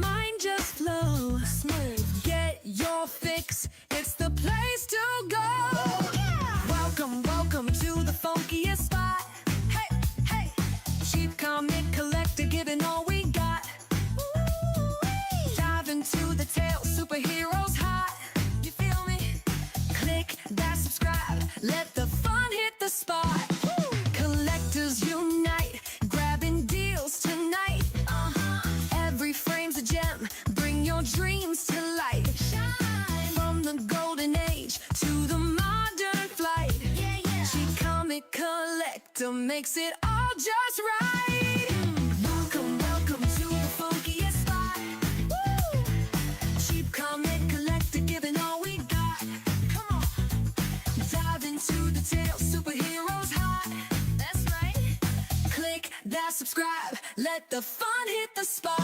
mind just flow smooth. Get your fix, it's the place to go. Welcome to the funkiest spot. Hey, hey, Cheap Comic Collector, giving all we got. Dive into the tale, superheroes hot. You feel me? Click that subscribe, let the fun hit the spot. Collectors unite, grabbing deals tonight. Every frame's a gem, bring your dreams to life. Shine. From the golden age to the modern flight. Cheap Comic Collector makes it all just right. Welcome to the funkiest spot. Woo! Cheap Comic Collector, giving all we got. Come on, dive into the tale, superheroes hot. That's right. Click that subscribe, let the fun hit the spot.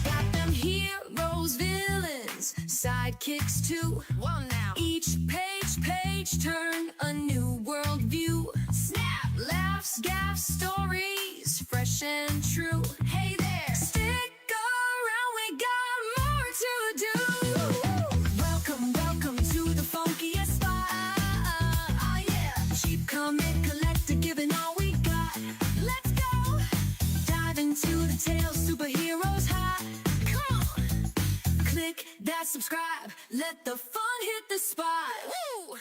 Got them heroes, villains, sidekicks too. Well, now each page turn a new world view. Snap, laughs, gaffs, stories, fresh and true. Hey there, stick around, we got more to do. Welcome to the funkiest spot. Oh yeah, Cheap Comic Collector, giving all we got. Let's go, dive into the tale, superheroes hot. Come on, click that subscribe, let the fun hit the spot. Woo!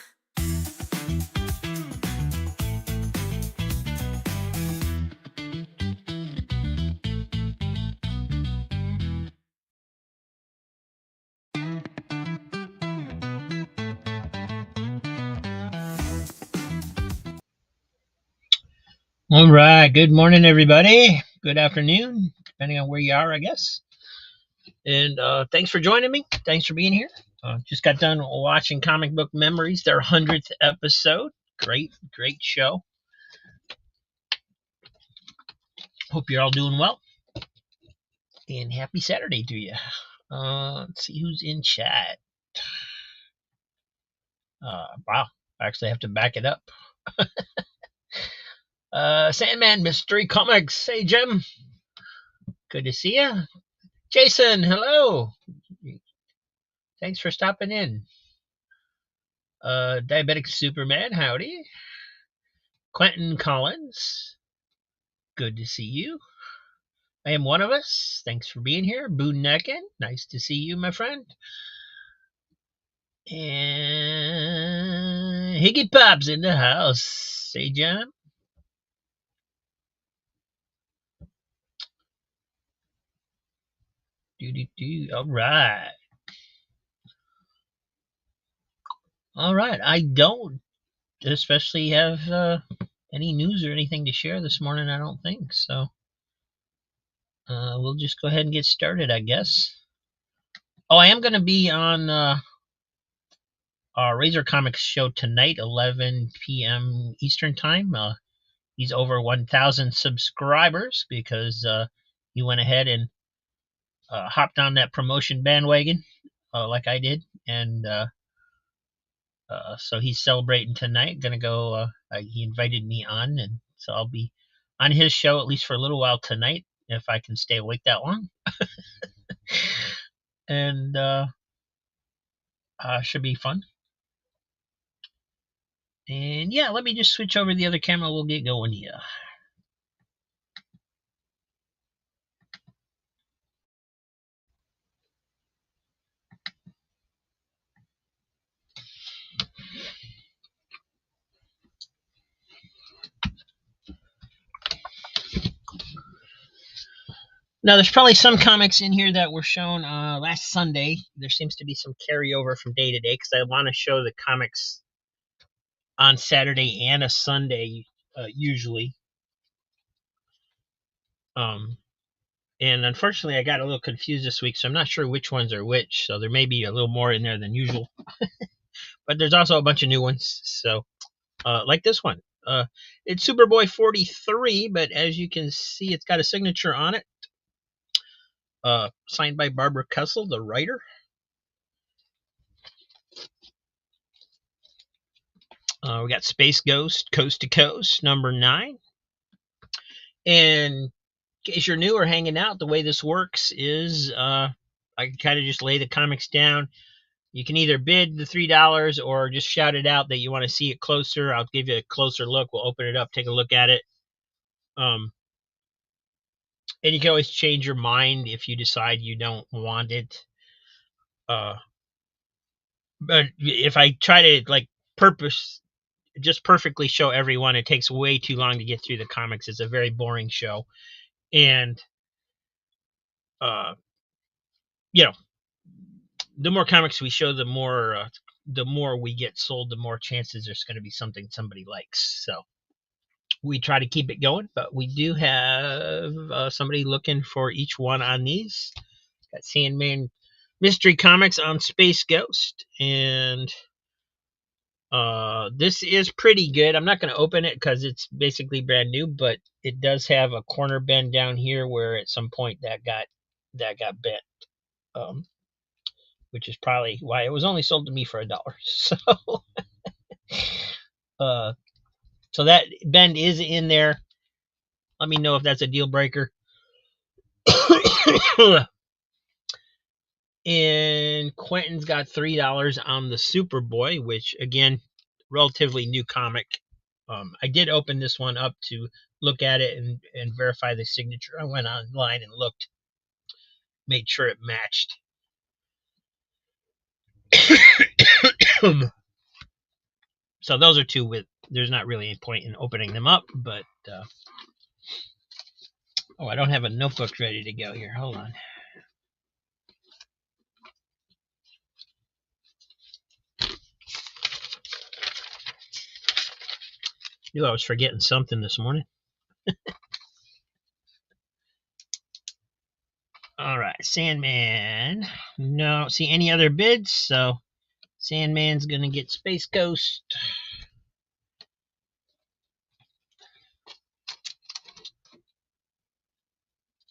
All right. Good morning, everybody. Good afternoon, depending on where you are, I guess. And thanks for joining me. Thanks for being here. Just got done watching Comic Book Memories, their 100th episode. Great show. Hope you're all doing well. And happy Saturday to you. Let's see who's in chat. Wow. I actually have to back it up. Sandman Mystery Comics. Hey, Jim. Good to see you. Jason, hello. Thanks for stopping in. Diabetic Superman, howdy. Quentin Collins, good to see you. I Am One of Us, thanks for being here. Boone Neckin, nice to see you, my friend. And Higgy Pop's in the house. Say, John. All right. All right. I don't especially have any news or anything to share this morning, I don't think. So we'll just go ahead and get started, I guess. Oh, I am going to be on our Razor Comics show tonight, 11 p.m. Eastern Time. He's over 1,000 subscribers because he went ahead and hopped on that promotion bandwagon like I did. And so he's celebrating tonight. Gonna go. He invited me on, and so I'll be on his show at least for a little while tonight, if I can stay awake that long. And should be fun. And yeah, let me just switch over to the other camera. We'll get going here. Now, there's probably some comics in here that were shown last Sunday. There seems to be some carryover from day to day because I want to show the comics on Saturday and a Sunday usually. And unfortunately, I got a little confused this week, so I'm not sure which ones are which. So there may be a little more in there than usual. But there's also a bunch of new ones. So like this one. It's Superboy 43, but as you can see, it's got a signature on it. Signed by Barbara Kessel, the writer. We got Space Ghost Coast to Coast number 9. And in case you're new or hanging out, the way this works is I can kind of just lay the comics down. You can either bid the $3 or just shout it out that you want to see it closer. I'll give you a closer look. We'll open it up, take a look at it. And you can always change your mind if you decide you don't want it. But if I try to just perfectly show everyone, it takes way too long to get through the comics. It's a very boring show. And, the more comics we show, the more we get sold, the more chances there's going to be something somebody likes. So we try to keep it going, but we do have somebody looking for each one on these. Got Sandman Mystery Comics on Space Ghost, and this is pretty good. I'm not going to open it because it's basically brand new, but it does have a corner bend down here where at some point that got bent. Which is probably why it was only sold to me for $1. So, so that bend is in there. Let me know if that's a deal breaker. And Quentin's got $3 on the Superboy, which again, relatively new comic. I did open this one up to look at it and verify the signature. I went online and looked, made sure it matched. So those are two with, there's not really any point in opening them up, but I don't have a notebook ready to go here. Hold on. Knew I was forgetting something this morning. All right, Sandman. No, see any other bids, so Sandman's gonna get Space Ghost.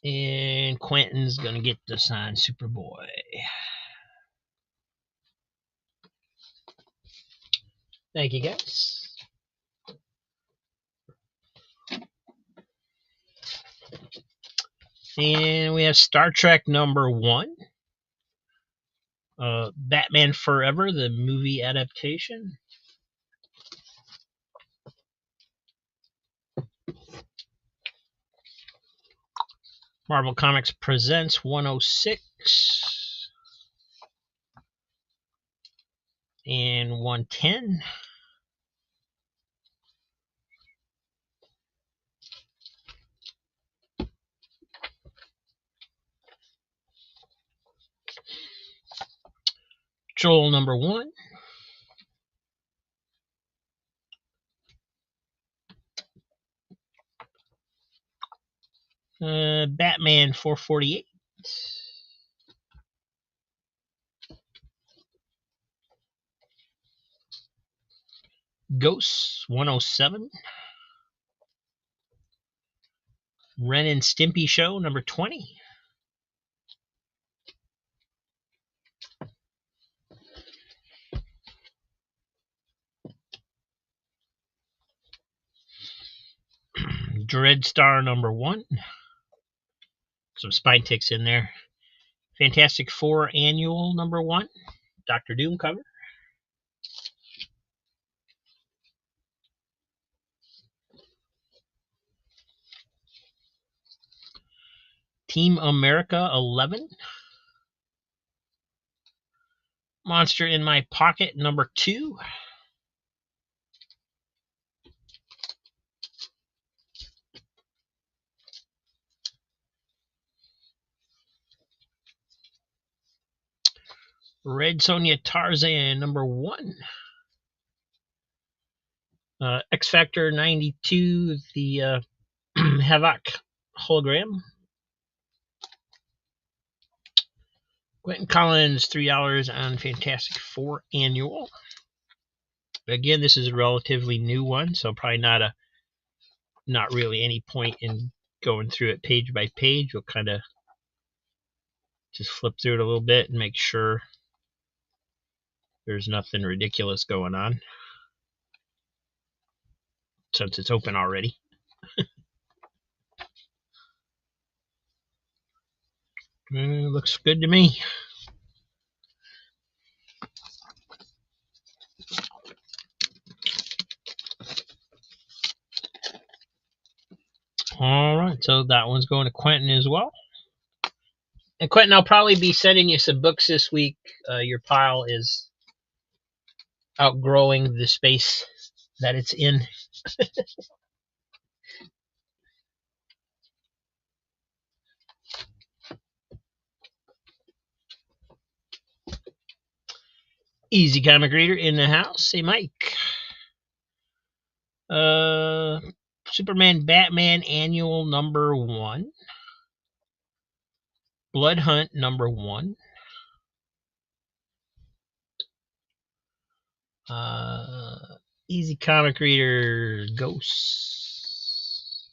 And Quentin's gonna get the signed Superboy. Thank you, guys. And we have Star Trek number 1. Batman Forever, the movie adaptation. Marvel Comics presents 106 and 110. Joel number 1. Batman 448. Ghosts 107. Ren and Stimpy Show number 20. Dreadstar number 1. Some spine ticks in there. Fantastic Four Annual number 1. Dr. Doom cover. Team America 11. Monster in My Pocket number 2. Red Sonja Tarzan number 1. X Factor 92, the Havoc hologram. Quentin Collins, $3 on Fantastic Four Annual. Again, this is a relatively new one, so probably not really any point in going through it page by page. We'll kind of just flip through it a little bit and make sure there's nothing ridiculous going on. since it's open already. Looks good to me. All right, so that one's going to Quentin as well. And Quentin, I'll probably be sending you some books this week. Your pile is outgrowing the space that it's in. Easy Comic Reader in the house. Hey, Mike. Superman Batman Annual #1. Blood Hunt #1. Easy Comic Reader Ghosts.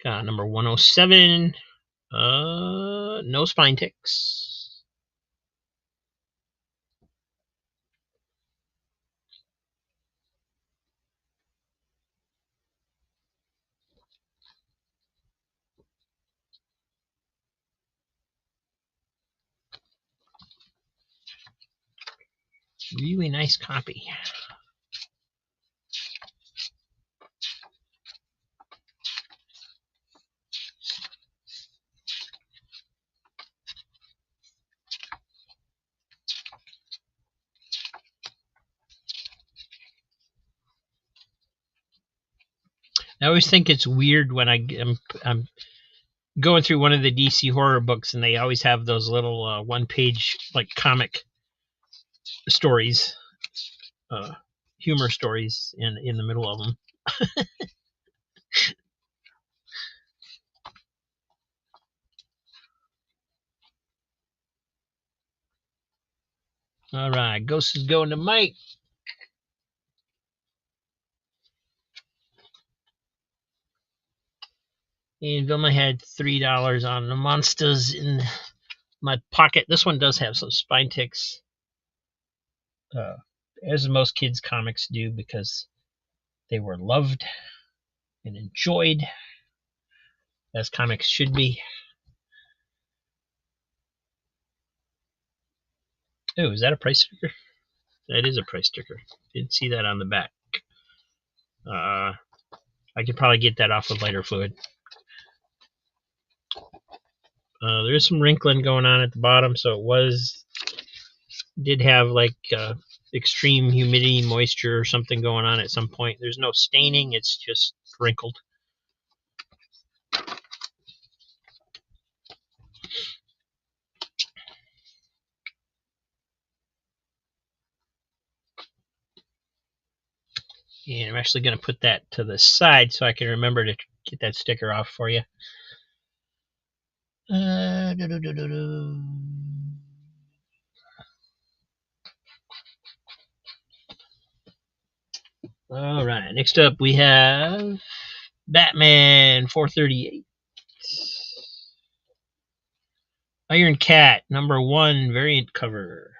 Got number 107. No spine ticks. Really nice copy. I always think it's weird when I'm going through one of the DC horror books, and they always have those little one-page like comic stories, humor stories in the middle of them. All right, Ghost is going to Mike. And Vilma had $3 on the monsters in my pocket. This one does have some spine ticks, as most kids' comics do, because they were loved and enjoyed, as comics should be. Oh, is that a price sticker? That is a price sticker. Didn't see that on the back. I could probably get that off with lighter fluid. There is some wrinkling going on at the bottom, so it did have like extreme humidity, moisture, or something going on at some point. There's no staining; it's just wrinkled. And I'm actually going to put that to the side so I can remember to get that sticker off for you. All right, next up we have Batman 438. Iron Cat #1 variant cover.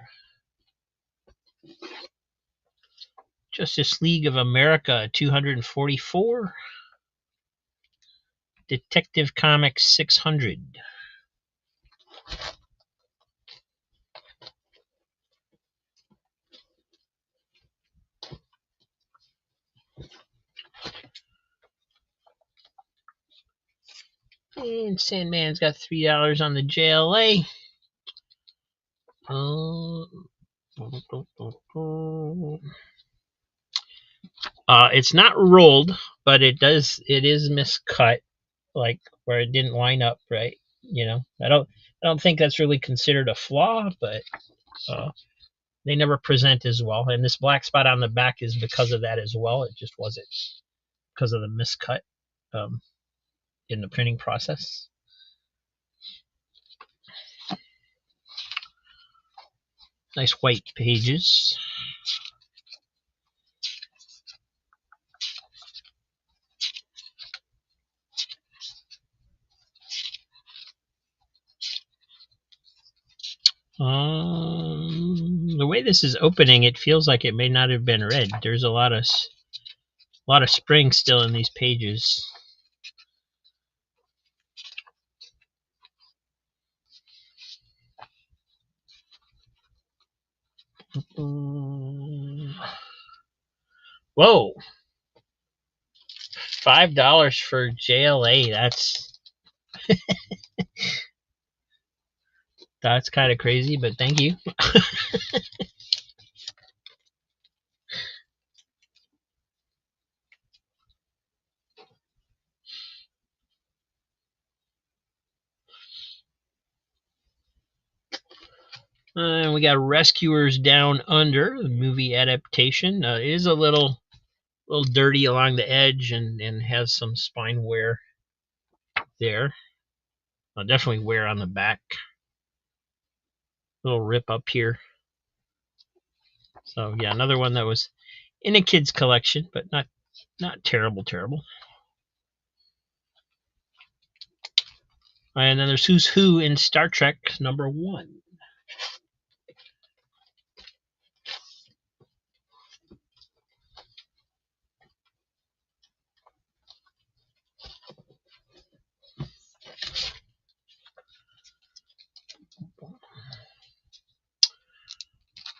Justice League of America 244. Detective Comics 600. And Sandman's got $3 on the JLA. It's not rolled, but it is miscut, like where it didn't line up right. You know, I don't think that's really considered a flaw, but they never present as well. And this black spot on the back is because of that as well. It just wasn't because of the miscut in the printing process. Nice white pages. The way this is opening, it feels like it may not have been read. There's a lot of spring still in these pages. Whoa, $5 for JLA. That's kind of crazy, but thank you. We got Rescuers Down Under, the movie adaptation. It is a little dirty along the edge and has some spine wear there. Definitely wear on the back. Little rip up here. So yeah, another one that was in a kid's collection, but not terrible. And then there's Who's Who in Star Trek #1.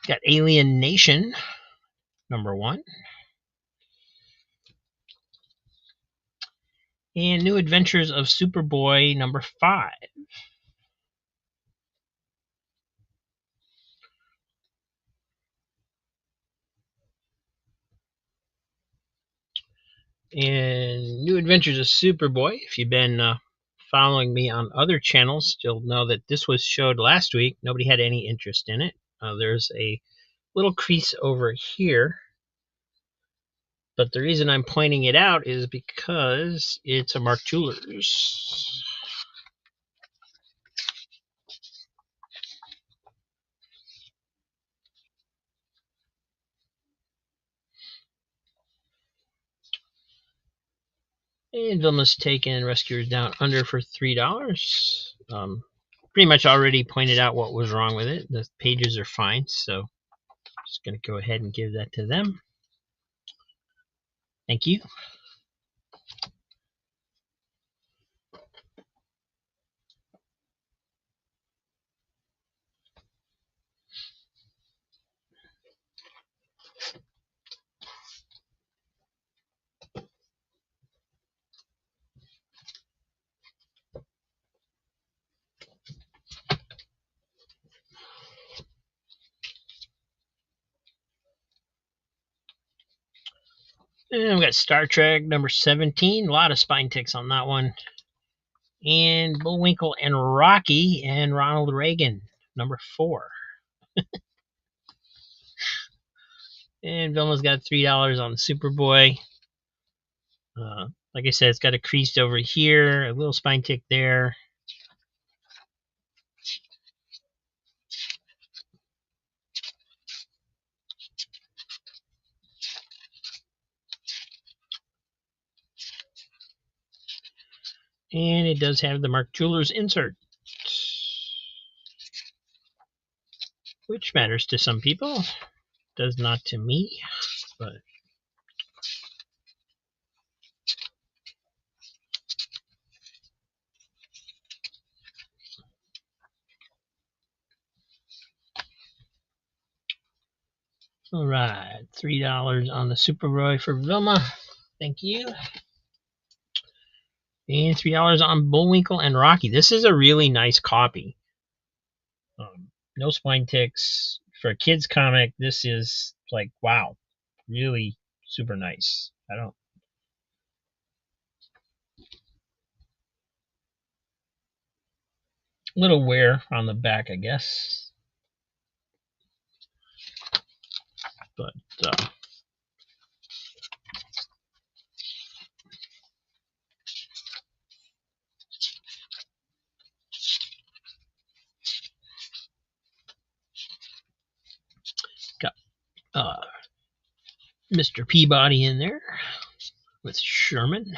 Got Alien Nation #1. And New Adventures of Superboy #5. And New Adventures of Superboy, if you've been following me on other channels, you'll know that this was showed last week. Nobody had any interest in it. There's a little crease over here. But the reason I'm pointing it out is because it's a Mark Jewelers. And Vilma's taken Rescuers Down Under for $3. Pretty much already pointed out what was wrong with it. The pages are fine, so I'm just going to go ahead and give that to them. Thank you. And we got Star Trek #17. A lot of spine ticks on that one. And Bullwinkle and Rocky and Ronald Reagan #4. And Vilma's got $3 on the Superboy. Like I said, it's got a crease over here, a little spine tick there. And it does have the Mark Jewelers insert, which matters to some people. Does not to me, but all right. $3 on the Superboy for Vilma. Thank you. And $3 on Bullwinkle and Rocky. This is a really nice copy. No spine ticks. For a kid's comic, this is like, wow, really super nice. A little wear on the back, I guess. But got Mr. Peabody in there with Sherman.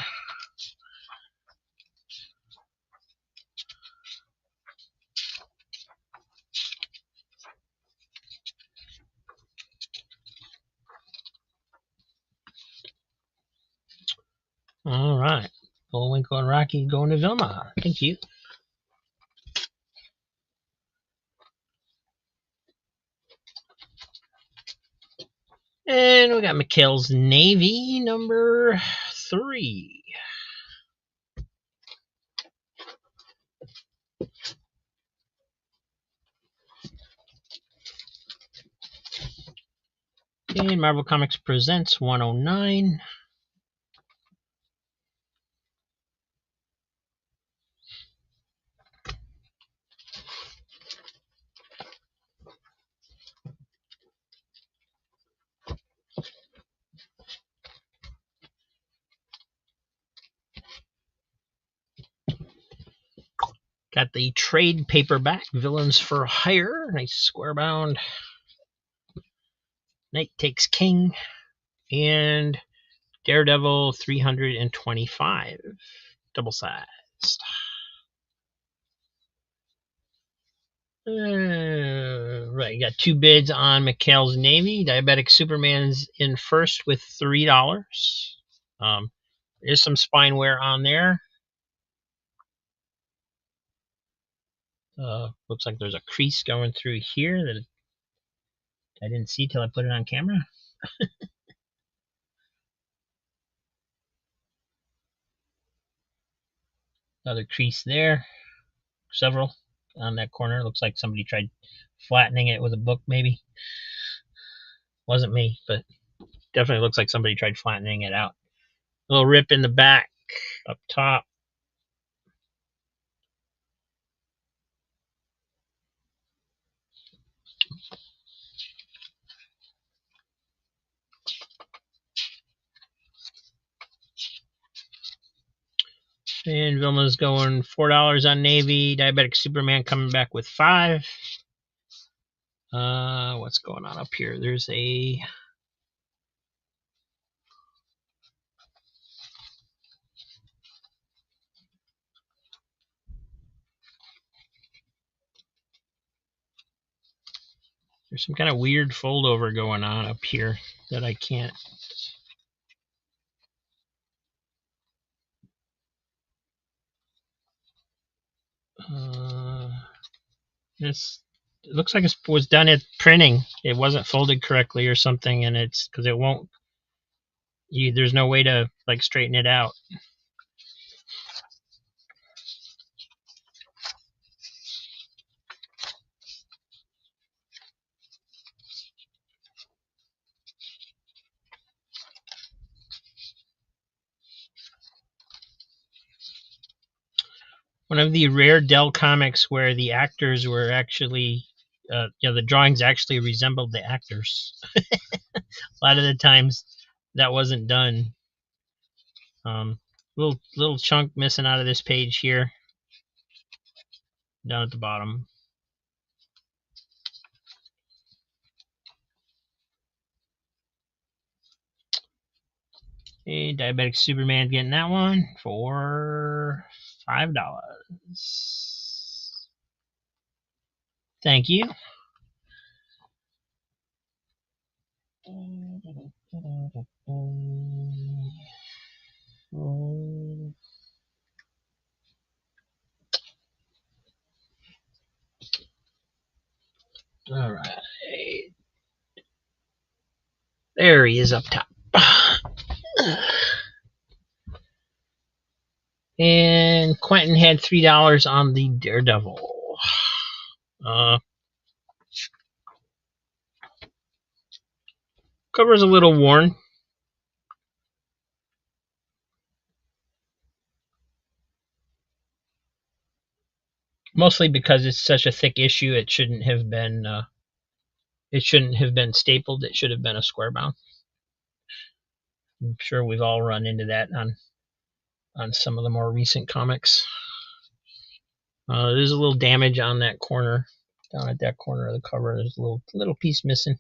right. Bullwinkle and Rocky going to Vilma. Thank you. And we got McHale's Navy, number 3. And Marvel Comics Presents 109. Got the trade paperback, Villains for Hire. Nice square bound. Knight Takes King. And Daredevil 325. Double sized. Right, got 2 bids on McHale's Navy. Diabetic Superman's in first with $3. There's some spine wear on there. Looks like there's a crease going through here that I didn't see till I put it on camera. Another crease there. Several on that corner. Looks like somebody tried flattening it with a book, maybe. Wasn't me, but definitely looks like somebody tried flattening it out. A little rip in the back up top. And Vilma's going $4 on Navy. Diabetic Superman coming back with 5. What's going on up here? There's some kind of weird fold over going on up here that I can't. This, it looks like it was done at printing. It wasn't folded correctly or something, and it's because it won't. There's no way to like straighten it out. One of the rare Dell comics where the actors were actually, the drawings actually resembled the actors. A lot of the times that wasn't done. Little chunk missing out of this page here, down at the bottom. Hey, Diabetic Superman getting that one for $5. Thank you. All right. There he is up top. And Quentin had $3 on the Daredevil. Cover's a little worn. Mostly because it's such a thick issue, it shouldn't have been. It shouldn't have been stapled. It should have been a square bound. I'm sure we've all run into that on some of the more recent comics. There's a little damage on that corner, down at that corner of the cover. There's a little piece missing.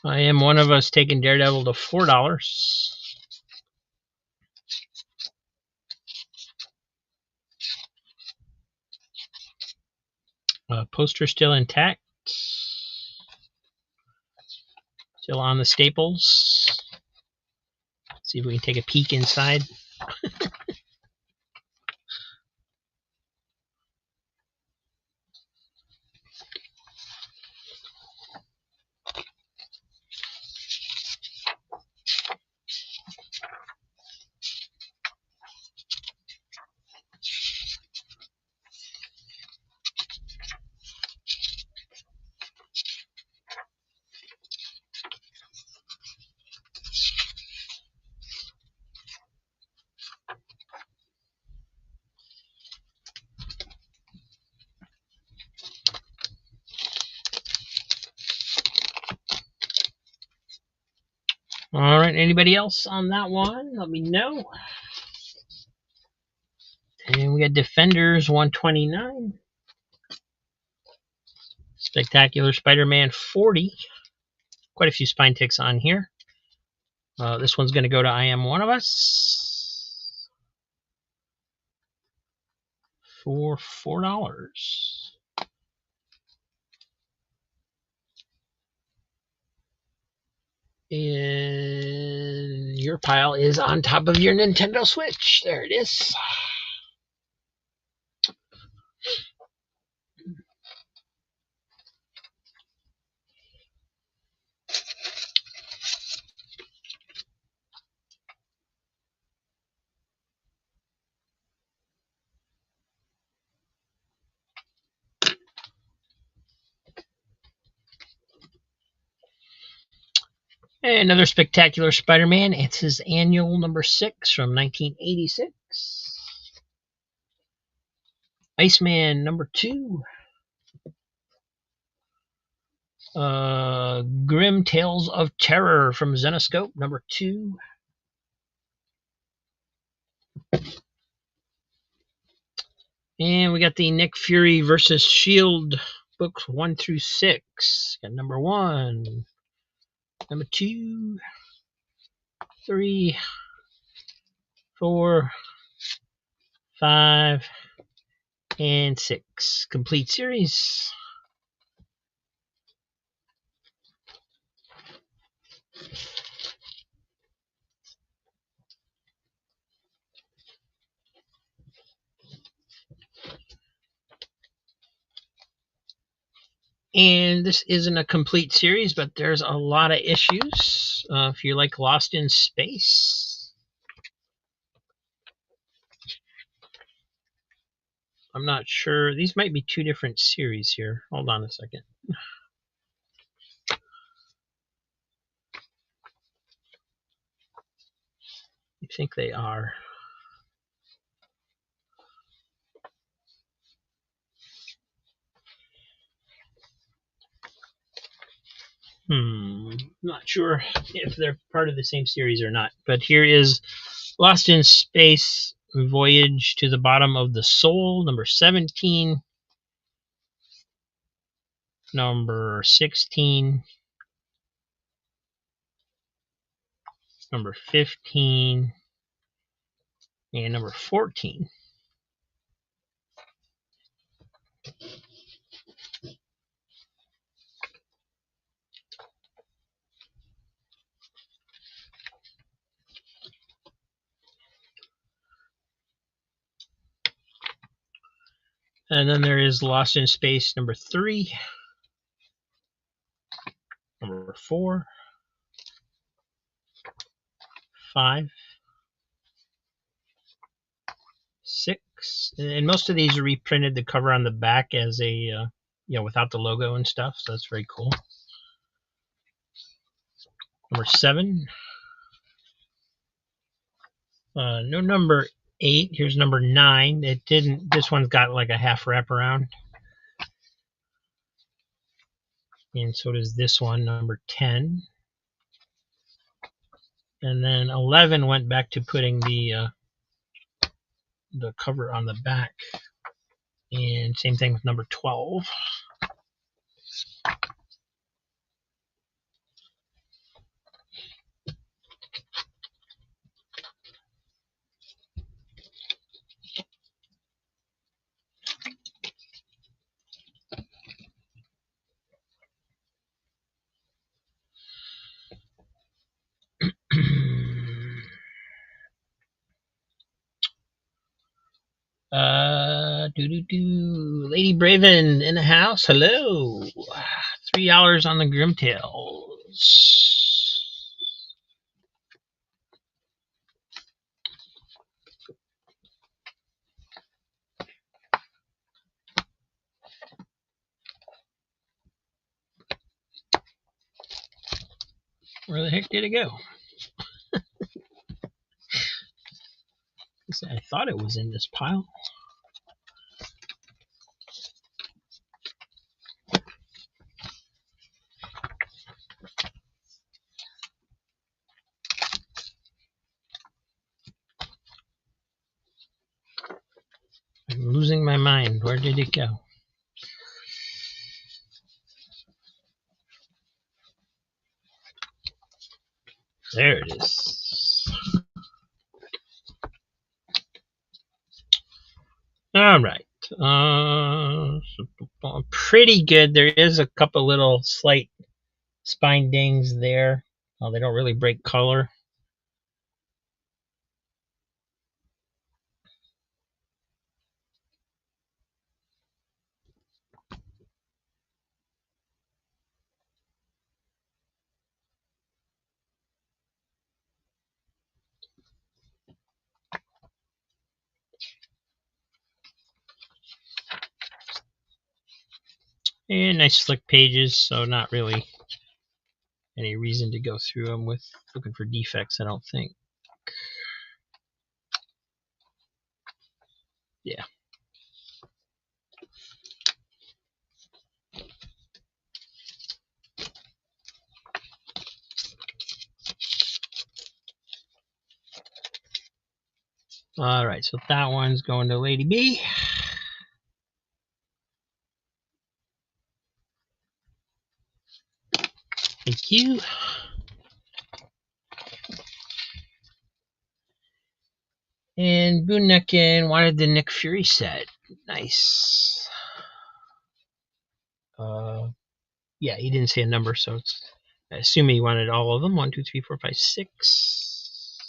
I Am One of Us taking Daredevil to $4. Poster still intact. Still on the staples. See if we can take a peek inside. All right, anybody else on that one? Let me know. And we got Defenders 129. Spectacular Spider-Man 40. Quite a few spine ticks on here. This one's going to go to I Am One of Us for $4. And your pile is on top of your Nintendo Switch. There it is. And another Spectacular Spider-Man. It's his annual number 6 from 1986. Iceman number 2. Grim Tales of Terror from Zenescope number 2. And we got the Nick Fury versus Shield books 1 through 6. Got number 1, number 2, 3, 4, 5, and 6. Complete series. And this isn't a complete series, but there's a lot of issues. If you like Lost in Space. I'm not sure. These might be 2 different series here. Hold on a second. I think they are. Not sure if they're part of the same series or not. But here is Lost in Space, Voyage to the Bottom of the Soul, number 17. Number 16. Number 15. And number 14. And then there is Lost in Space number 3, number 4, 5, 6. And most of these are reprinted, the cover on the back as a, without the logo and stuff. So that's very cool. Number 7. No number 8. Here's number 9. It didn't. This one's got like a half wraparound. And so does this one, number 10. And then 11 went back to putting the cover on the back. And same thing with number 12. Lady Braven in the house. Hello. $3 on the Grimtails. Where the heck did it go? I thought it was in this pile. I'm losing my mind. Where did it go? There it is. All right. Pretty good. There is a couple little slight spine dings there. Oh, they don't really break color. And nice slick pages, so not really any reason to go through them with looking for defects, I don't think. Yeah. All right, so that one's going to Lady B. Thank you. And Booneckin wanted the Nick Fury set. Nice. Yeah, he didn't say a number, so it's, I assume he wanted all of them. 1, 2, 3, 4, 5, 6.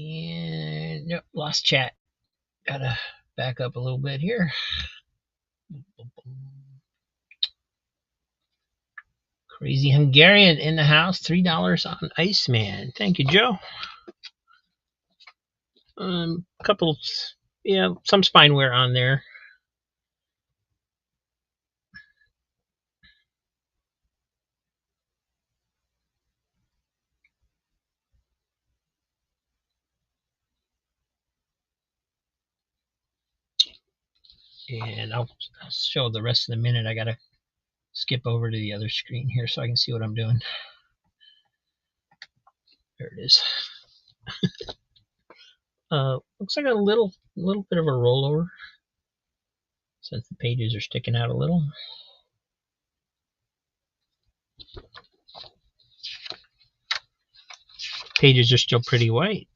And yep, lost chat. Gotta back up a little bit here. Crazy Hungarian in the house. $3 on Iceman. Thank you, Joe. Couple, yeah, some spine wear on there. And I'll show the rest of the minute. I gotta skip over to the other screen here so I can see what I'm doing. There it is. Looks like a little bit of a rollover since the pages are sticking out a little. Pages are still pretty white.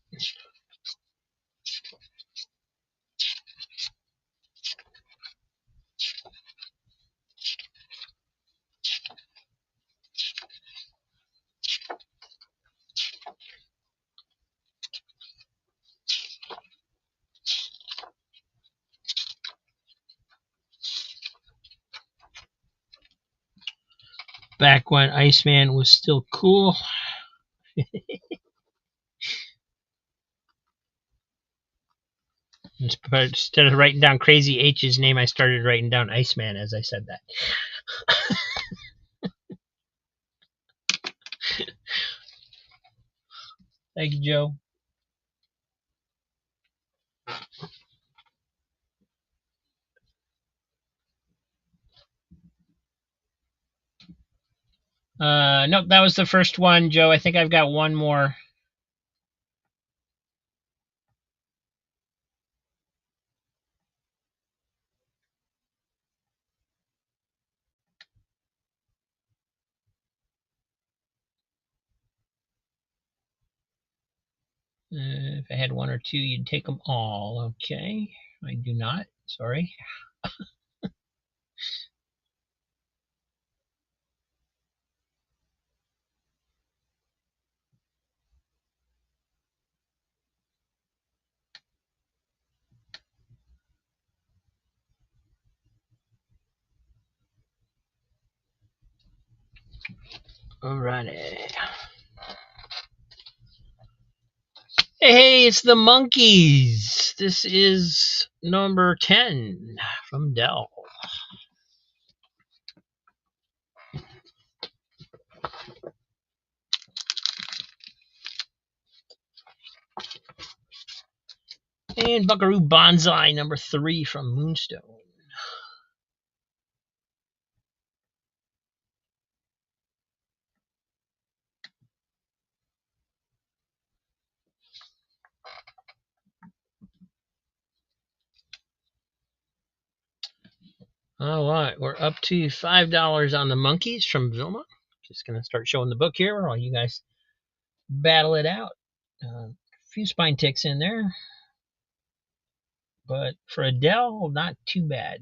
Back when Iceman was still cool. Instead of writing down Crazy H's name, I started writing down Iceman as I said that. Thank you, Joe. Nope, that was the first one, Joe. I think I've got one more. If I had one or two, you'd take them all. Okay. I do not. Sorry. Alrighty. Hey, it's the Monkees. This is number 10 from Dell. And Buckaroo Banzai, number 3 from Moonstone. All right, we're up to $5 on the Monkees from Vilma. Just going to start showing the book here while you guys battle it out. A few spine ticks in there, but for Adele, not too bad.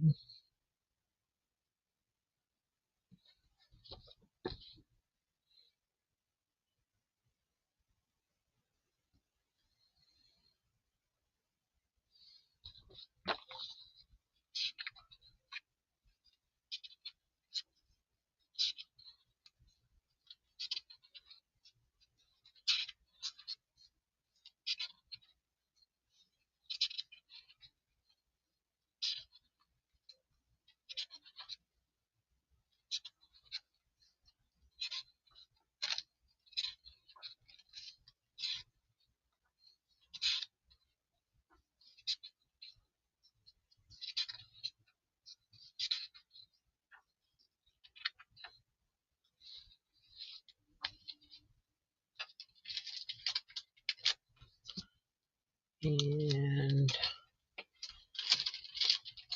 And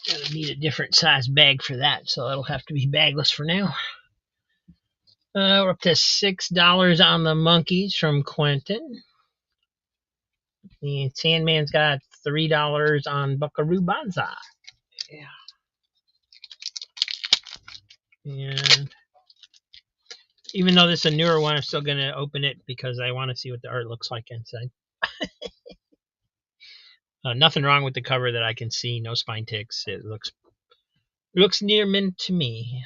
gonna need a different size bag for that, so that'll have to be bagless for now. We're up to $6 on the Monkees from Quentin. And Sandman's got $3 on Buckaroo Banzai. Yeah. And even though this is a newer one, I'm still going to open it because I want to see what the art looks like inside. Nothing wrong with the cover that I can see. No spine ticks. It looks near mint to me.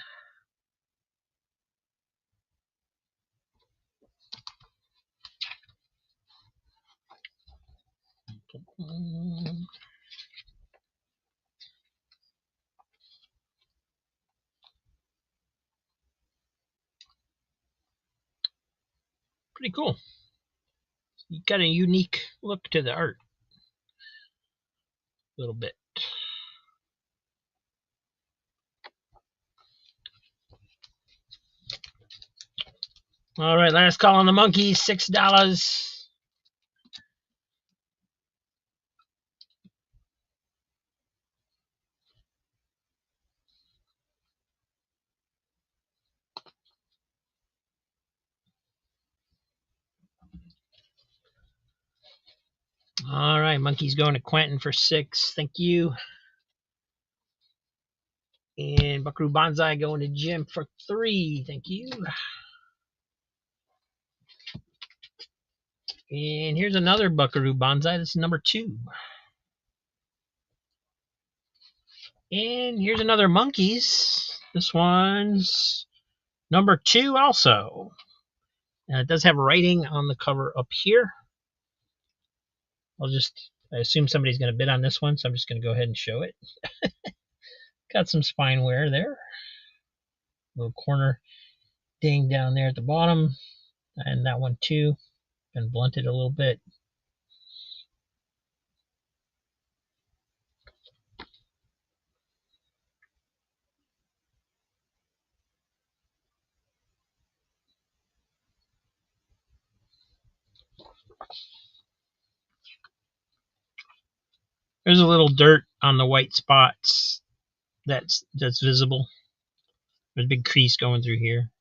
Pretty cool. You got a unique look to the art. A little bit. All right, last call on the Monkees, $6. All right, Monkees going to Quentin for 6. Thank you. And Buckaroo Banzai going to Jim for 3. Thank you. And here's another Buckaroo Banzai. This is number 2. And here's another Monkees. This one's number 2 also. It does have writing on the cover up here. I assume somebody's going to bid on this one, so I'm just going to go ahead and show it. Got some spine wear there. Little corner ding down there at the bottom. And that one too. Been blunted a little bit. There's a little dirt on the white spots that's visible. There's a big crease going through here.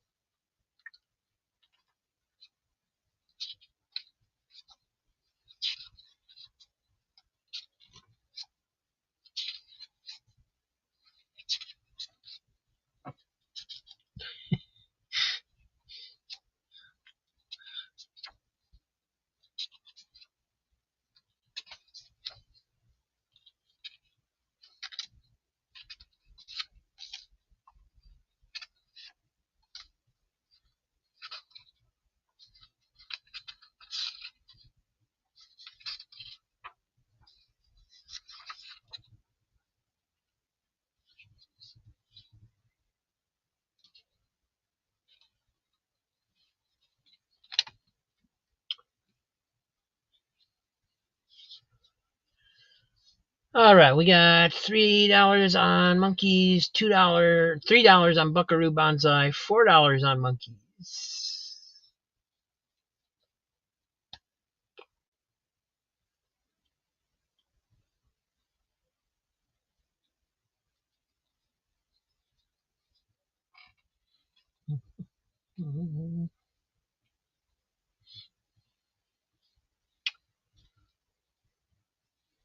All right, we got $3 on monkeys, $3 on Buckaroo Banzai, $4 on monkeys.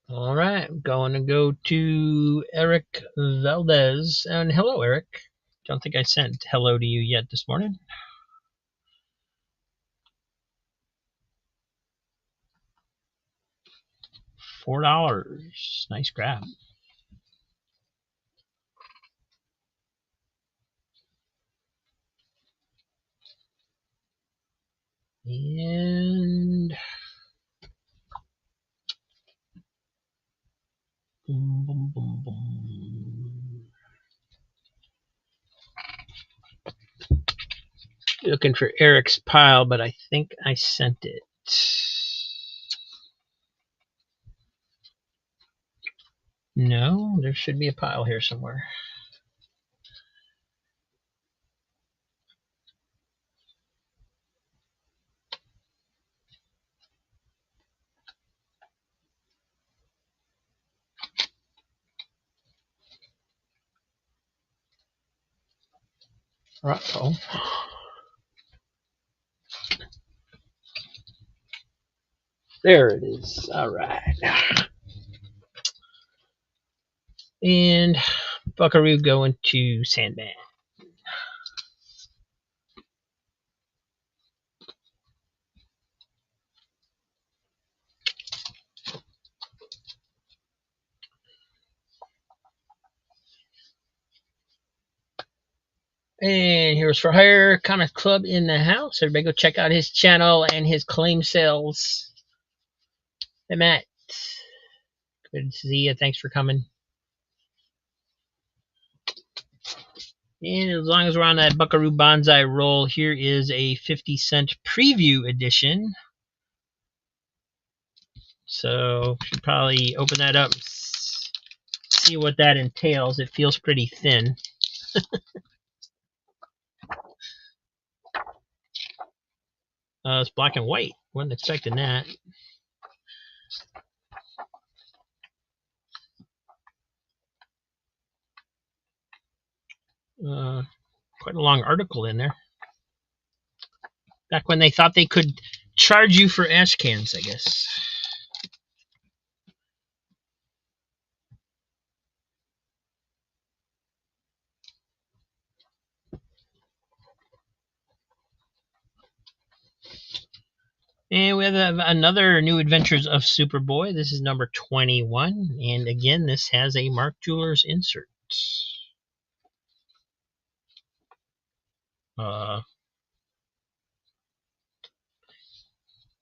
All right, I'm going to go to Eric Valdez. And hello, Eric. Don't think I sent hello to you yet this morning. $4. Nice grab. And boom, boom, boom, boom. Looking for Eric's pile, but I think I sent it. No, there should be a pile here somewhere. Uh-oh. There it is. All right. And Buckaroo going to Sandman. And Heroes for Hire Comic Club in the house. Everybody go check out his channel and his claim sales. Hey, Matt. Good to see you. Thanks for coming. And as long as we're on that Buckaroo Banzai roll, here is a 50-cent preview edition. So should probably open that up, see what that entails. It feels pretty thin. It's black and white. Wasn't expecting that. Quite a long article in there. Back when they thought they could charge you for ash cans, I guess. And we have another New Adventures of Superboy. This is number 21. And again, this has a Mark Jewelers insert.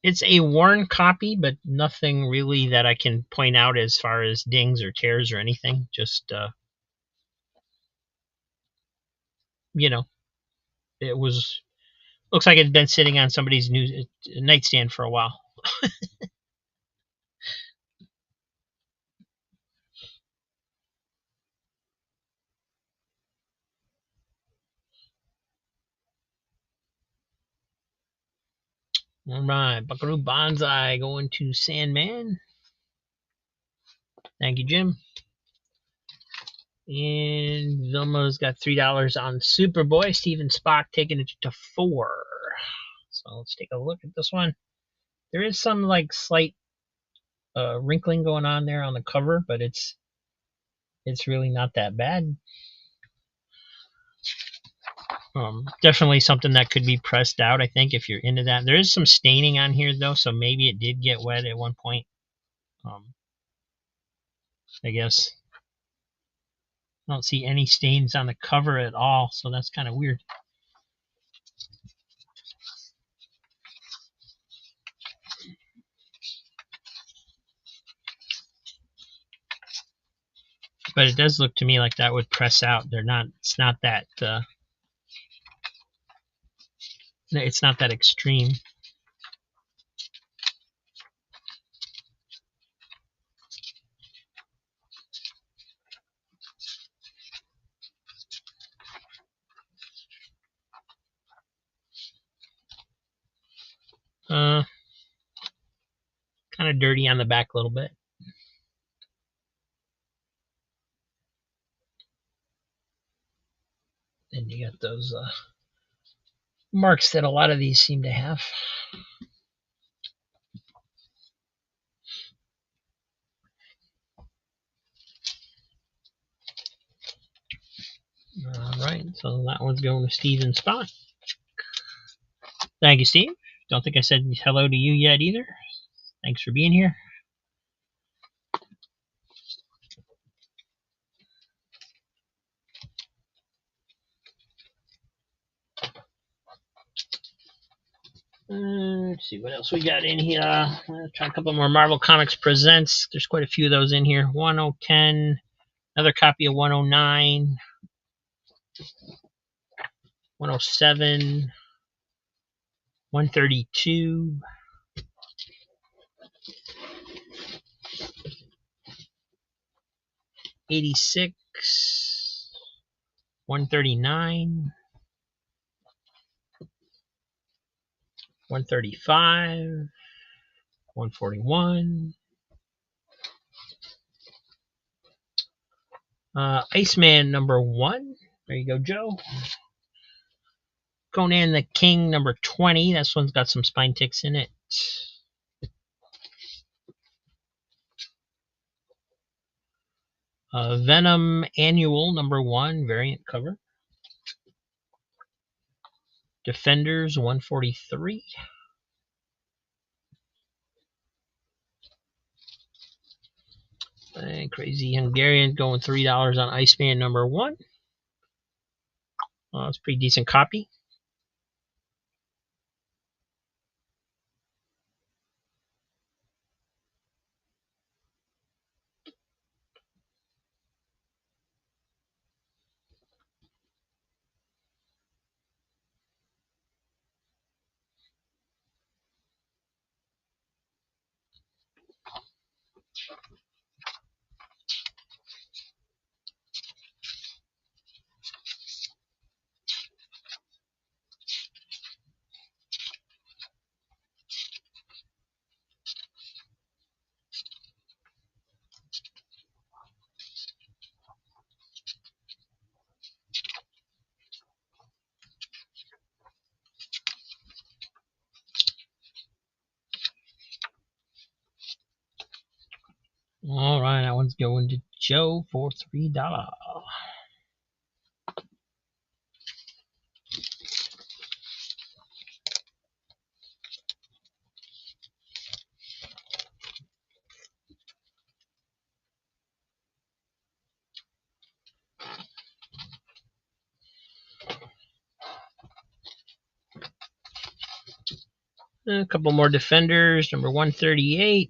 It's a worn copy, but nothing really that I can point out as far as dings or tears or anything. Just, it was, looks like it had been sitting on somebody's new nightstand for a while. All right, Buckaroo Banzai going to Sandman. Thank you, Jim. And Vilma's got $3 on Superboy. Steven Spock taking it to 4. So let's take a look at this one. There is some like slight wrinkling going on there on the cover, but it's really not that bad. Definitely something that could be pressed out, I think, if you're into that. There is some staining on here, though, so maybe it did get wet at one point. I guess. I don't see any stains on the cover at all, so that's kind of weird. But it does look to me like that would press out. It's not that it's not that extreme. Kind of dirty on the back a little bit. And you got those marks that a lot of these seem to have. All right, so that one's going to Steven Spot. Thank you, Steve. Don't think I said hello to you yet either. Thanks for being here. Let's see what else we got in here. Let's try a couple more Marvel Comics Presents. There's quite a few of those in here. 1010, another copy of 109, 107, 132, 86, 139, 135, 141. Iceman #1. There you go, Joe. Conan the King #20. This one's got some spine ticks in it. Venom Annual #1 variant cover. Defenders 143. And Crazy Hungarian going $3 on Iceman #1. It's a pretty decent copy. All right, that one's going to Joe for $3. A couple more Defenders, number 138,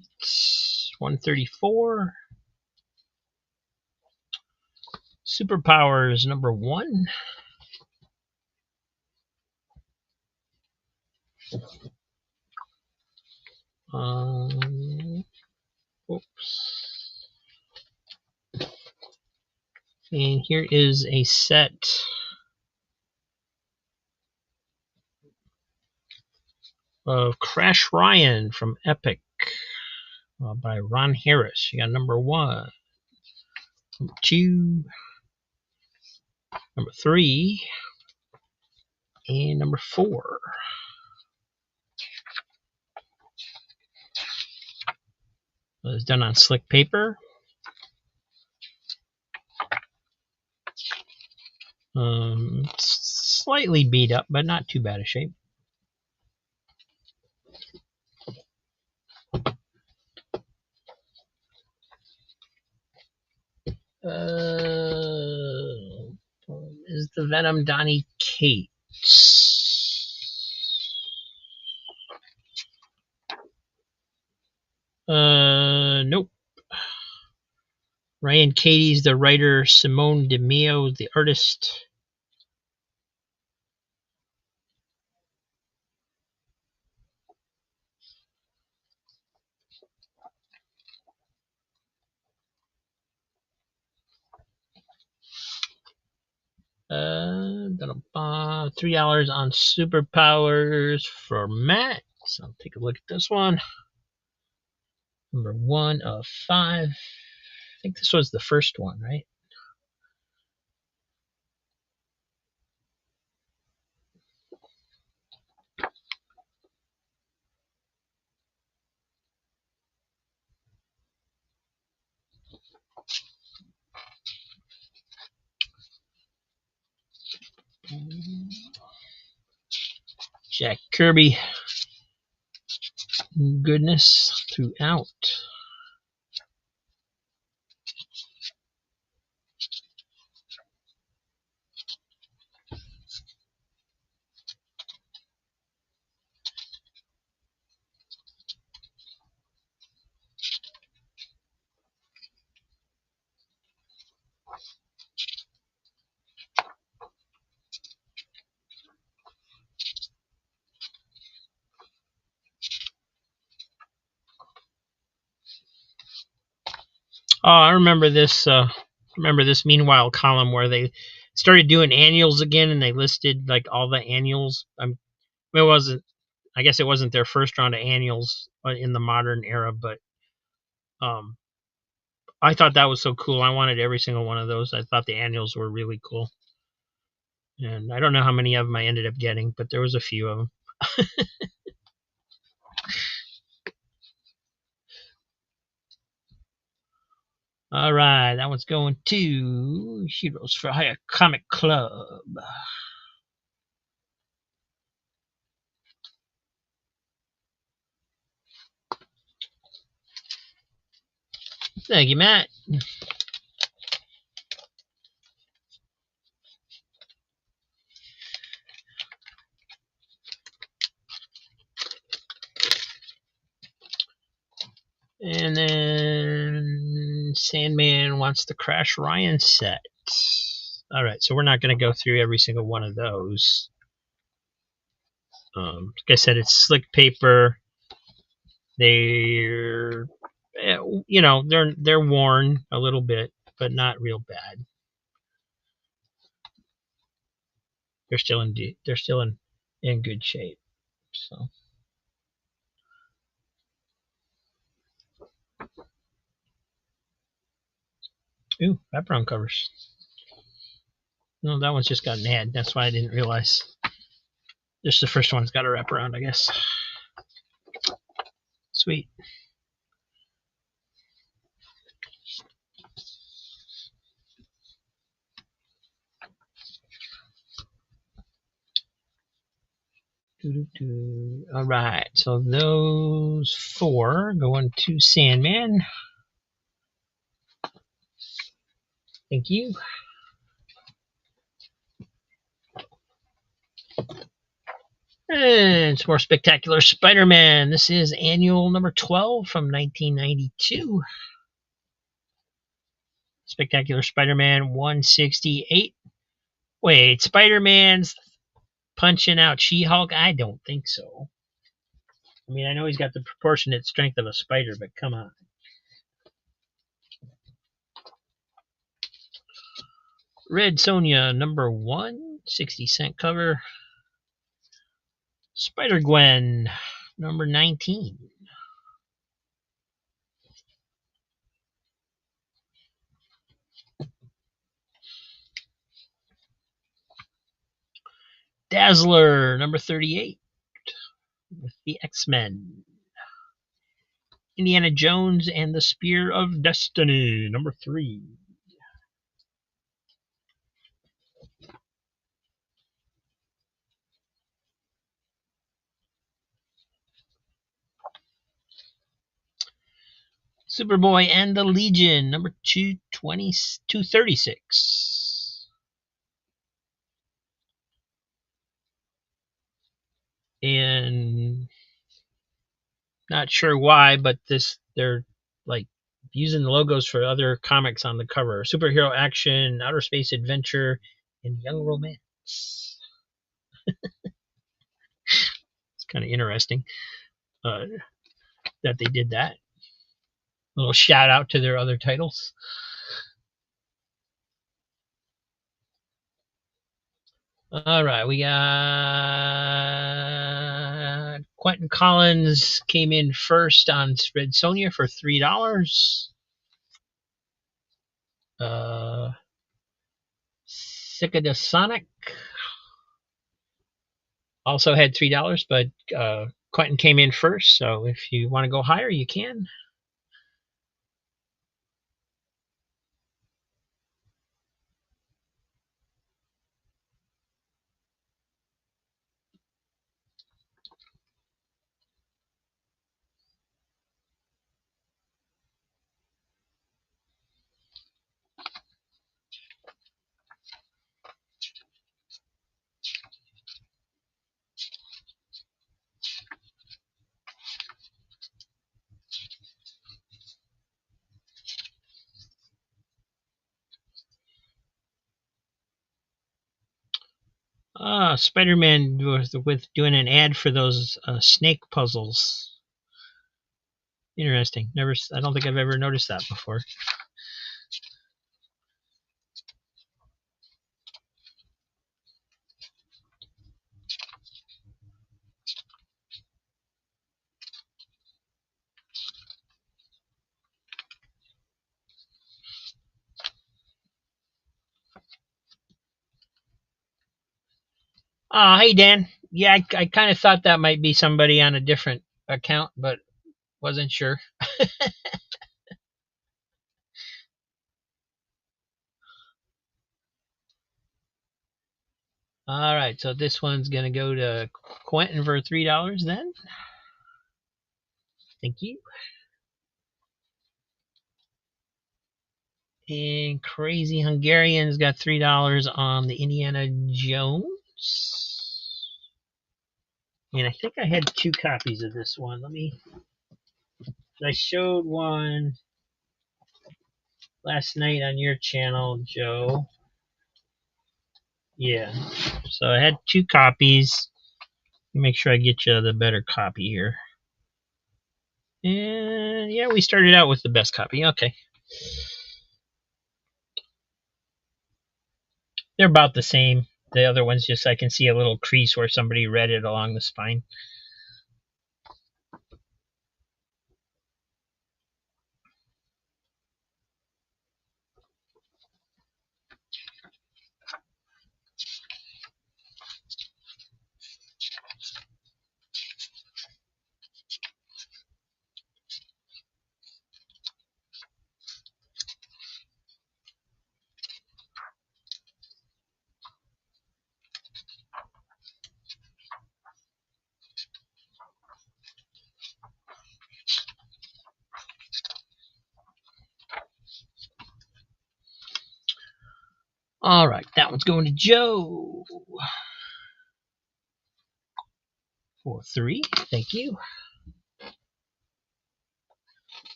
134. Superpowers #1. Oops. And here is a set of Crash Ryan from Epic by Ron Harris. You got #1, #2, #3, and #4. It was done on slick paper. Slightly beat up, but not too bad a shape. Is the Venom Donny Cates? Nope. Ryan Katie's the writer, Simone DeMeo the artist. $3 on Superpowers for Matt. So take a look at this one. Number 1 of 5. I think this was the first one, right? Jack Kirby. Goodness throughout. Oh, I remember this. Meanwhile column where they started doing annuals again, and they listed like all the annuals. It wasn't. I guess it wasn't their first round of annuals in the modern era, but I thought that was so cool. I wanted every single one of those. I thought the annuals were really cool, and I don't know how many of them I ended up getting, but there was a few of them. All right, that one's going to Heroes for Hire Comic Club. Thank you, Matt. And then Sandman wants the Crash Ryan set. All right, so we're not going to go through every single one of those. Like I said, it's slick paper. They're, they're worn a little bit, but not real bad. They're still in good shape. So. Ooh, wraparound covers. No, that one's just got an ad. That's why I didn't realize. Just the first one's got a wraparound, I guess. Sweet. All right, so those 4 going to Sandman. Thank you. And it's more Spectacular Spider-Man. This is annual number 12 from 1992. Spectacular Spider-Man 168. Wait, Spider-Man's punching out She-Hulk? I don't think so. I mean, I know he's got the proportionate strength of a spider, but come on. Red Sonja, number 1, 60-cent cover. Spider-Gwen, number 19. Dazzler, number 38, with the X-Men. Indiana Jones and the Spear of Destiny, number 3. Superboy and the Legion, number 236. And not sure why, but they're like using the logos for other comics on the cover. Superhero action, outer space adventure, and young romance. It's kind of interesting that they did that. A little shout out to their other titles. All right, we got Quentin Collins came in first on Red Sonja for $3. Cicada Sonic also had $3, but Quentin came in first, so if you want to go higher, you can. Spider-Man was with doing an ad for those snake puzzles. Interesting. I don't think I've ever noticed that before. Hey Dan. Yeah, I kind of thought that might be somebody on a different account, but wasn't sure. All right, so this one's gonna go to Quentin for $3 then. Thank you. And Crazy Hungarian's got $3 on the Indiana Jones. And I think I had 2 copies of this one. I showed one last night on your channel, Joe. Yeah. So I had 2 copies. Make sure I get you the better copy here. And yeah, we started out with the best copy. Okay. They're about the same. The other one's just I can see a little crease where somebody read it along the spine. All right, that one's going to Joe for 3. Thank you.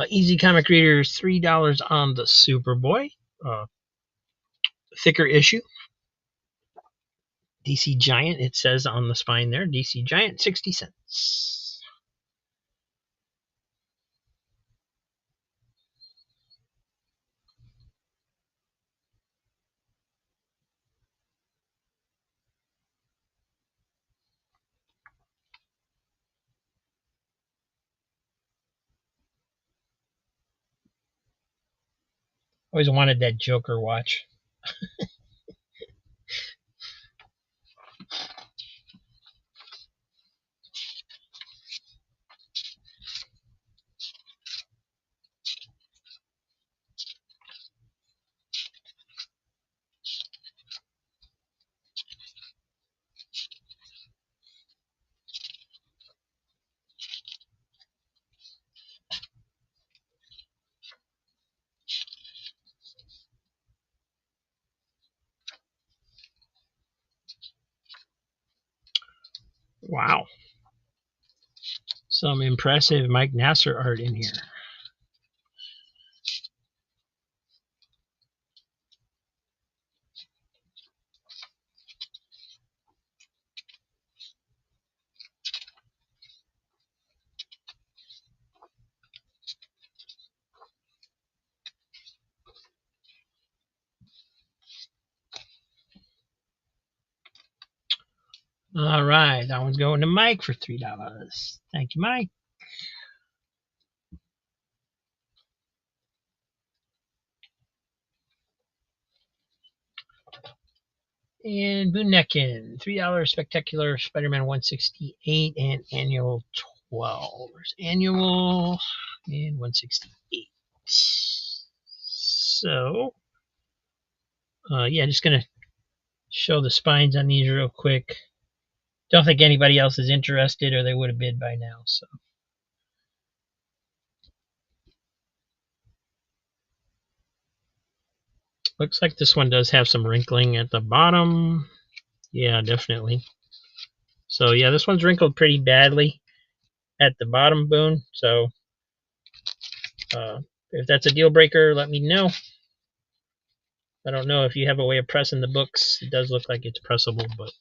Easy Comic Readers, $3 on the Superboy. Thicker issue. DC Giant, it says on the spine there. DC Giant, 60 cents. Always wanted that Joker watch. Wow. Some impressive Mike Nasser art in here. All right, that one's going to Mike for $3. Thank you, Mike. And Booneckin, $3 Spectacular Spider-Man 168 and Annual 12. There's Annual and 168. So, yeah, just going to show the spines on these real quick. Don't think anybody else is interested or they would have bid by now. So, looks like this one does have some wrinkling at the bottom. Yeah, definitely. So, yeah, this one's wrinkled pretty badly at the bottom, Boone. So, if that's a deal breaker, let me know. I don't know if you have a way of pressing the books. It does look like it's pressable, but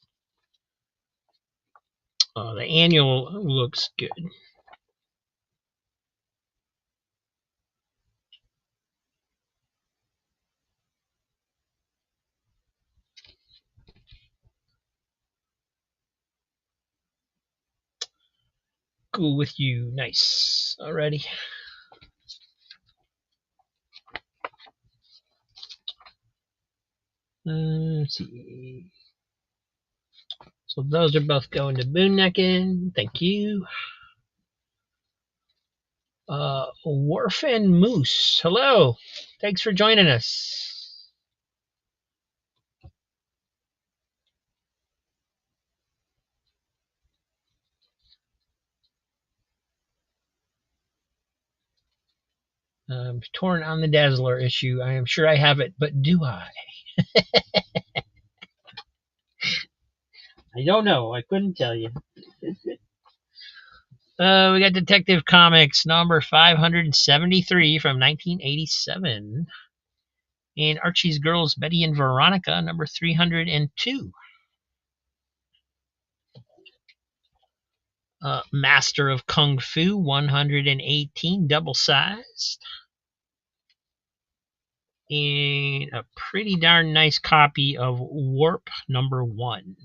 the Annual looks good. Cool with you. Nice. Alrighty. Let's see. So those are both going to Booneckin. Thank you. Warfin Moose. Hello. Thanks for joining us. Torn on the Dazzler issue. I am sure I have it, but do I? I don't know. I couldn't tell you. We got Detective Comics number 573 from 1987. And Archie's Girls, Betty and Veronica, number 302. Master of Kung Fu, 118, double-sized. And a pretty darn nice copy of Warp number 1.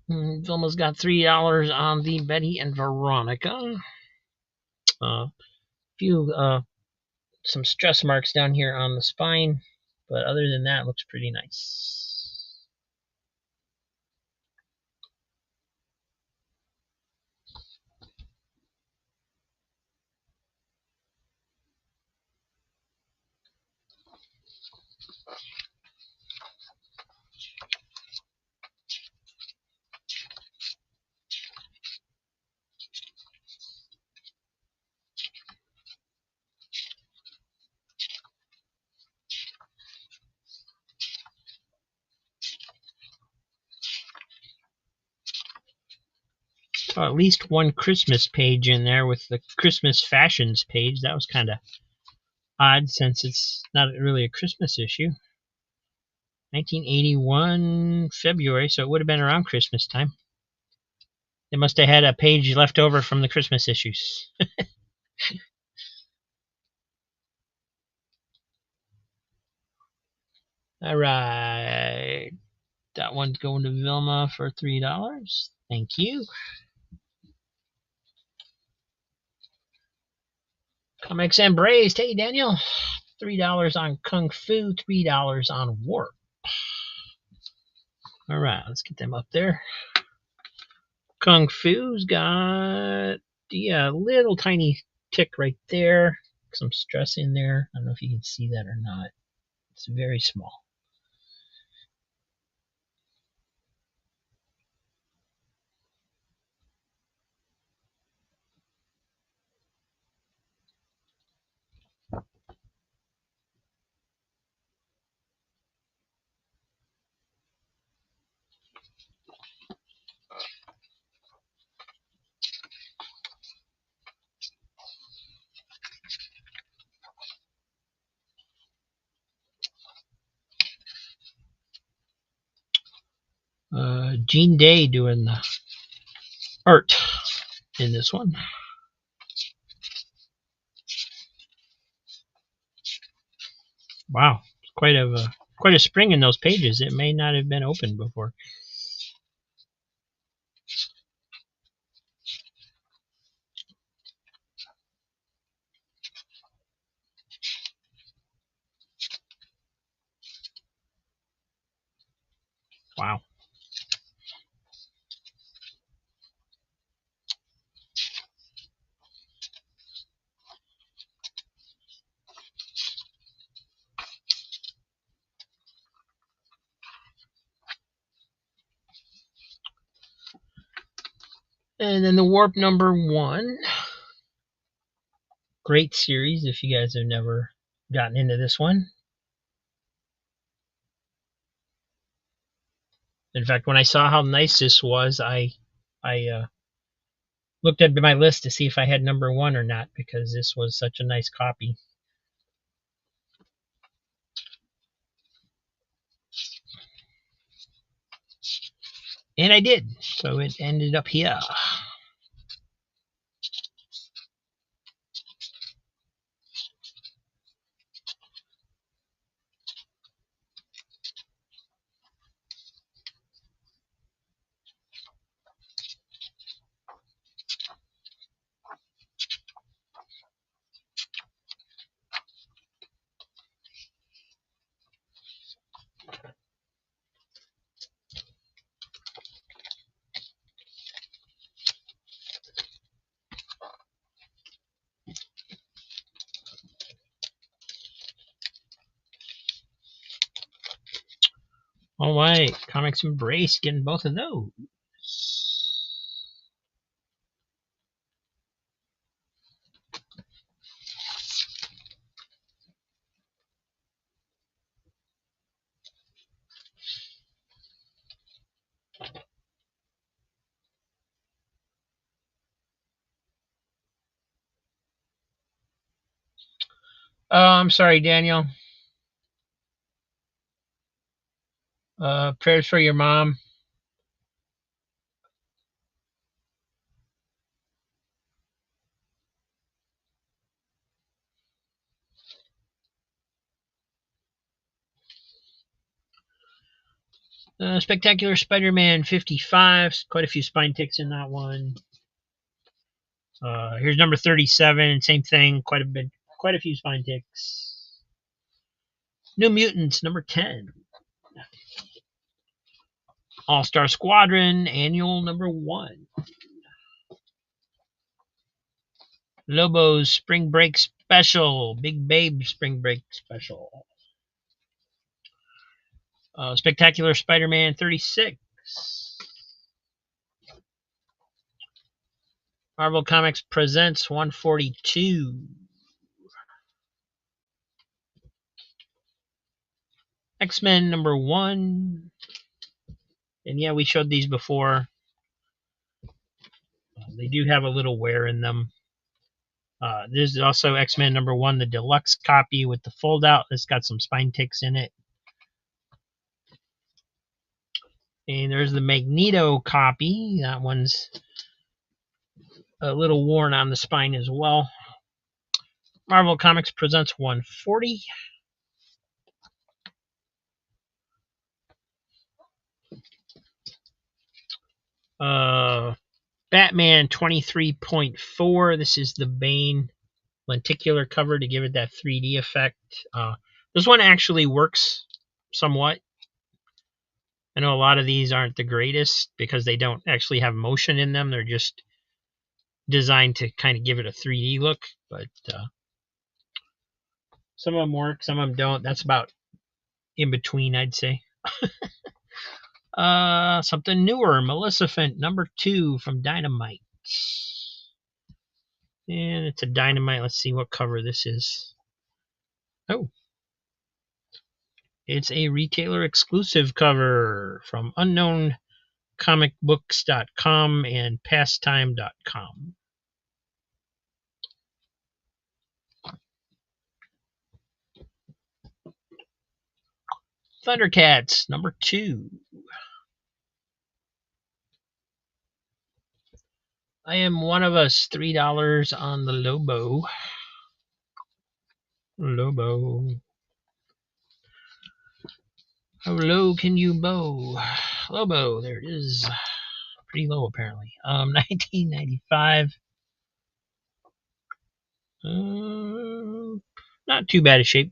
Vilma's got $3 on the Betty and Veronica. Some stress marks down here on the spine, but other than that, it looks pretty nice. At least one Christmas page in there with the Christmas fashions page. That was kind of odd since it's not really a Christmas issue. 1981 February, so it would have been around Christmas time. They must have had a page left over from the Christmas issues. All right. That one's going to Vilma for $3. Thank you. Comics Embraced. Hey, Daniel. $3 on Kung Fu, $3 on Warp. All right, let's get them up there. Kung Fu's got a little tiny tick right there. Some stress in there. I don't know if you can see that or not. It's very small. Gene Day doing the art in this one. Wow, quite a spring in those pages. It may not have been opened before. Wow. And then the Warp #1. Great series if you guys have never gotten into this one. In fact, when I saw how nice this was, I looked at my list to see if I had #1 or not, because this was such a nice copy. And I did, so it ended up here. All right, Comics Embrace, getting both of those. I'm sorry, Daniel. Prayers for your mom. Spectacular Spider-Man 55. Quite a few spine ticks in that one. Here's number 37. Same thing. Quite a few spine ticks. New Mutants #10. All-Star Squadron Annual #1. Lobo's Spring Break Special. Big Babe Spring Break Special. Spectacular Spider-Man 36. Marvel Comics Presents 142. X-Men #1. And yeah, we showed these before. They do have a little wear in them. There's also X-Men #1, the deluxe copy with the fold out. It's got some spine ticks in it. And there's the Magneto copy. That one's a little worn on the spine as well. Marvel Comics Presents 140. Batman 23.4. This is the Bane lenticular cover to give it that 3D effect. This one actually works somewhat. I know a lot of these aren't the greatest because they don't actually have motion in them. They're just designed to kind of give it a 3D look. But some of them work, some of them don't. That's about in between, I'd say. Something newer. Maleficent #2 from Dynamite. And it's a Dynamite. Let's see what cover this is. Oh. It's a retailer exclusive cover from unknowncomicbooks.com and pastime.com. Thundercats #2. I Am One of Us, $3 on the Lobo. Lobo. How low can you bow? Lobo, there it is. Pretty low apparently. 1995. Not too bad a shape.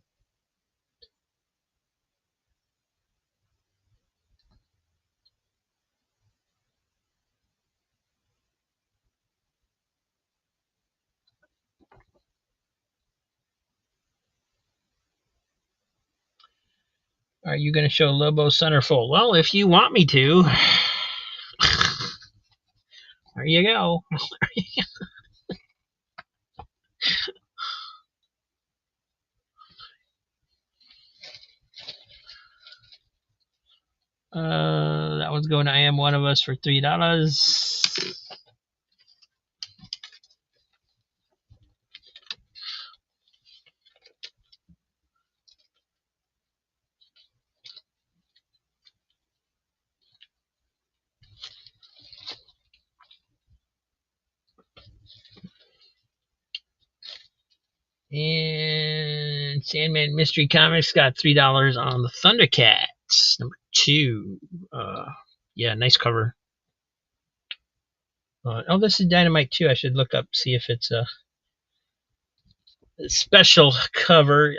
Are you going to show Lobo centerfold? Well, if you want me to. There you go. That one's going to I Am One of Us for $3. And Sandman Mystery Comics got $3 on the Thundercats, number 2. Yeah, nice cover. Oh, this is Dynamite too. I should look up, see if it's a special cover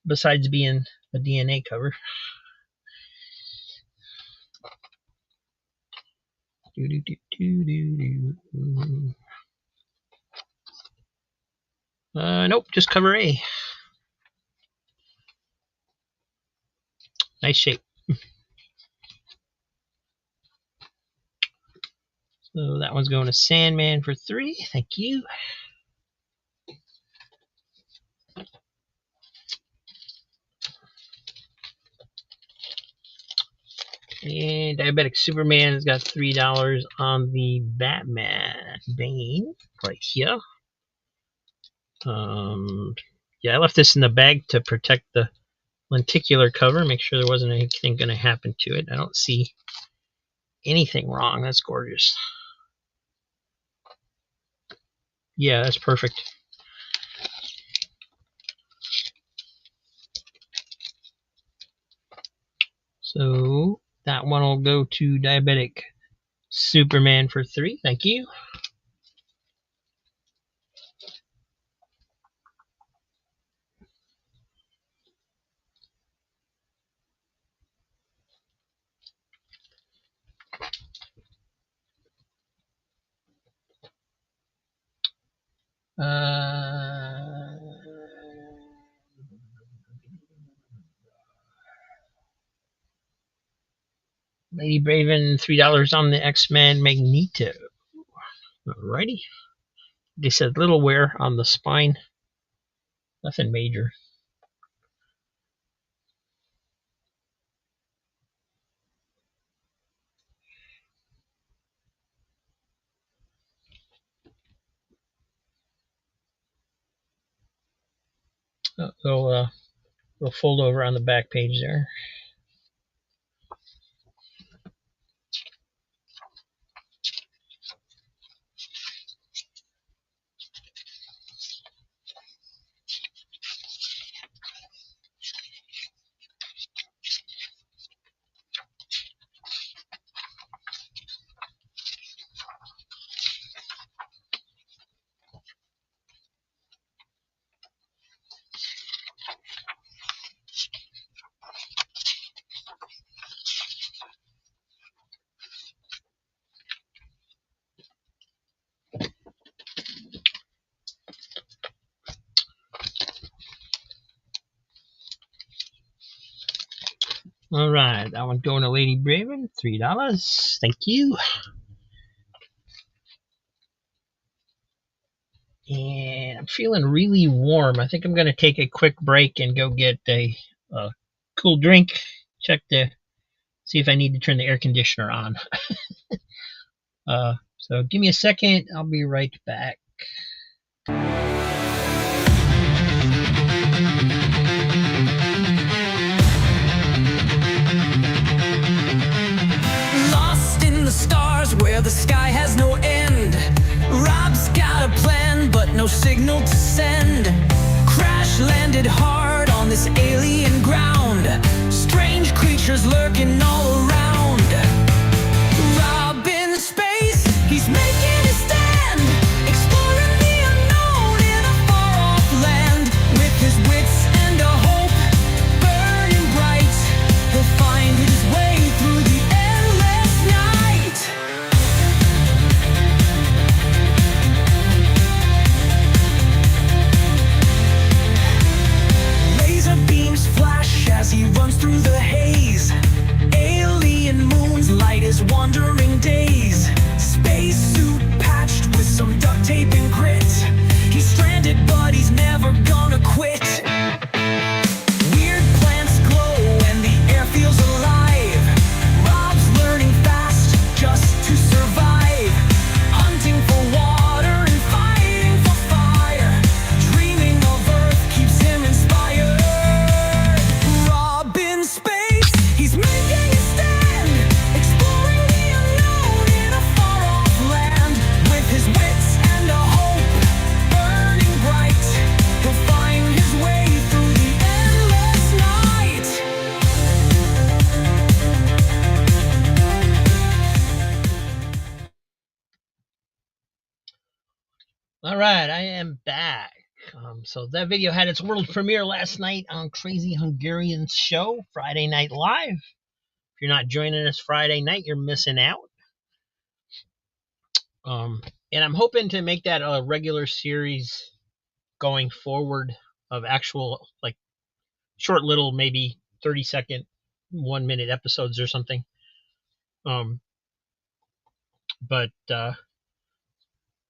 besides being a DNA cover. Nope, just cover A. Nice shape. So that one's going to Sandman for $3. Thank you. And Diabetic Superman has got $3 on the Batman Bane right here. Yeah, I left this in the bag to protect the lenticular cover, make sure there wasn't anything going to happen to it. I don't see anything wrong. That's gorgeous. Yeah, that's perfect. So that one will go to Diabetic Superman for $3. Thank you. Lady Braven, $3 on the X-Men Magneto. Alrighty. They said little wear on the spine. Nothing major. They'll fold over on the back page there. All right, that one's going to Lady Braven, $3. Thank you. And I'm feeling really warm. I think I'm going to take a quick break and go get a cool drink. Check to see if I need to turn the air conditioner on. So give me a second. I'll be right back. Lost in the stars where the sky has no end. signal to send. Crash landed hard on this alien ground. Strange creatures lurking all around. Rob in space, he's making a stand, exploring the unknown in a far-off land. With his wits and a hope burning bright, he'll find his way through the endless night. Laser beams flash as he runs through the haze. Alien moons light his wandering days. Spacesuit patched with some duct tape and grit. He's stranded, but he's never gonna quit. Weird plants glow and the air feels alive. Rob's learning fast just to survive. Hunting for water and fighting for fire. Dreaming of Earth keeps him inspired. Rob in space, he's making a stand, exploring the unknown in a far-off land. With his wits and a hope burning bright, he'll find his way through the endless night. All right, I am back. So that video had its world premiere last night on Crazy Hungarian's show, Friday Night Live. If you're not joining us Friday night, you're missing out. And I'm hoping to make that a regular series going forward of actual, like, short little, maybe 30-second, 1-minute episodes or something. But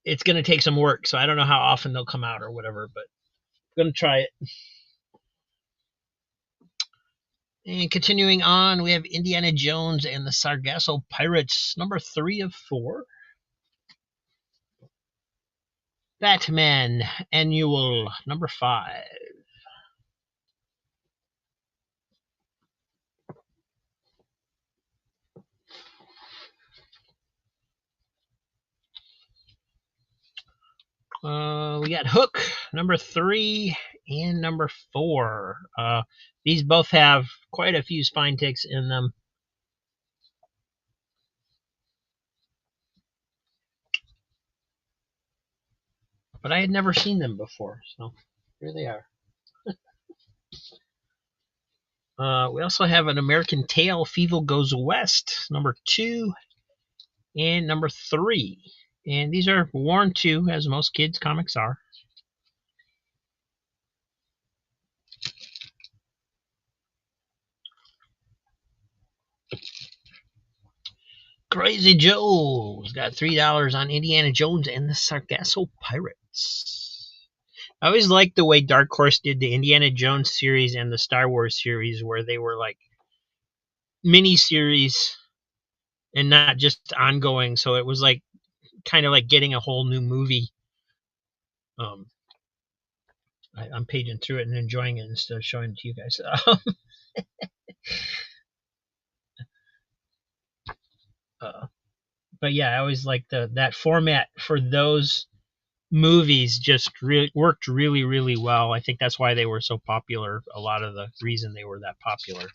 it's going to take some work, so I don't know how often they'll come out or whatever, but I'm going to try it. And continuing on, we have Indiana Jones and the Sargasso Pirates, number 3 of 4. Batman Annual, number 5. We got Hook, number 3, and number 4. These both have quite a few spine ticks in them. But I had never seen them before, so here they are. We also have An American Tail, Fievel Goes West, number 2, and number 3. And these are worn too, as most kids' comics are. Crazy Joe's got $3 on Indiana Jones and the Sargasso Pirates. I always liked the way Dark Horse did the Indiana Jones series and the Star Wars series, where they were like mini-series and not just ongoing. So it was like kind of like getting a whole new movie. I'm paging through it and enjoying it instead of showing it to you guys. But yeah, I always liked that format for those movies. Just worked really, really well. I think that's why they were so popular. A lot of the reason they were that popular.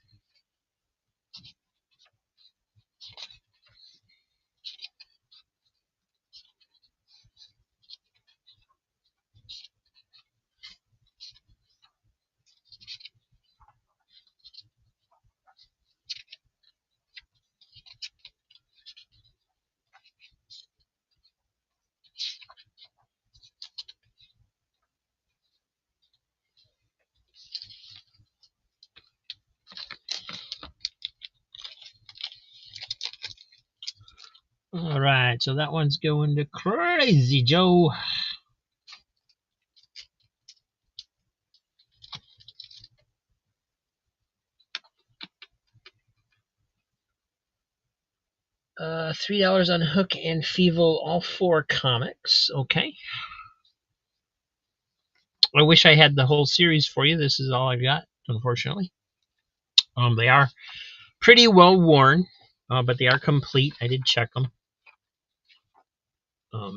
All right, so that one's going to Crazy Joe. $3 on Hook and Fievel, all 4 comics. Okay. I wish I had the whole series for you. This is all I got, unfortunately. They are pretty well worn, but they are complete. I did check them.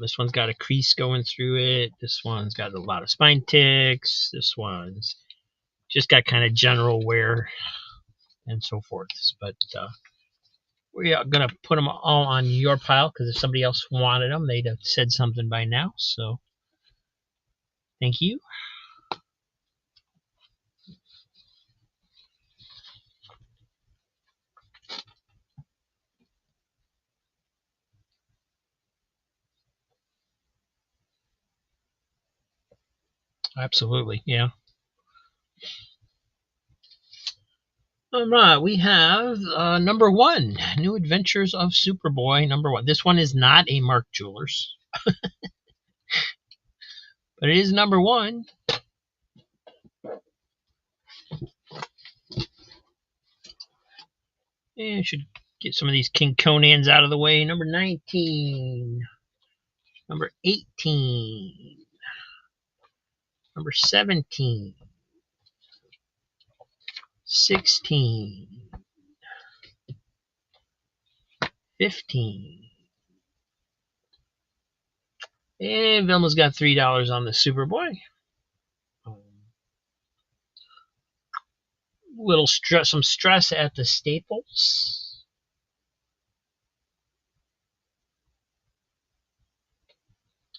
This one's got a crease going through it. This one's got a lot of spine ticks. This one's just got kind of general wear and so forth. But we are going to put them all on your pile because if somebody else wanted them, they'd have said something by now. So thank you. Absolutely, yeah. All right, we have number 1, New Adventures of Superboy number 1. This one is not a Mark Jewelers, but it is number 1. And I should get some of these King Conans out of the way. Number 19, number 18, number 17, 16, 15. And Vilma's got $3 on the Superboy. Little stress, some stress at the Staples.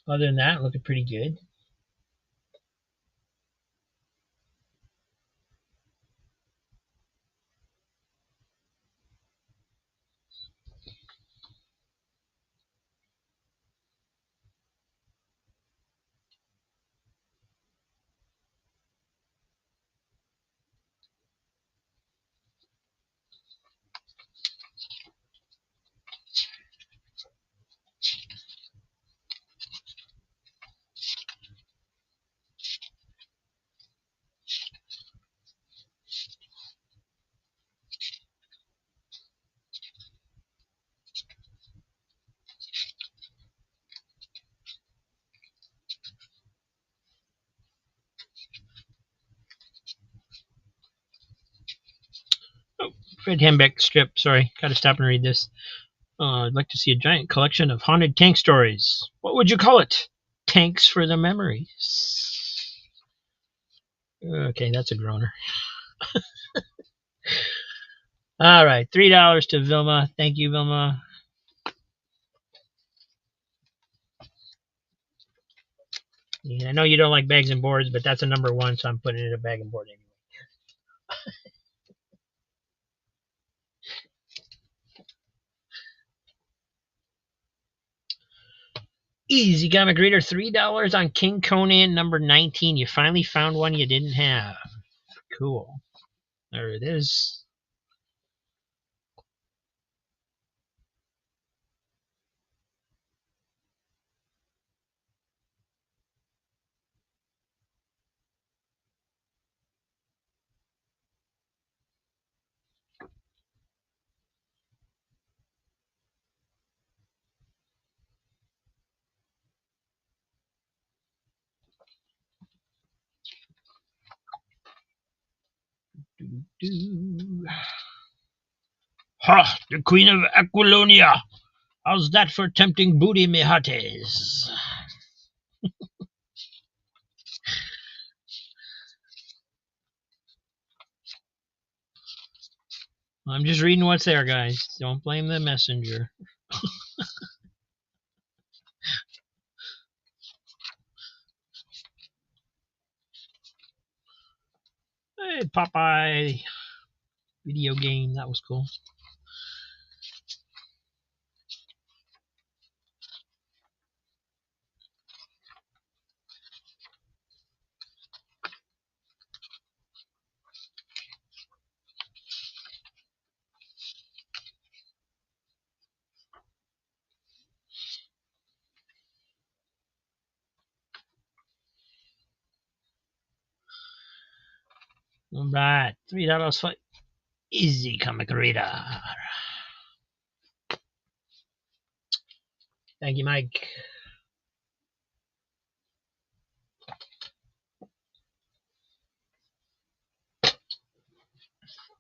Other than that, looking pretty good. Oh, Fred Hambeck strip. Sorry, got to stop and read this. I'd like to see a giant collection of haunted tank stories. What would you call it? Tanks for the memories. Okay, that's a groaner. All right, $3 to Vilma. Thank you, Vilma. And I know you don't like bags and boards, but that's a number 1, so I'm putting it in a bag and board anyway. Easy Comic Reader, $3 on King Conan number 19. You finally found one you didn't have. Cool. There it is. Ha! The Queen of Aquilonia! How's that for tempting booty, mihates? I'm just reading what's there, guys. Don't blame the messenger. Hey, Popeye video game. That was cool. All right, $3 for Easy Comic Reader. Thank you, Mike.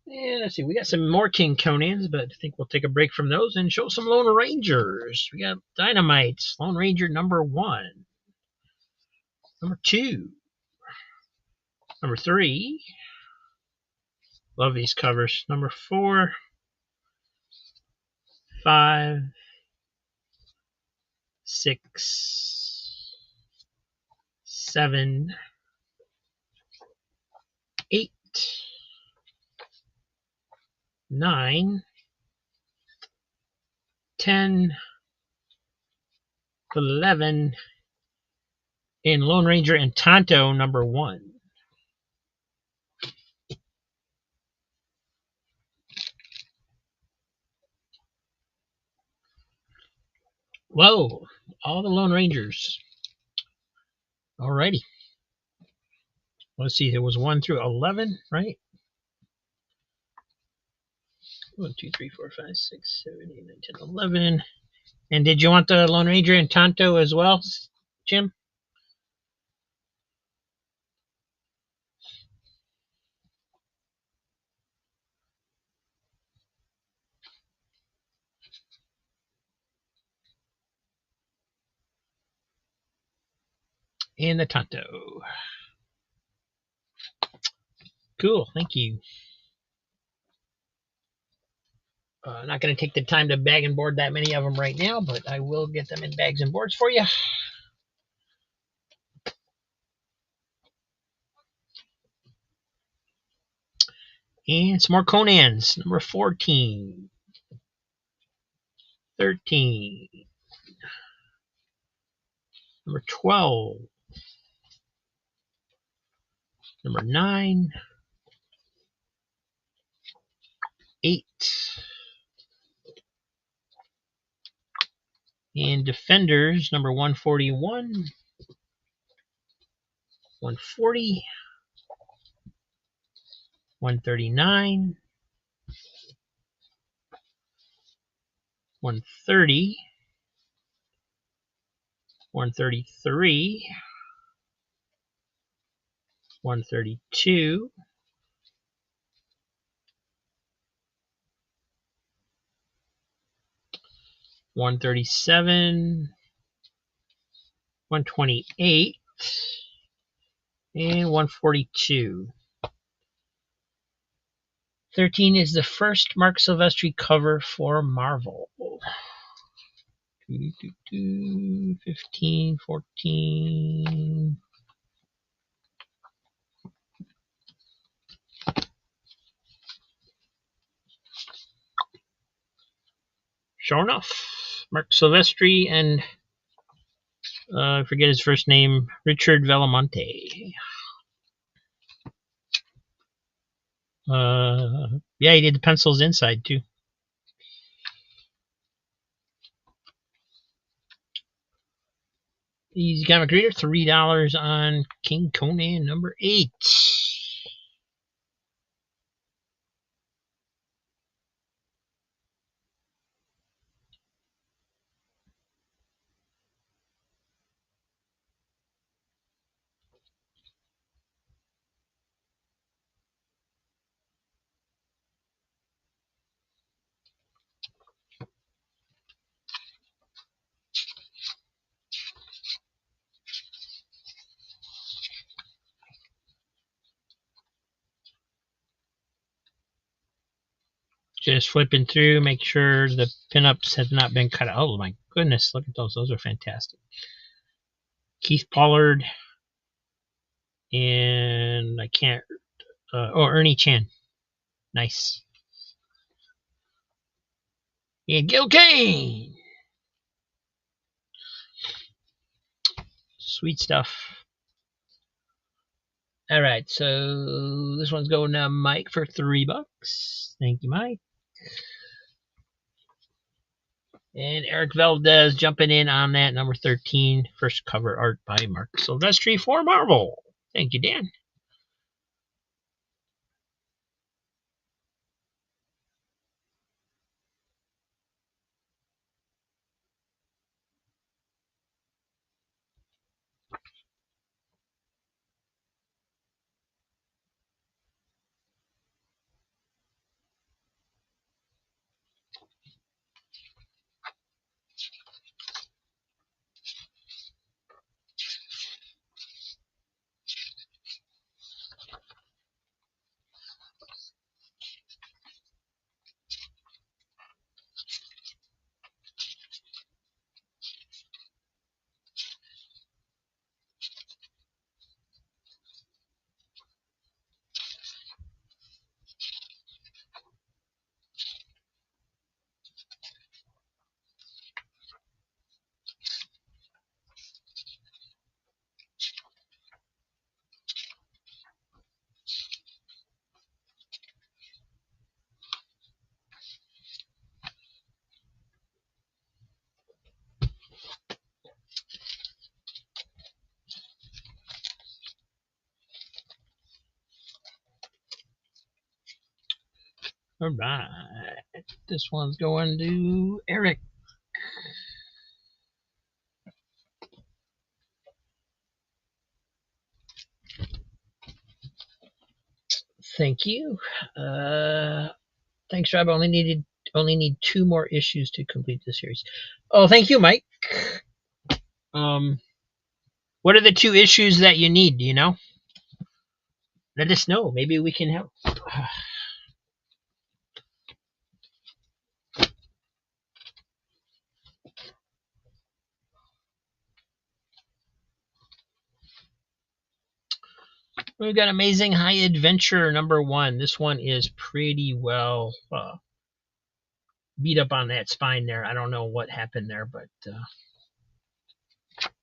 And let's see, we got some more King Conans, but I think we'll take a break from those and show some Lone Rangers. We got Dynamites, Lone Ranger number 1, number 2, number 3. Love these covers. Number 4, 5, 6, 7, 8, 9, 10, 11, and Lone Ranger and Tonto number 1. Whoa, all the Lone Rangers. Alrighty. Let's see, there was 1 through 11, right? 1, 2, 3, 4, 5, 6, 7, 8, 9, 10, 11. And did you want the Lone Ranger and Tonto as well, Jim? And the Tonto. Cool, thank you. Not going to take the time to bag and board that many of them right now, but I will get them in bags and boards for you. And some more Conans. Number 14, 13, number 12, number 9, 8, and Defenders, number 141, 140, 139, 130, 133, 132, 137, 128, and 142. 13 is the first Marc Silvestri cover for Marvel. 15, 14. Sure enough, Marc Silvestri and I forget his first name, Richard Velamonte. Yeah, he did the pencils inside too. Easy Comic Reader, $3 on King Conan number 8. Just flipping through, make sure the pinups have not been cut out. Oh my goodness, look at those. Those are fantastic. Keith Pollard and I can't. Ernie Chan. Nice. And Gil Kane. Sweet stuff. All right, so this one's going to Mike for $3. Thank you, Mike. And Eric Valdez jumping in on that, number 13, first cover art by Marc Silvestri for Marvel. Thank you, Dan. All right. This one's going to Eric. Thank you. Thanks, Rob. I only need 2 more issues to complete the series. Oh, thank you, Mike. What are the 2 issues that you need? Do you know? Let us know. Maybe we can help. We've got Amazing High Adventure #1. This one is pretty well beat up on that spine there. I don't know what happened there, but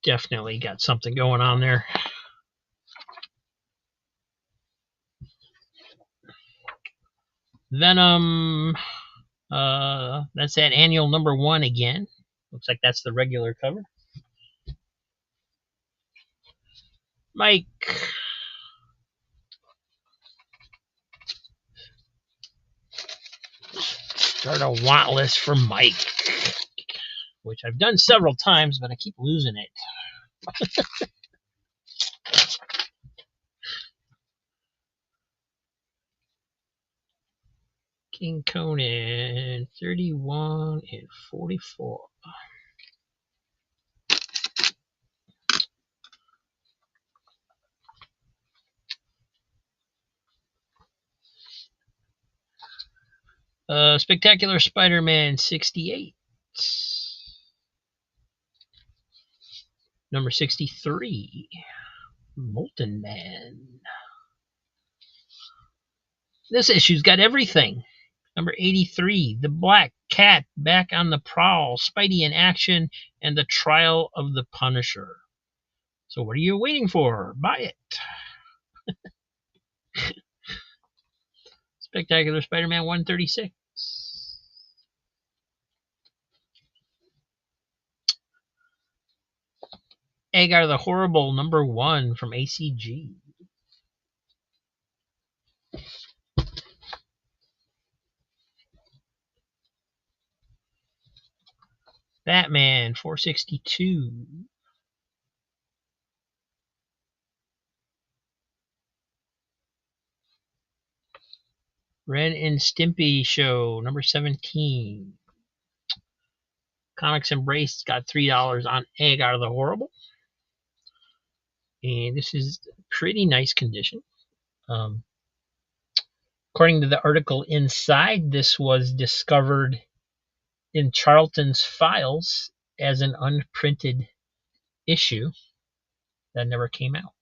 definitely got something going on there. Venom. That's that annual #1 again. Looks like that's the regular cover. Mike. Start a want list for Mike, which I've done several times, but I keep losing it. King Conan, 31 and 44. Spectacular Spider-Man 68. Number 63, Molten Man. This issue's got everything. Number 83, The Black Cat back on the prowl, Spidey in action, and the trial of the Punisher. So what are you waiting for? Buy it. Spectacular Spider-Man 136. Agar the Horrible #1 from ACG. Batman 462. Ren and Stimpy Show #17. Comics Embrace got $3 on Agar the Horrible. And this is pretty nice condition. According to the article inside, this was discovered in Charlton's files as an unprinted issue that never came out.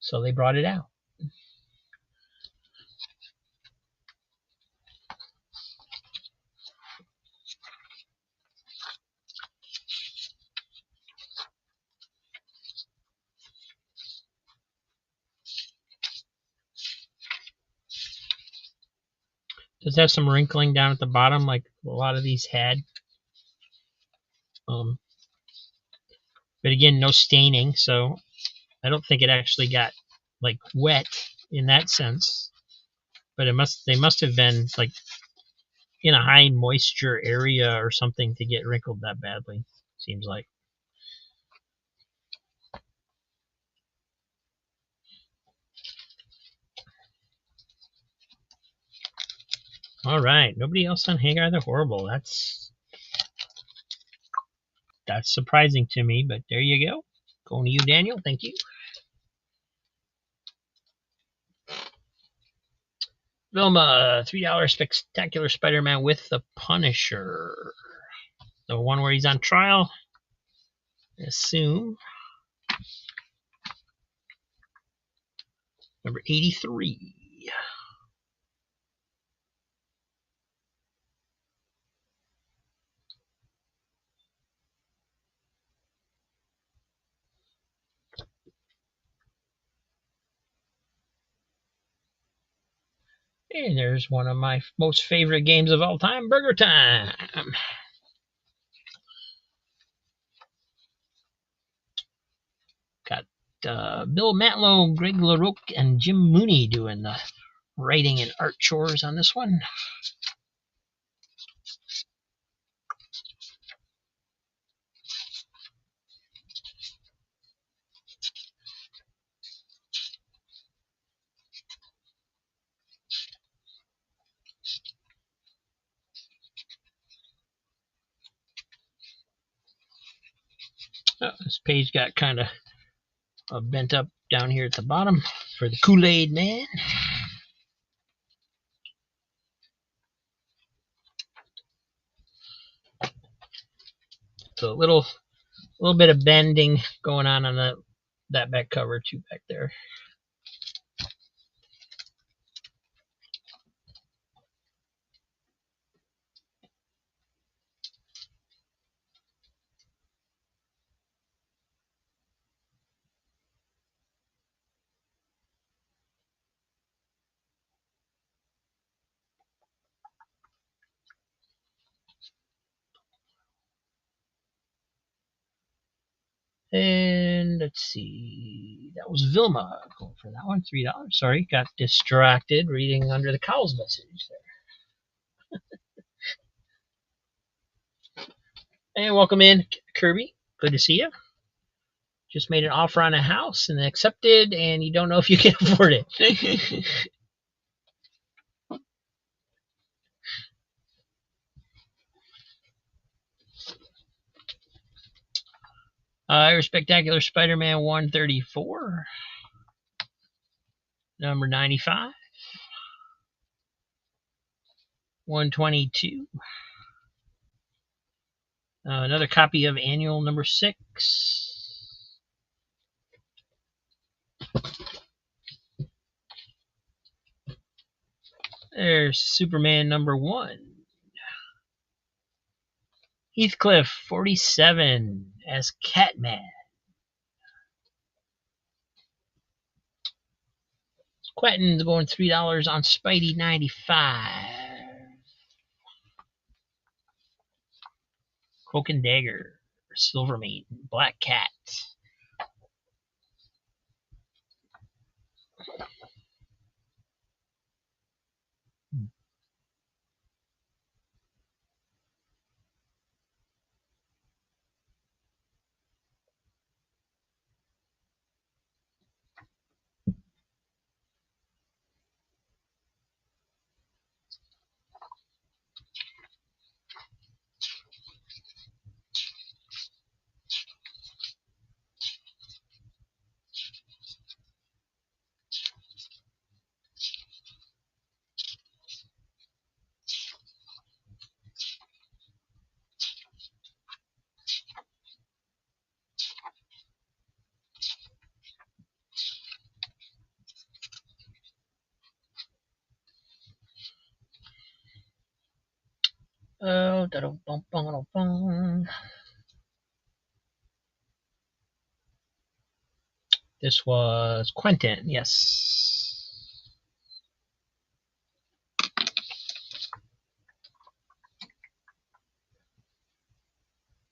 So they brought it out. Does have some wrinkling down at the bottom like a lot of these had. But again, no staining, so I don't think it actually got like wet in that sense. But they must have been like in a high moisture area or something to get wrinkled that badly, seems like. All right, nobody else on Agar the Horrible. That's surprising to me, but there you go. Going to you, Daniel. Thank you. Vilma, $3 Spectacular Spider-Man with the Punisher. The one where he's on trial, I assume. Number 83. And there's one of my most favorite games of all time, Burger Time. Got Bill Matlow, Greg LaRocque, and Jim Mooney doing the writing and art chores on this one. Oh, this page got kind of bent up down here at the bottom for the Kool-Aid Man. So a little bit of bending going on that back cover too back there. And let's see, that was Vilma going for that one, $3. Sorry, got distracted reading under the cow's message there. And welcome in, Kirby. Good to see you. Just made an offer on a house and accepted, and you don't know if you can afford it. Your Spectacular Spider-Man 134, number 95, 122. Another copy of Annual number 6. There's Superman number 1. Heathcliff 47 as Catman. Quentin's going $3 on Spidey 95. Cloak and Dagger, Silvermane, Black Cat. This was Quentin, yes.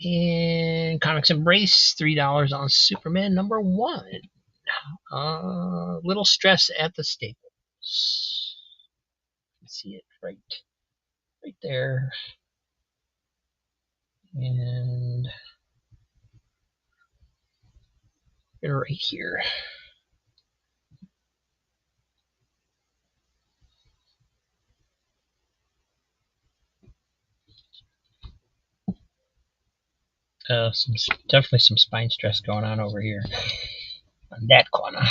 And Comics Embrace, $3 on Superman number 1. Little stress at the Staples. You see it right there. And right here. Definitely some spine stress going on over here on that corner.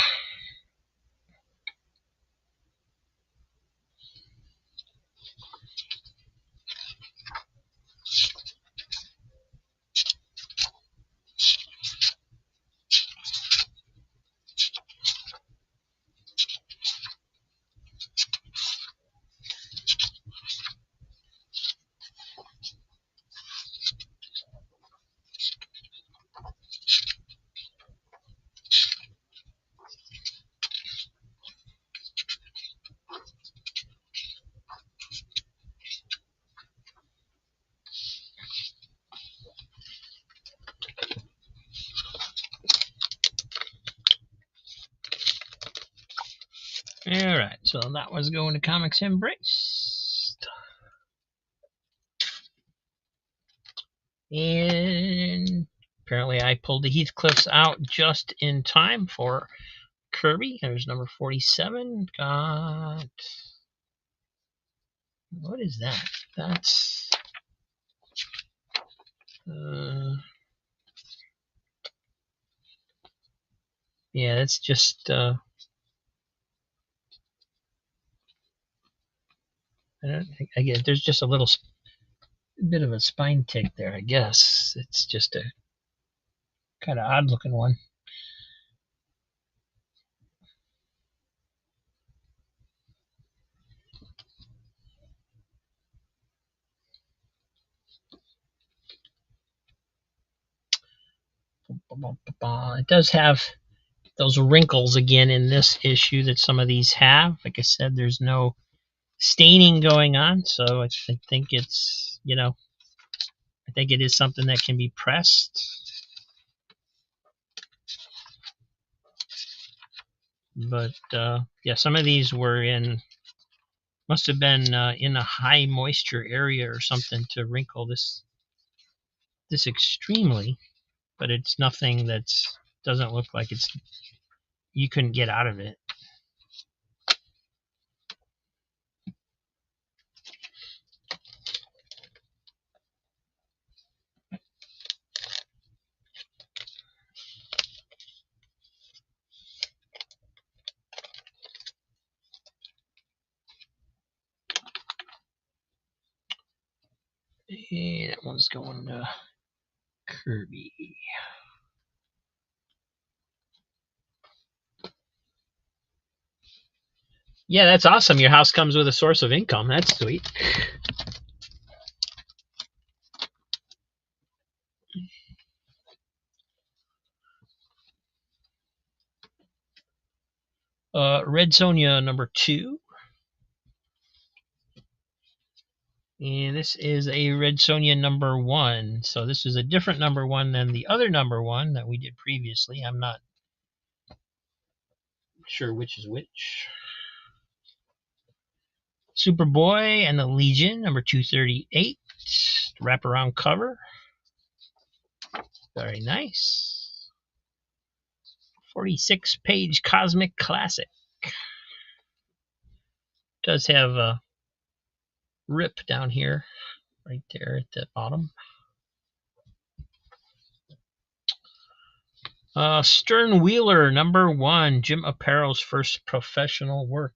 So that was going to Comics Embraced. And apparently I pulled the Heathcliffs out just in time for Kirby. There's number 47. Got... What is that? That's... yeah, that's just... I don't think... I guess there's just a little bit of a spine tick there, I guess. It's just a kind of odd looking one. It does have those wrinkles again in this issue that some of these have. Like I said, there's no staining going on, so I think it's, you know, I think it is something that can be pressed. But yeah, some of these were in, must have been in a high moisture area or something to wrinkle this extremely. But it's nothing that's doesn't look like it's, you couldn't get out of it. And that one's going to Kirby. Yeah, that's awesome. Your house comes with a source of income. That's sweet. Red Sonja number 2. And this is a Red Sonja number 1. So this is a different number 1 than the other number 1 that we did previously. I'm not sure which is which. Superboy and the Legion number 238. Wraparound cover. Very nice. 46-page Cosmic Classic. Does have a rip down here, right there at the bottom. Stern Wheeler number 1, Jim Apparel's first professional work.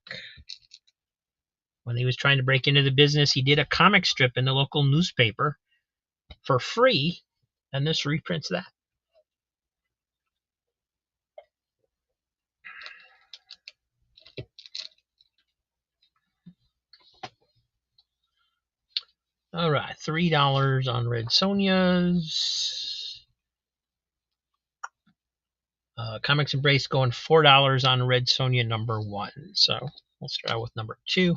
When he was trying to break into the business, he did a comic strip in the local newspaper for free, and this reprints that. All right, $3 on Red Sonja's. Comics Embrace going $4 on Red Sonja number 1. So we'll start with number 2.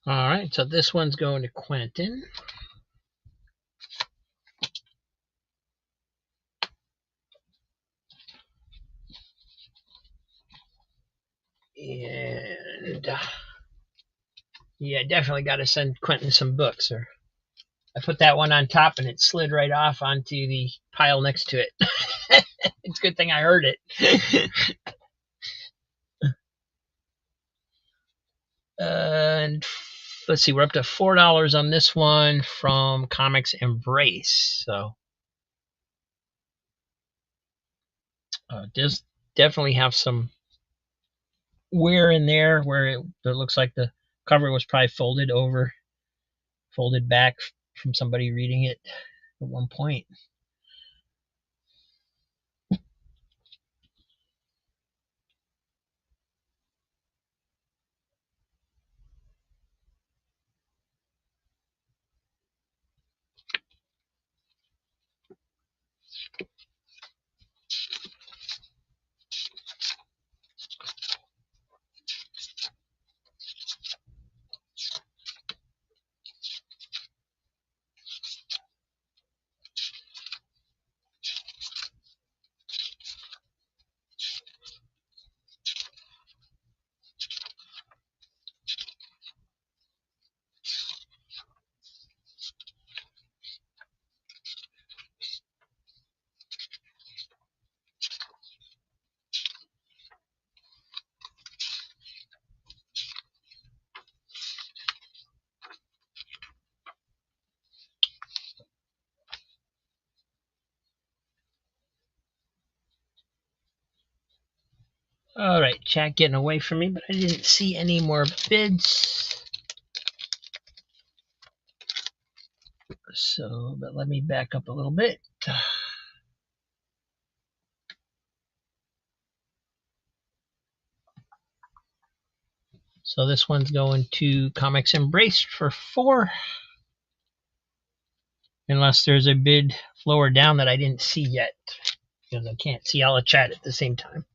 All right, so this one's going to Quentin. And yeah, definitely got to send Quentin some books. Or I put that one on top and it slid right off onto the pile next to it. It's a good thing I heard it. And let's see, we're up to $4 on this one from Comics Embrace. So does definitely have some wear in there where it looks like the cover was probably folded back from somebody reading it at one point. All right, chat getting away from me, but I didn't see any more bids. So, but let me back up a little bit. So this one's going to Comics Embrace for 4. Unless there's a bid lower down that I didn't see yet, because I can't see all the chat at the same time.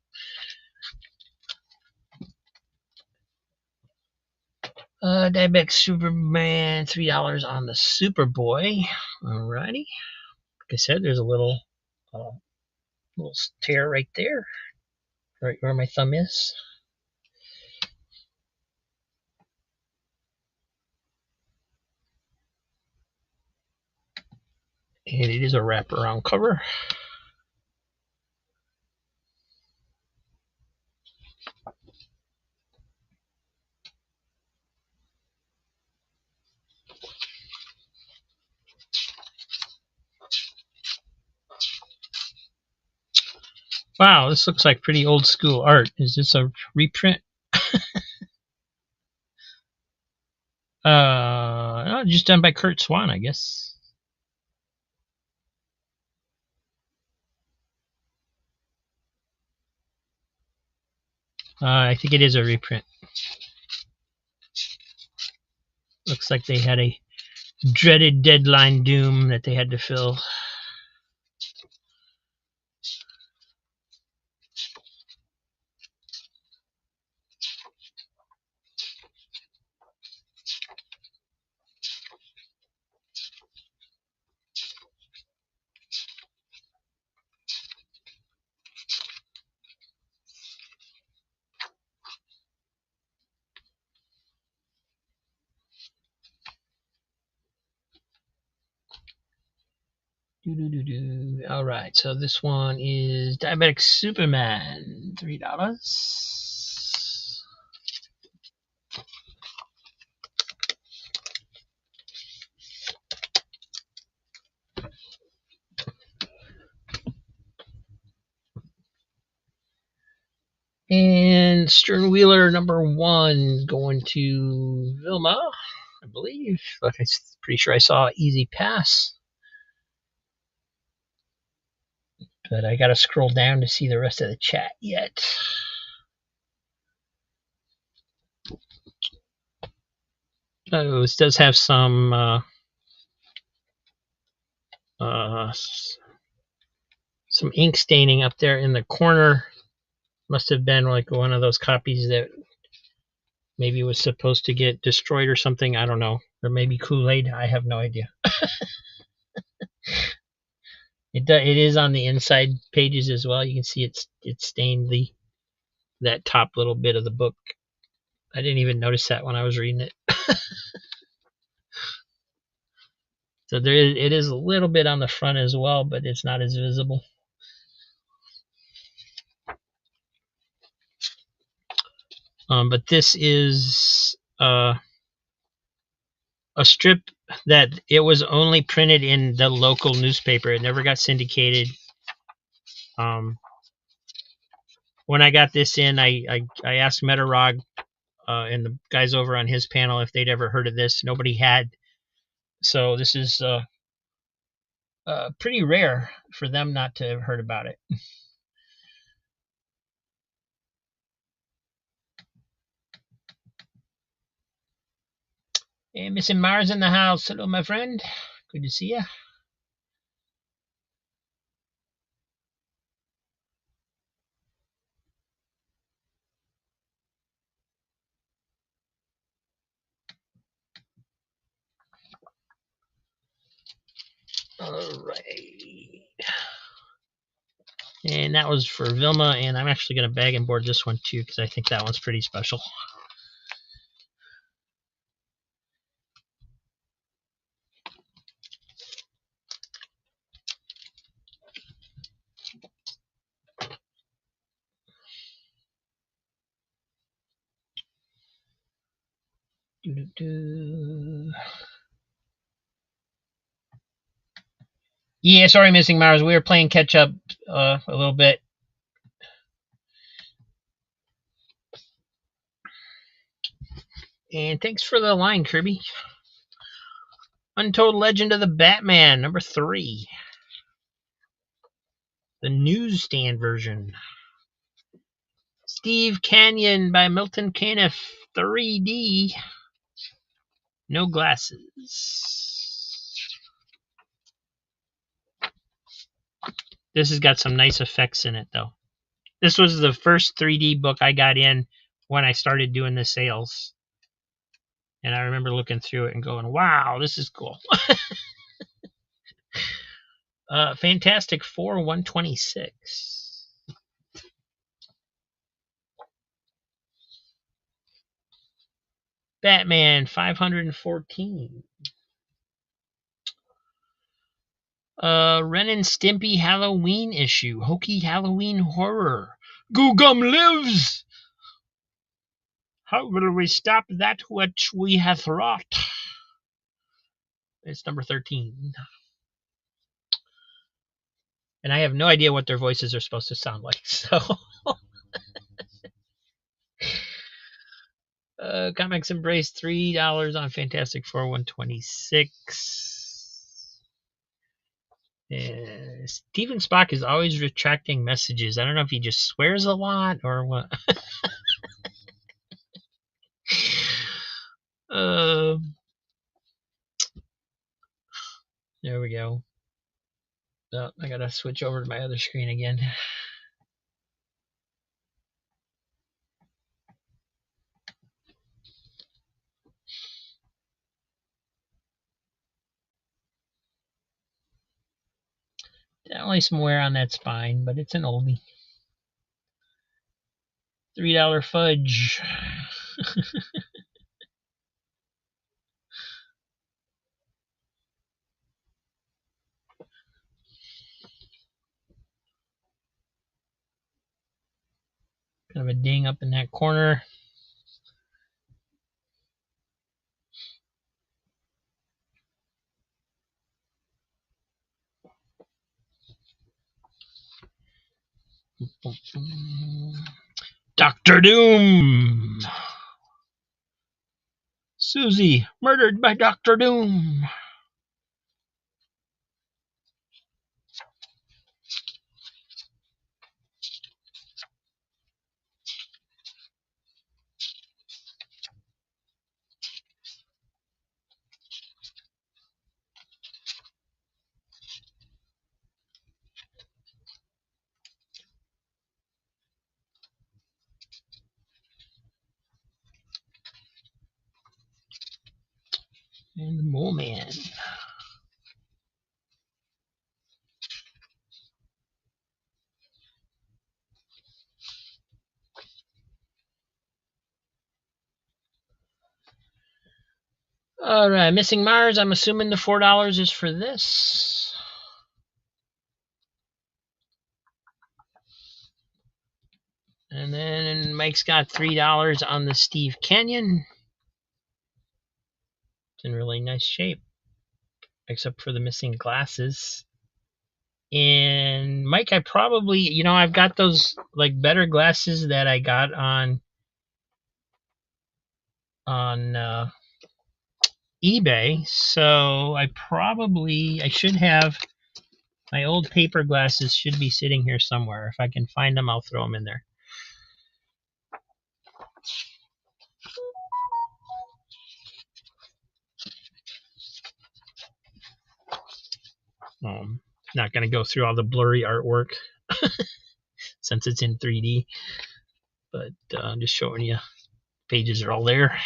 Diabetic Superman, $3 on the Superboy. Alrighty. Like I said, there's a little tear right there, right where my thumb is. And it is a wraparound cover. Wow, this looks like pretty old school art. Is this a reprint? Just done by Curt Swan, I guess. I think it is a reprint. Looks like they had a dreaded deadline doom that they had to fill. All right, so this one is Diabetic Superman, $3. And Stern Wheeler #1 going to Vilma, I believe. Like I'm pretty sure I saw Easy Pass. But I gotta scroll down to see the rest of the chat yet. Oh, this does have some ink staining up there in the corner. Must have been like one of those copies that maybe was supposed to get destroyed or something. I don't know. Or maybe Kool-Aid. I have no idea. It is on the inside pages as well. You can see it stained that top little bit of the book. I didn't even notice that when I was reading it. So it is a little bit on the front as well, but it's not as visible. But this is a strip that it was only printed in the local newspaper. It never got syndicated. When I got this in, I asked Metarog and the guys over on his panel if they'd ever heard of this. Nobody had. So this is pretty rare for them not to have heard about it. Hey, Missing Mars in the house. Hello, my friend. Good to see you. All right. And that was for Vilma, and I'm actually going to bag and board this one too because I think that one's pretty special. Yeah, sorry, Missing Mars. We were playing catch up a little bit. And thanks for the line, Kirby. Untold Legend of the Batman, number 3. The newsstand version. Steve Canyon by Milton Caniff, 3D. No glasses. This has got some nice effects in it, though. This was the first 3D book I got in when I started doing the sales. And I remember looking through it and going, wow, this is cool. Fantastic Four 126. Batman 514. Ren and Stimpy Halloween issue. Hokey Halloween horror. Goo Gum lives! How will we stop that which we hath wrought? It's number 13. And I have no idea what their voices are supposed to sound like, so... Comics Embrace, $3 on Fantastic Four 126. Steven Spock is always retracting messages. I don't know if he just swears a lot or what. There we go. Oh, I gotta switch over to my other screen again. Definitely some wear on that spine, but it's an oldie. $3 fudge. Kind of a ding up in that corner. Dr. Doom. Susie, murdered by Dr. Doom. And the Mole Man. Alright, Missing Mars. I'm assuming the $4 is for this. And then Mike's got $3 on the Steve Canyon. It's in really nice shape, except for the missing glasses. And Mike, I probably, I've got those like better glasses that I got on eBay. So I should have my old paper glasses should be sitting here somewhere. If I can find them, I'll throw them in there. Not going to go through all the blurry artwork since it's in 3D, but I'm just showing you pages are all there.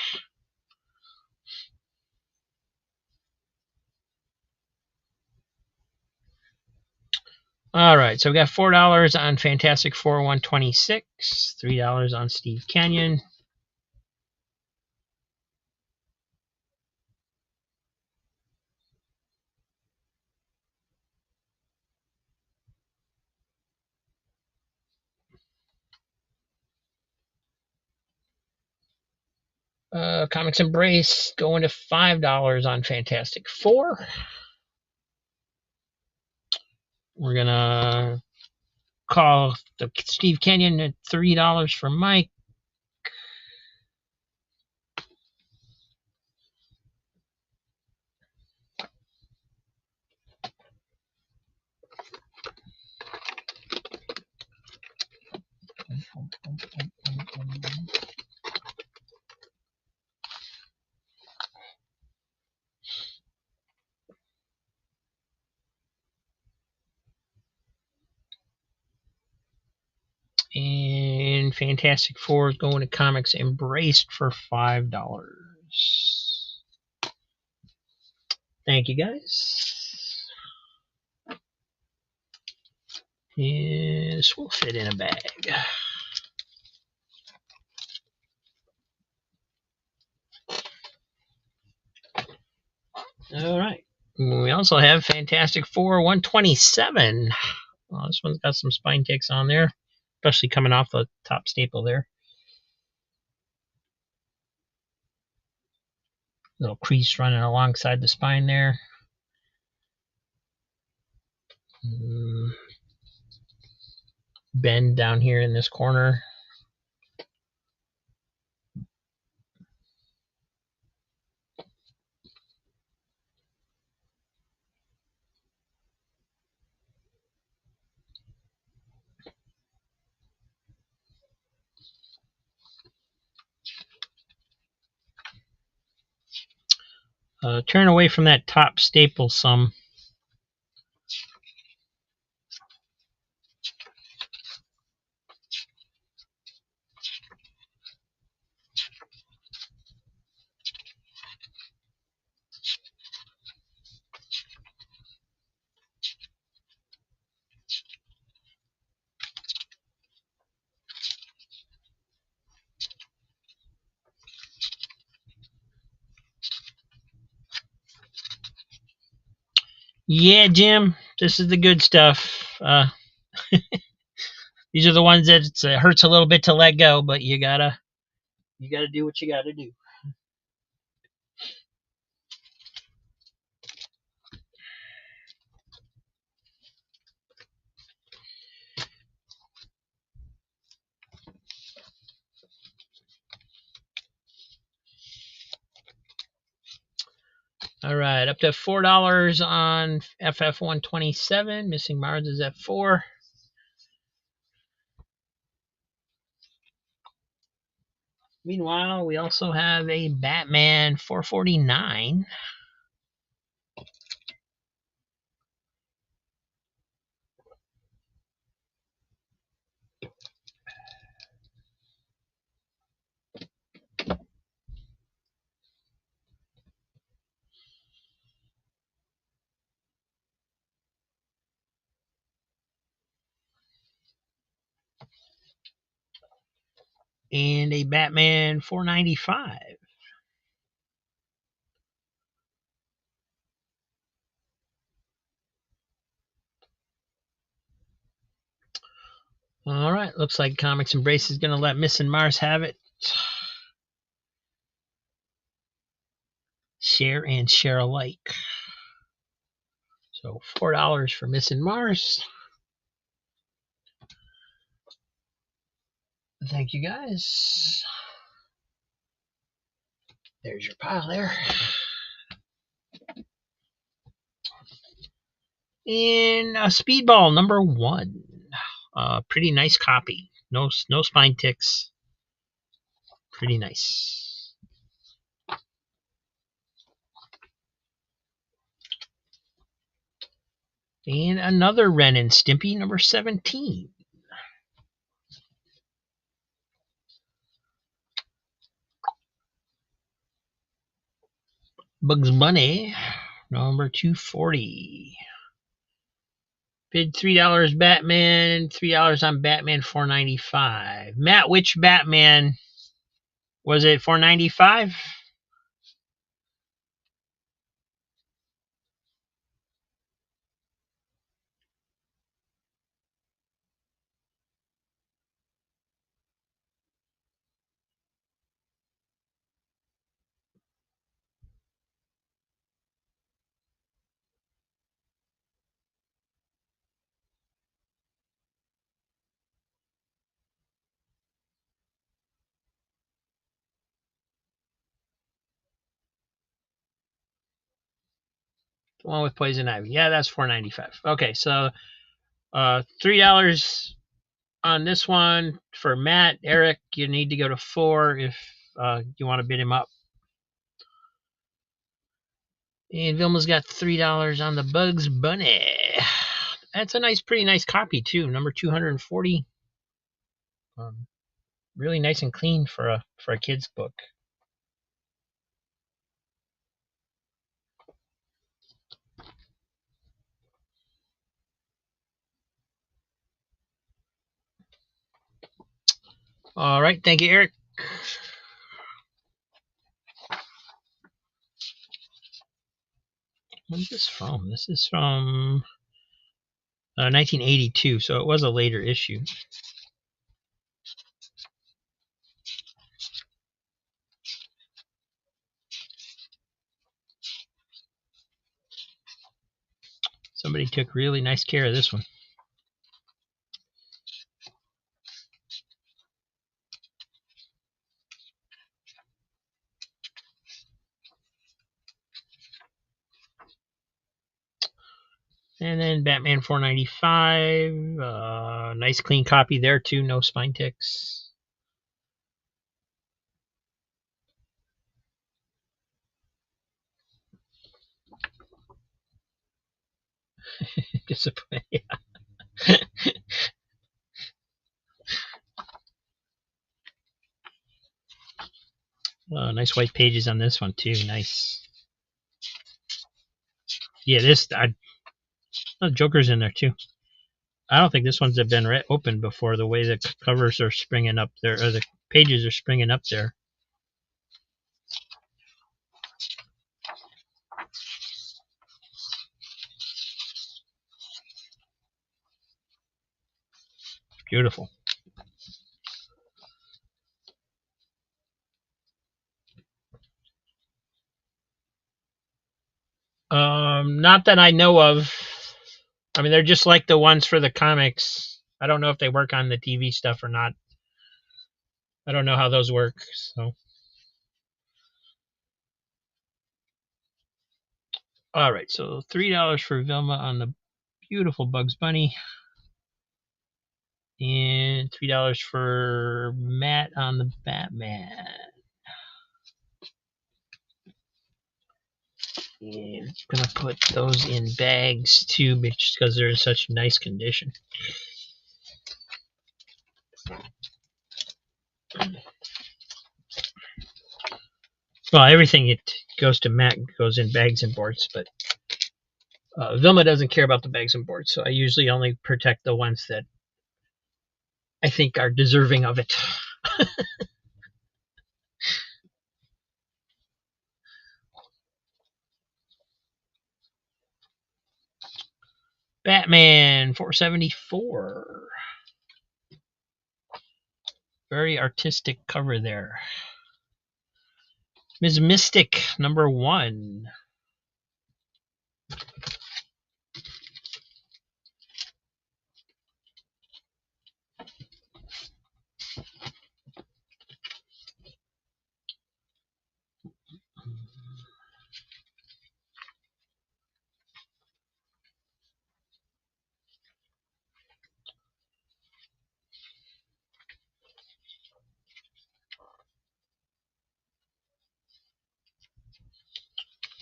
All right, so we got $4 on Fantastic Four 126, $3 on Steve Canyon. Comics Embrace going to $5 on Fantastic Four. We're gonna call the Steve Canyon at $3 for Mike. And Fantastic Four is going to Comics Embraced for $5. Thank you, guys. This will fit in a bag. All right. We also have Fantastic Four 127. Well, this one's got some spine ticks on there, especially coming off the top staple there. Little crease running alongside the spine there. Bend down here in this corner. Turn away from that top staple some. Yeah, Jim, this is the good stuff. These are the ones that it hurts a little bit to let go, but you gotta do what you gotta do. All right, up to $4 on FF 127. Missing Mars is at 4. Meanwhile, we also have a Batman 449. And a Batman 495. All right, looks like Comics Embrace is going to let Missing Mars have it. share and share alike. So $4 for Missing Mars. Thank you guys. There's your pile there. In Speedball number 1. Pretty nice copy. No spine ticks. Pretty nice. And another Ren and Stimpy number 17. Bugs Bunny number 240. Bid $3 Batman, $3 on Batman, $4.95. Matt, which Batman was it? $4.95? The one with Poison Ivy. Yeah, that's $4.95. Okay, so $3 on this one for Matt. Eric, you need to go to $4 if you want to bid him up. And Vilma's got $3 on the Bugs Bunny. That's a pretty nice copy too. Number 240. Really nice and clean for a kid's book. All right, thank you, Eric. When's this from? This is from 1982, so it was a later issue. Somebody took really nice care of this one. And then Batman $4.95. Nice clean copy there too. No spine ticks. Disappointed. Yeah. Nice white pages on this one too. Nice. Yeah, Joker's in there too. I don't think this one's been opened before. The way the covers are springing up there, or the pages are springing up there. Beautiful. Not that I know of. I mean, they're just like the ones for the comics. I don't know if they work on the TV stuff or not. I don't know how those work. So, all right. So $3 for Vilma on the beautiful Bugs Bunny, and $3 for Matt on the Batman. And I'm gonna put those in bags too, just because they're in such nice condition. Well, everything it goes to Matt goes in bags and boards, but Vilma doesn't care about the bags and boards, so I usually only protect the ones that I think are deserving of it. Batman $4.74. Very artistic cover there. Ms. Mystic number 1.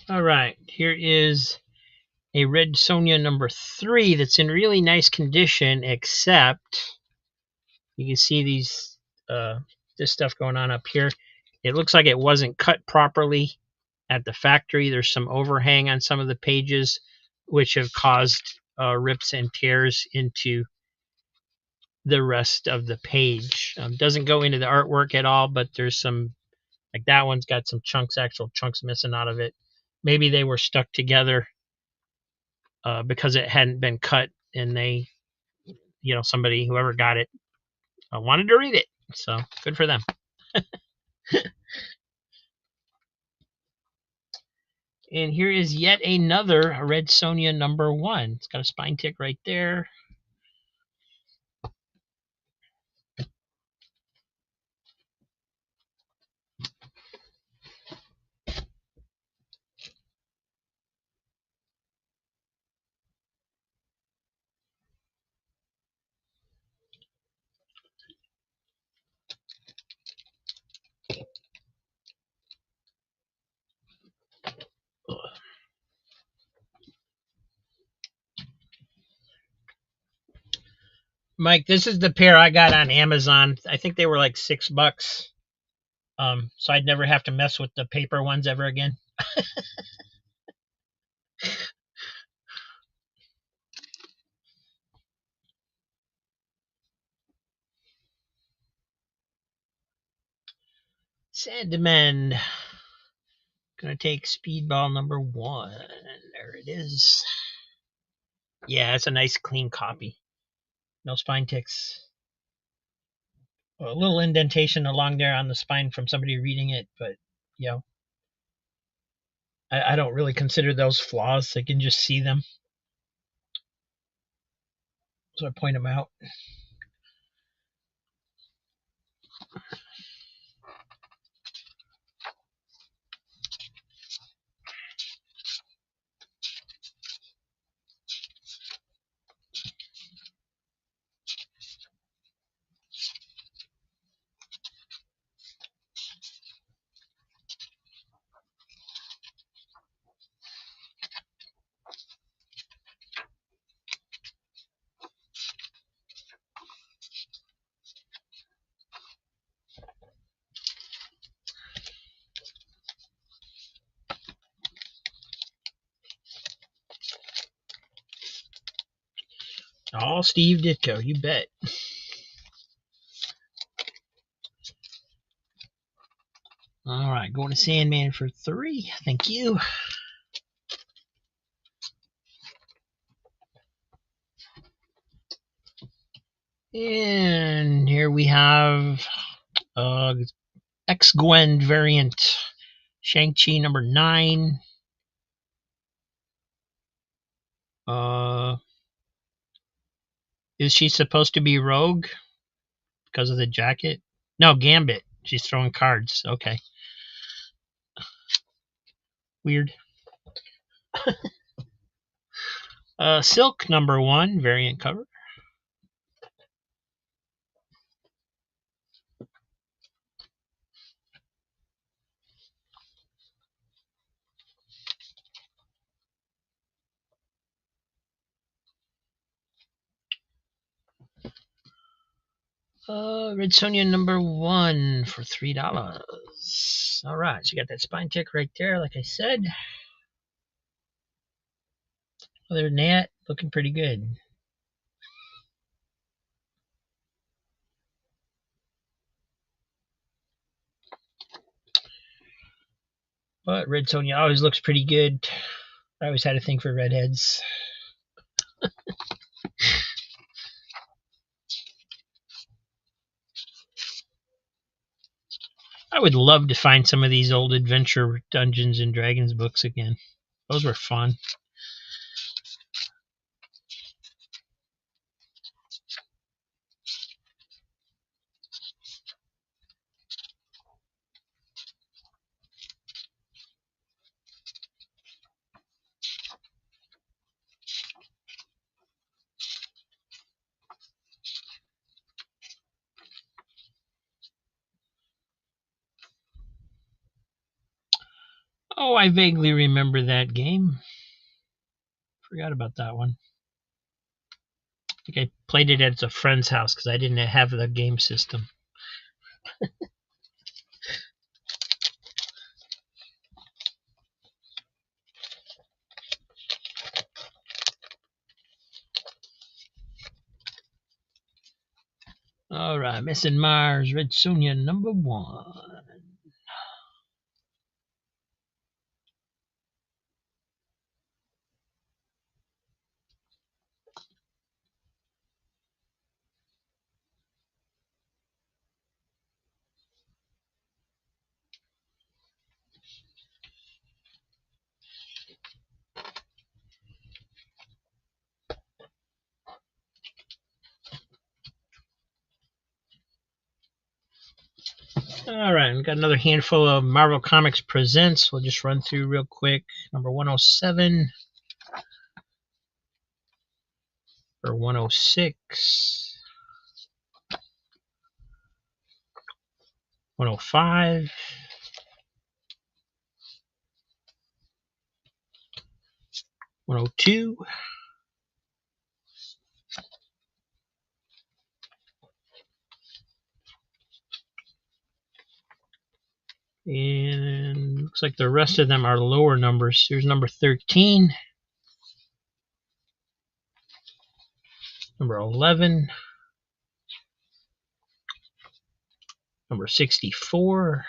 All right, here is a Red Sonja number 3 that's in really nice condition, except you can see these this stuff going on up here. It looks like it wasn't cut properly at the factory. There's some overhang on some of the pages, which have caused rips and tears into the rest of the page. Doesn't go into the artwork at all, but there's some, like that one's got some chunks, actual chunks missing out of it. Maybe they were stuck together because it hadn't been cut, and they, somebody, whoever got it, wanted to read it. So good for them. And here is yet another Red Sonja number 1. It's got a spine tick right there. Mike, this is the pair I got on Amazon. I think they were like $6. So I'd never have to mess with the paper ones ever again. Sandman. Gonna take Speedball number 1. There it is. Yeah, it's a nice clean copy. No spine ticks. A little indentation along there on the spine from somebody reading it, but I don't really consider those flaws. I can just see them, so I point them out. Oh, Steve Ditko, you bet. All right, going to Sandman for 3. Thank you. And here we have X-Gwen variant, Shang-Chi number 9. Is she supposed to be Rogue because of the jacket? No, Gambit. She's throwing cards. Okay. Weird. Silk number 1, variant cover. Red Sonja number 1 for $3. All right, so you got that spine tick right there, like I said. Other than that, looking pretty good. But Red Sonja always looks pretty good. I always had a thing for redheads. I would love to find some of these old adventure Dungeons and Dragons books again. Those were fun. Oh, I vaguely remember that game. Forgot about that one. I think I played it at a friend's house because I didn't have the game system. All right, Missing Mars, Red Sonja, number 1. All right, we've got another handful of Marvel Comics Presents. We'll just run through real quick. Number 107 or 106, 105, 102, and looks like the rest of them are lower numbers. Here's number 13, number 11, number 64,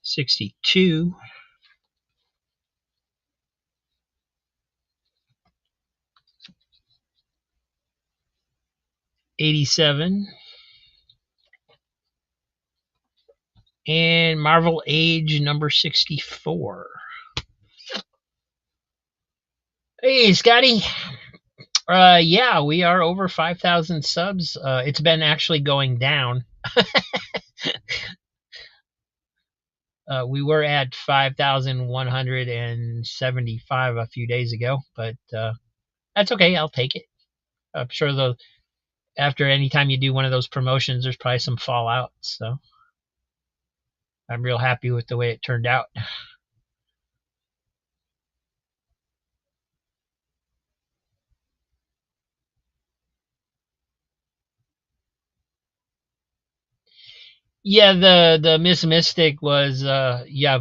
62, 87, and Marvel Age number 64. Hey, Scotty. Yeah, we are over 5,000 subs. It's been actually going down. We were at 5,175 a few days ago, but that's okay. I'll take it. I'm sure after any time you do one of those promotions, there's probably some fallout. So I'm real happy with the way it turned out. Yeah, the Miss Mystic was yeah,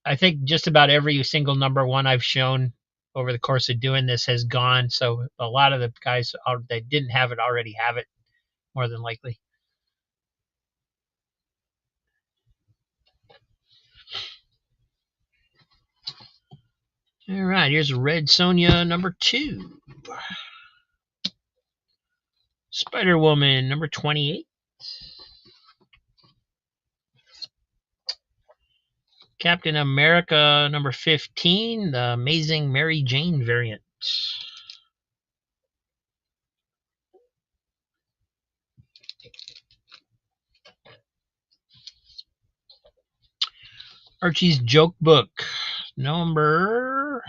I think just about every single number one I've shown over the course of doing this has gone. So a lot of the guys that didn't have it already have it, more than likely. All right, here's Red Sonja number 2. Spider-Woman number 28. Captain America number 15, the Amazing Mary Jane variant. Archie's Joke Book number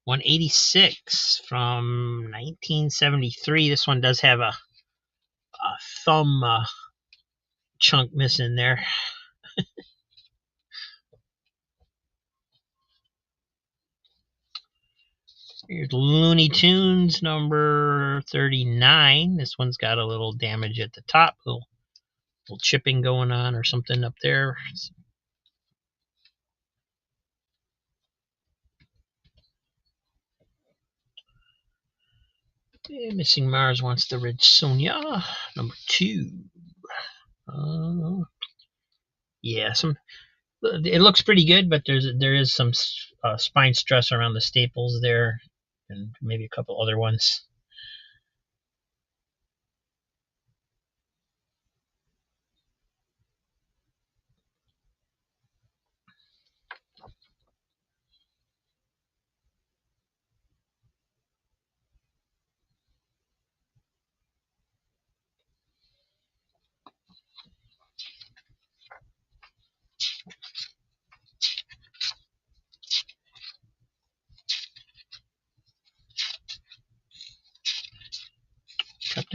186 from 1973. This one does have a thumb chunk missing there. Here's Looney Tunes number 39. This one's got a little damage at the top, little chipping going on or something up there. Missing Mars wants the Red Sonja number 2. Yeah, it looks pretty good, but there is some spine stress around the staples there, and maybe a couple other ones.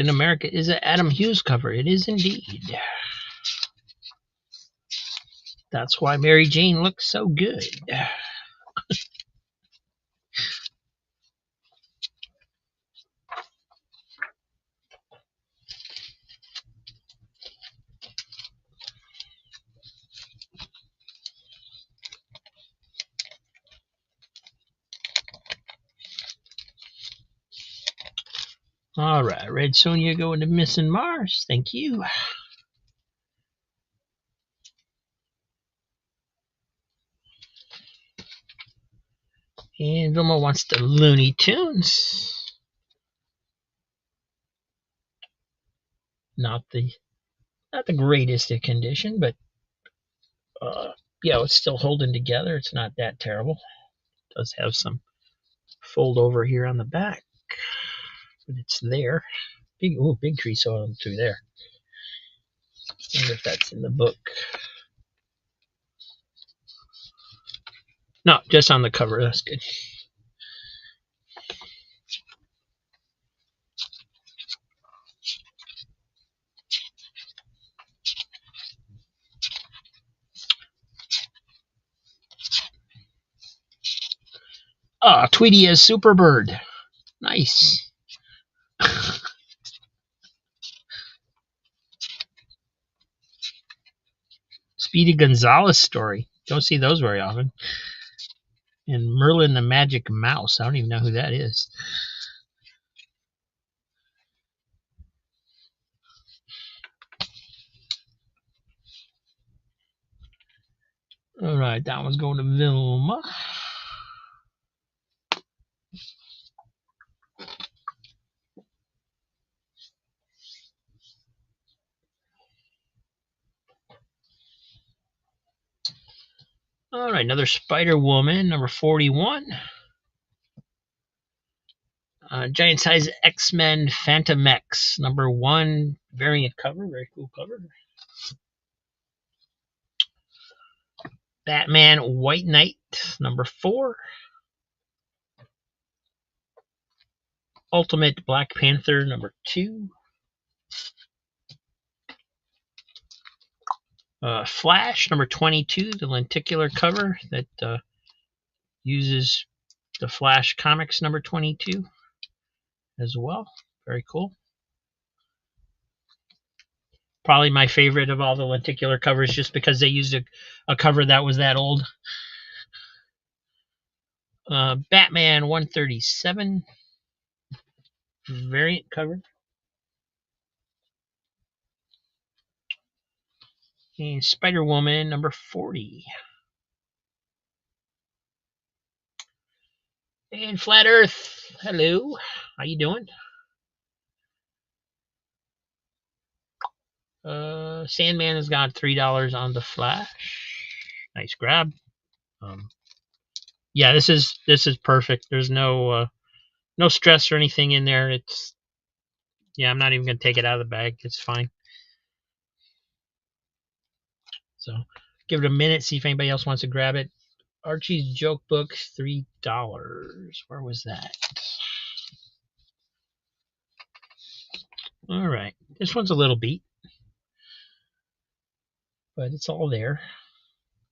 Captain America is an Adam Hughes cover. It is indeed. That's why Mary Jane looks so good. All right, Red Sonja going to Missing Mars. Thank you. And Vilma wants the Looney Tunes. Not the greatest of condition, but yeah, it's still holding together. It's not that terrible. It does have some fold over here on the back, but it's there. Big crease on through there. I wonder if that's in the book. No, just on the cover. That's good. Ah, Tweety as Superbird. Nice. Speedy Gonzales story. Don't see those very often. And Merlin the Magic Mouse. I don't even know who that is. All right, that one's going to Vilma. All right, another Spider-Woman, number 41. Giant size X-Men Fantomex, number 1 variant cover. Very cool cover. Batman White Knight, number 4. Ultimate Black Panther, number 2. Flash, number 22, the lenticular cover that uses the Flash Comics number 22 as well. Very cool. Probably my favorite of all the lenticular covers just because they used a cover that was that old. Batman 137 variant cover. And Spider-Woman number 40. And Flat Earth, hello. How you doing? Sandman has got $3 on the Flash. Nice grab. Yeah, this is perfect. There's no stress or anything in there. It's I'm not even gonna take it out of the bag. It's fine. So give it a minute, see if anybody else wants to grab it. Archie's Joke Book, $3. Where was that? All right, this one's a little beat, but it's all there.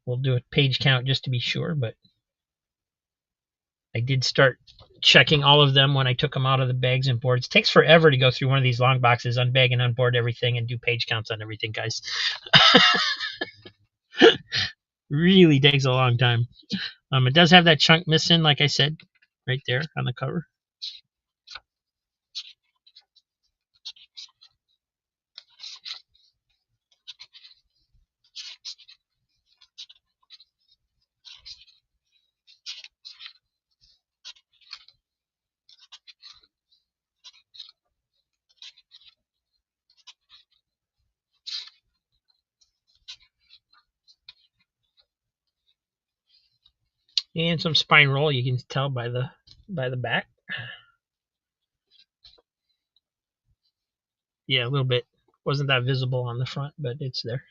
We'll do a page count just to be sure, but I did start checking all of them when I took them out of the bags and boards. It takes forever to go through one of these long boxes, unbag and unboard everything, and do page counts on everything, guys. Really takes a long time. It does have that chunk missing, like I said, right there on the cover. And some spine roll, you can tell by the back. Yeah, a little bit. Wasn't that visible on the front, but it's there.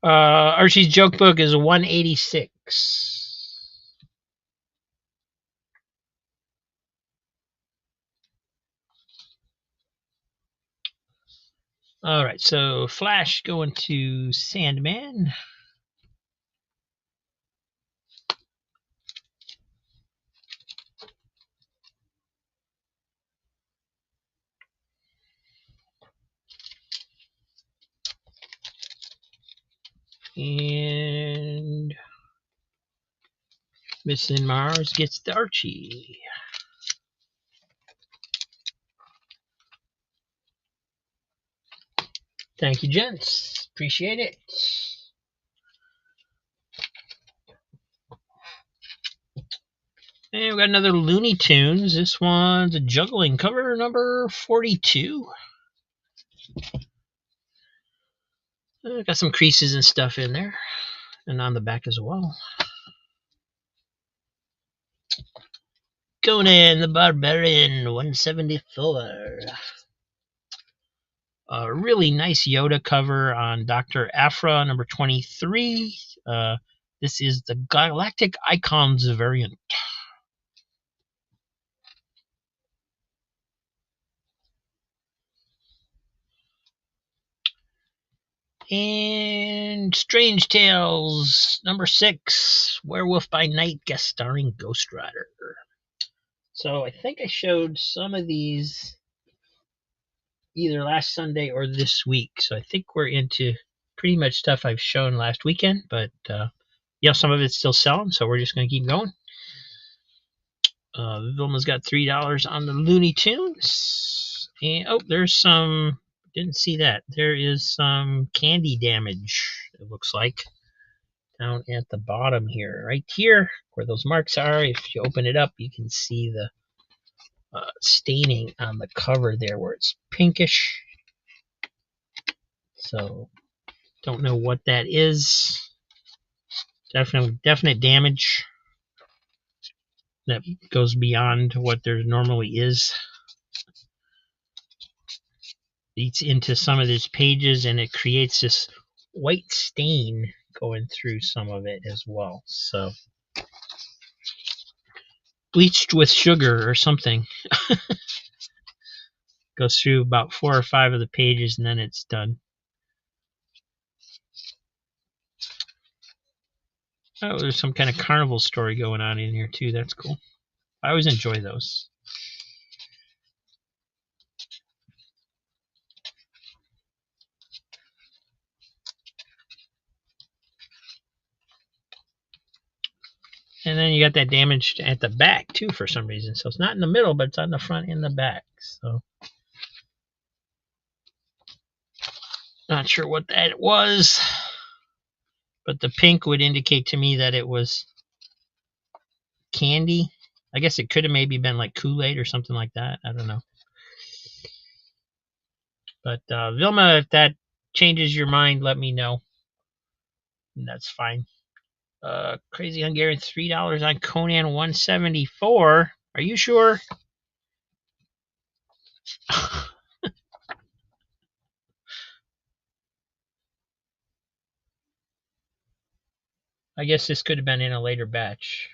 Archie's joke book is 186. All right, so Flash going to Sandman. And Missing Mars gets the Archie. Thank you, gents. Appreciate it. And we've got another Looney Tunes. This one's a juggling cover, number 42. Got some creases and stuff in there, and on the back as well. Conan the Barbarian, 174. A really nice Yoda cover on Dr. Aphra, number 23. This is the Galactic Icons variant. And Strange Tales, number 6, Werewolf by Night, guest starring Ghost Rider. So I think I showed some of these either last Sunday or this week. So I think we're into pretty much stuff I've shown last weekend, but some of it's still selling, so we're just going to keep going. Vilma's got $3 on the Looney Tunes. And there's some. Didn't see that. There is some candy damage, it looks like, down at the bottom here. Right here, where those marks are, if you open it up, you can see the staining on the cover there where it's pinkish. So, don't know what that is. Definite damage that goes beyond what there normally is. Eats into some of these pages, and it creates this white stain going through some of it as well. So bleached with sugar or something. Goes through about 4 or 5 of the pages, and then it's done. Oh, there's some kind of carnival story going on in here too. That's cool. I always enjoy those. And then you got that damage at the back too for some reason. So it's not in the middle, but it's on the front and the back. So not sure what that was. But the pink would indicate to me that it was candy. I guess it could have maybe been like Kool-Aid or something like that. I don't know. But Vilma, if that changes your mind, let me know. And that's fine. Crazy Hungarian, $3 on Conan 174. Are you sure? I guess this could have been in a later batch.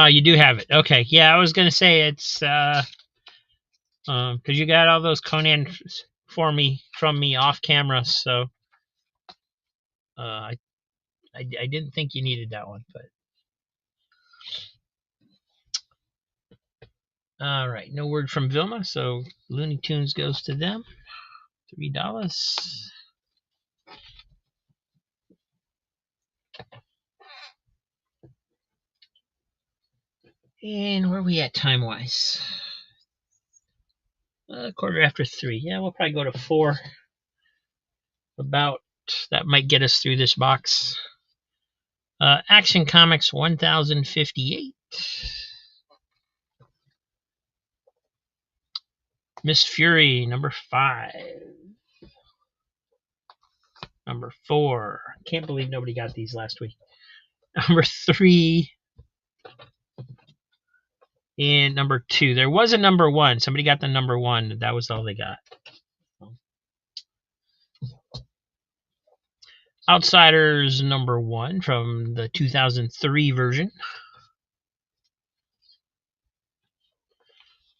You do have it. Okay. Yeah, I was going to say it's because you got all those Conan from me off camera, so I didn't think you needed that one, but all right. No word from Vilma, so Looney Tunes goes to them. $3. And where are we at time-wise? 3:15. Yeah, we'll probably go to 4. About that might get us through this box. Action Comics 1058. Miss Fury, number 5. Number 4. Can't believe nobody got these last week. Number 3. And number 2. There was a number 1. Somebody got the number 1. That was all they got. Outsiders number 1 from the 2003 version.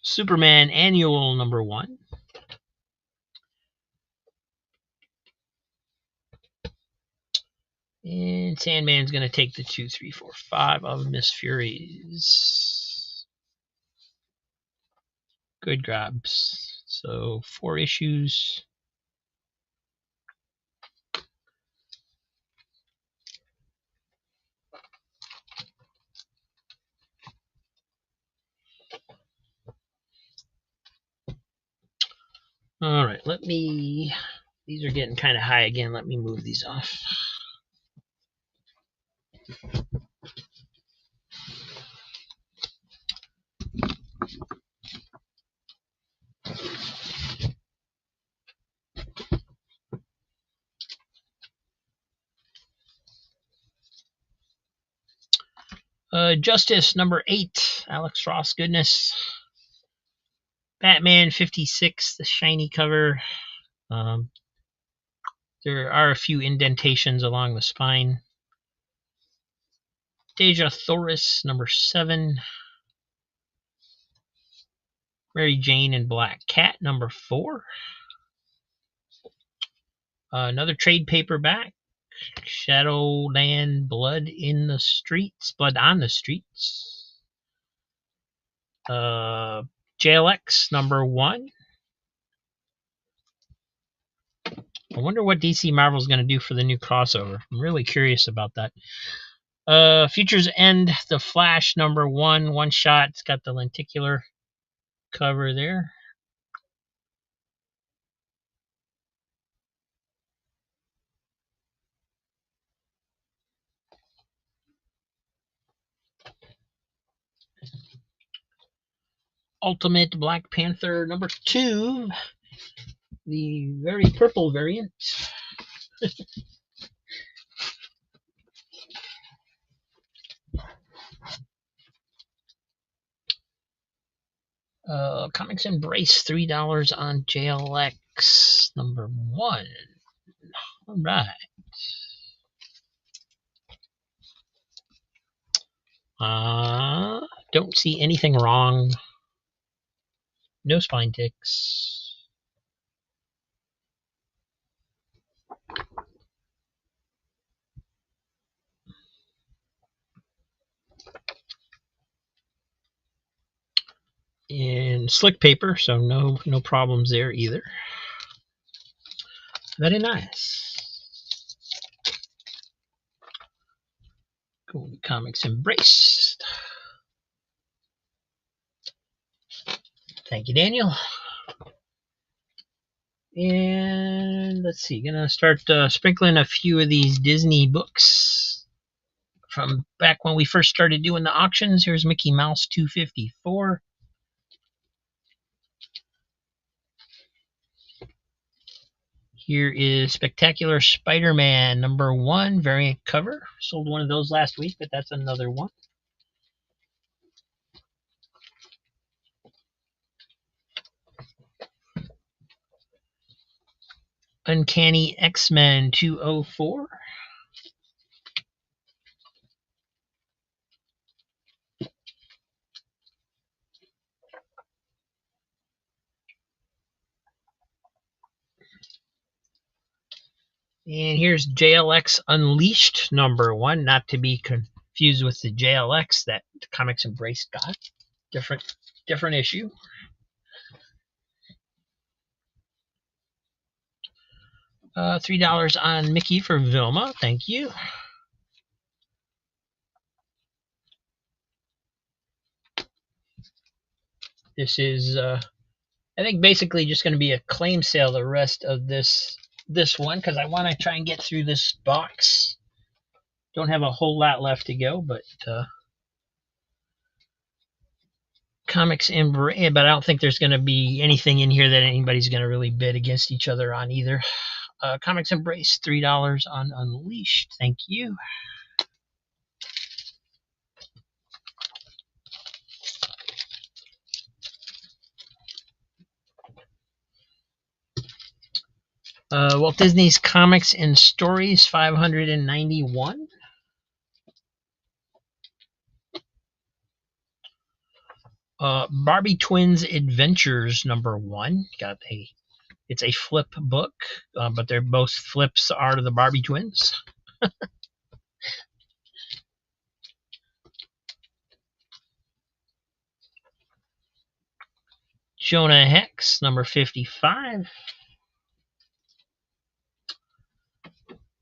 Superman Annual number 1. And Sandman's going to take the 2, 3, 4, 5 of Miss Fury's. Good grabs. So 4 issues. All right, these are getting kind of high again. Let me move these off. Justice number 8, Alex Ross goodness. Batman 56, the shiny cover. There are a few indentations along the spine. Deja Thoris number 7. Mary Jane and Black Cat number 4. Another trade paperback. Shadowland Blood in the Streets. Blood on the Streets. JLX number 1. I wonder what DC Marvel's going to do for the new crossover. I'm really curious about that. Futures End, The Flash number 1. One shot. It's got the lenticular cover there. Ultimate Black Panther number 2, the very purple variant. Comics Embrace, $3 on JLX number 1. All right. Don't see anything wrong. No spine ticks. And slick paper, so no problems there either. Very nice. Cool. Comics Embraced. Thank you, Daniel. And let's see, gonna start sprinkling a few of these Disney books from back when we first started doing the auctions. Here's Mickey Mouse 254. Here is Spectacular Spider-Man number 1, variant cover. Sold one of those last week, but that's another one. Uncanny X-Men 204. And here's JLX Unleashed number 1, not to be confused with the JLX that Comics Embrace got. Different issue. $3 on Mickey for Vilma. Thank you. This is, I think, basically just going to be a claim sale the rest of this one, because I want to try and get through this box Don't have a whole lot left to go, but Comics Embrace. But I don't think there's going to be anything in here that anybody's going to really bid against each other on either. Comics Embrace, $3 on Unleashed. Thank you. Walt Disney's Comics and Stories, $591. Barbie Twins Adventures #1. It's a flip book, but they're both flips are the Barbie twins. Jonah Hex, #55.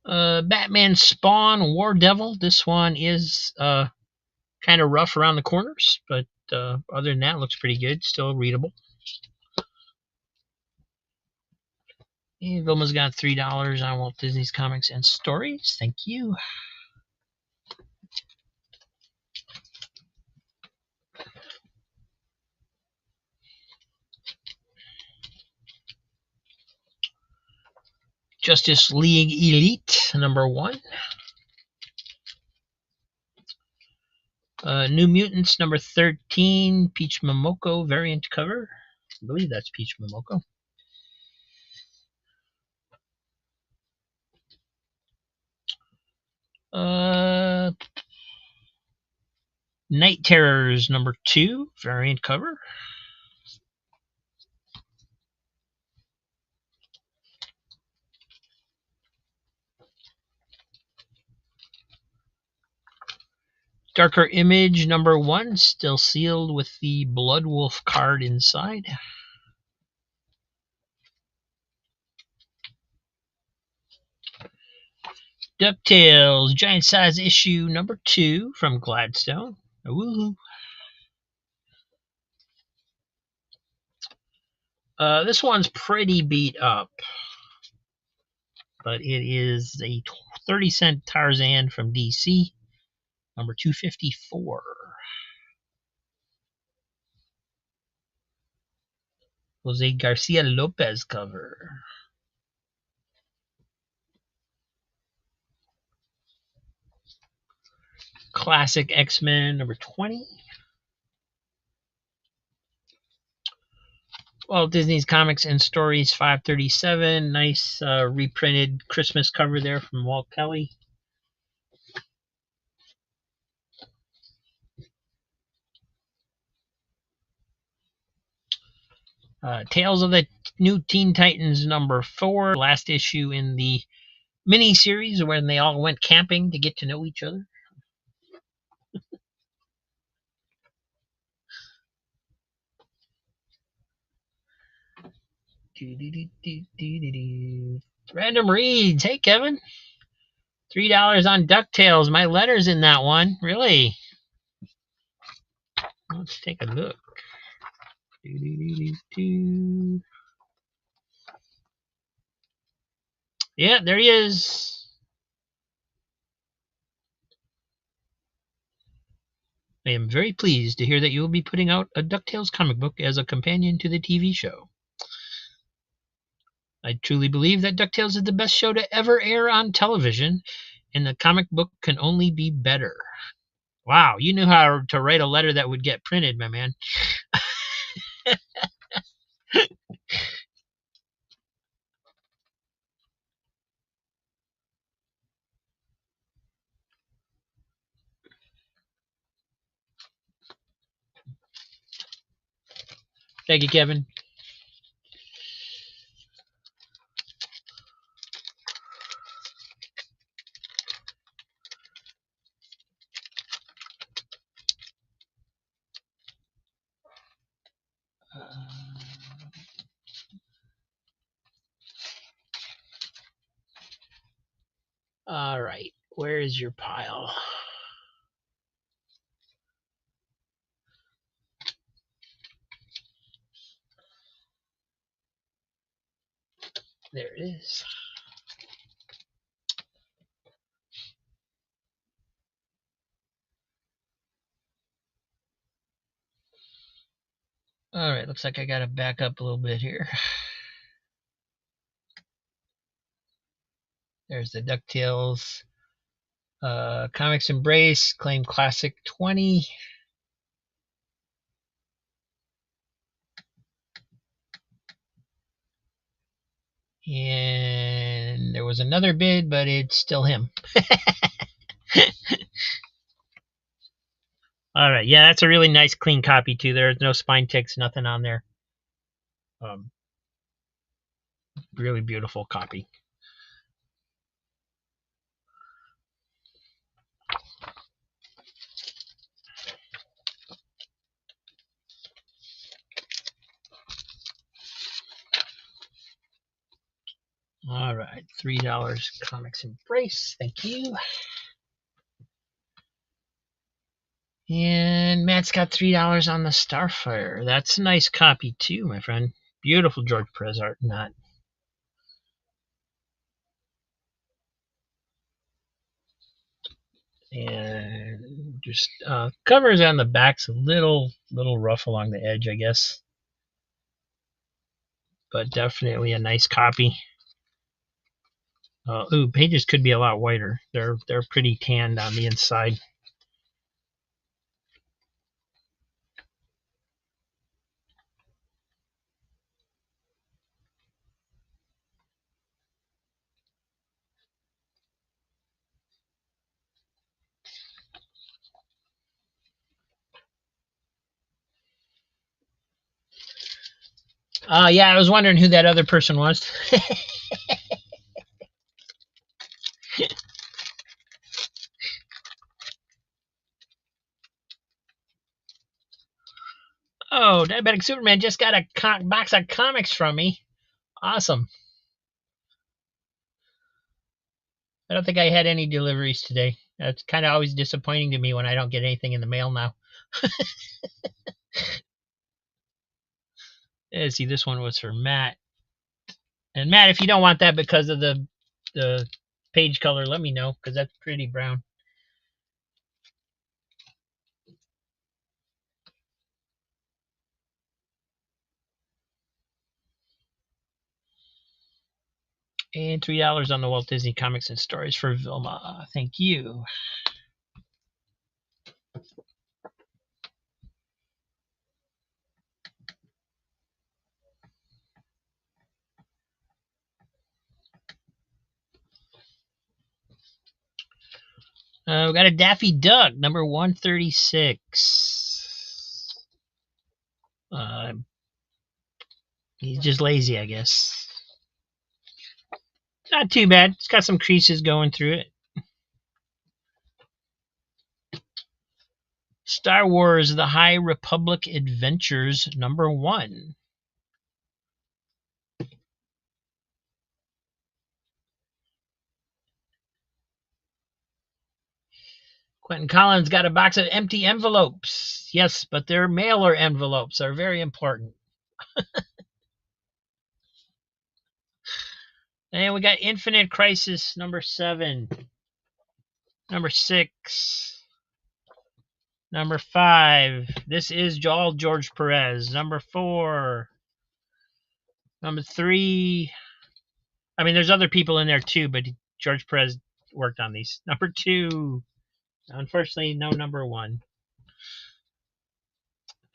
Batman Spawn War Devil. This one is kind of rough around the corners, but other than that, looks pretty good. Still readable. And Vilma's got $3 on Walt Disney's Comics and Stories. Thank you. Justice League Elite #1. New Mutants #13, Peach Momoko variant cover. I believe that's Peach Momoko. Night Terrors #2, variant cover. Darker Image #1, still sealed with the Blood Wolf card inside. DuckTales, giant size issue #2 from Gladstone. Woohoo. This one's pretty beat up, but it is a 30-cent Tarzan from DC, #254. Jose Garcia Lopez cover. Classic X-Men #20. Walt Disney's Comics and Stories, $537. Nice reprinted Christmas cover there from Walt Kelly. Tales of the New Teen Titans #4. Last issue in the mini-series when they all went camping to get to know each other. Random reads. Hey, Kevin. $3 on DuckTales. My letter's in that one. Really? Let's take a look. Yeah, there he is. I am very pleased to hear that you will be putting out a DuckTales comic book as a companion to the TV show. I truly believe that DuckTales is the best show to ever air on television, and the comic book can only be better. Wow, you knew how to write a letter that would get printed, my man. Thank you, Kevin. All right, where is your pile? There it is. All right, looks like I got to back up a little bit here. There's the DuckTales Comics Embrace Claim Classic 20. And there was another bid, but it's still him. All right, yeah, that's a really nice, clean copy too. There's no spine ticks, nothing on there. Really beautiful copy. All right, $3 Comics Embrace. Thank you. And Matt's got $3 on the Starfire. That's a nice copy too, my friend. Beautiful George Perez art in that. And just covers on the back's a little rough along the edge, I guess. But definitely a nice copy. Ooh, pages could be a lot whiter. They're pretty tanned on the inside. Yeah, I was wondering who that other person was. Oh, Diabetic Superman just got a box of comics from me. Awesome. I don't think I had any deliveries today. That's kind of always disappointing to me when I don't get anything in the mail now. See, this one was for Matt. And Matt, if you don't want that because of the page color, let me know, because that's pretty brown. And $3 on the Walt Disney Comics and Stories for Vilma. Thank you. We got a Daffy Duck, number 136. He's just lazy, I guess. Not too bad. It's got some creases going through it. Star Wars The High Republic Adventures, number 1. Quentin Collins got a box of empty envelopes. Yes, but their mailer envelopes are very important. And we got Infinite Crisis, number 7. Number 6. Number 5. This is all George Perez. Number 4. Number 3. I mean, there's other people in there too, but George Perez worked on these. Number 2. Unfortunately, no number 1.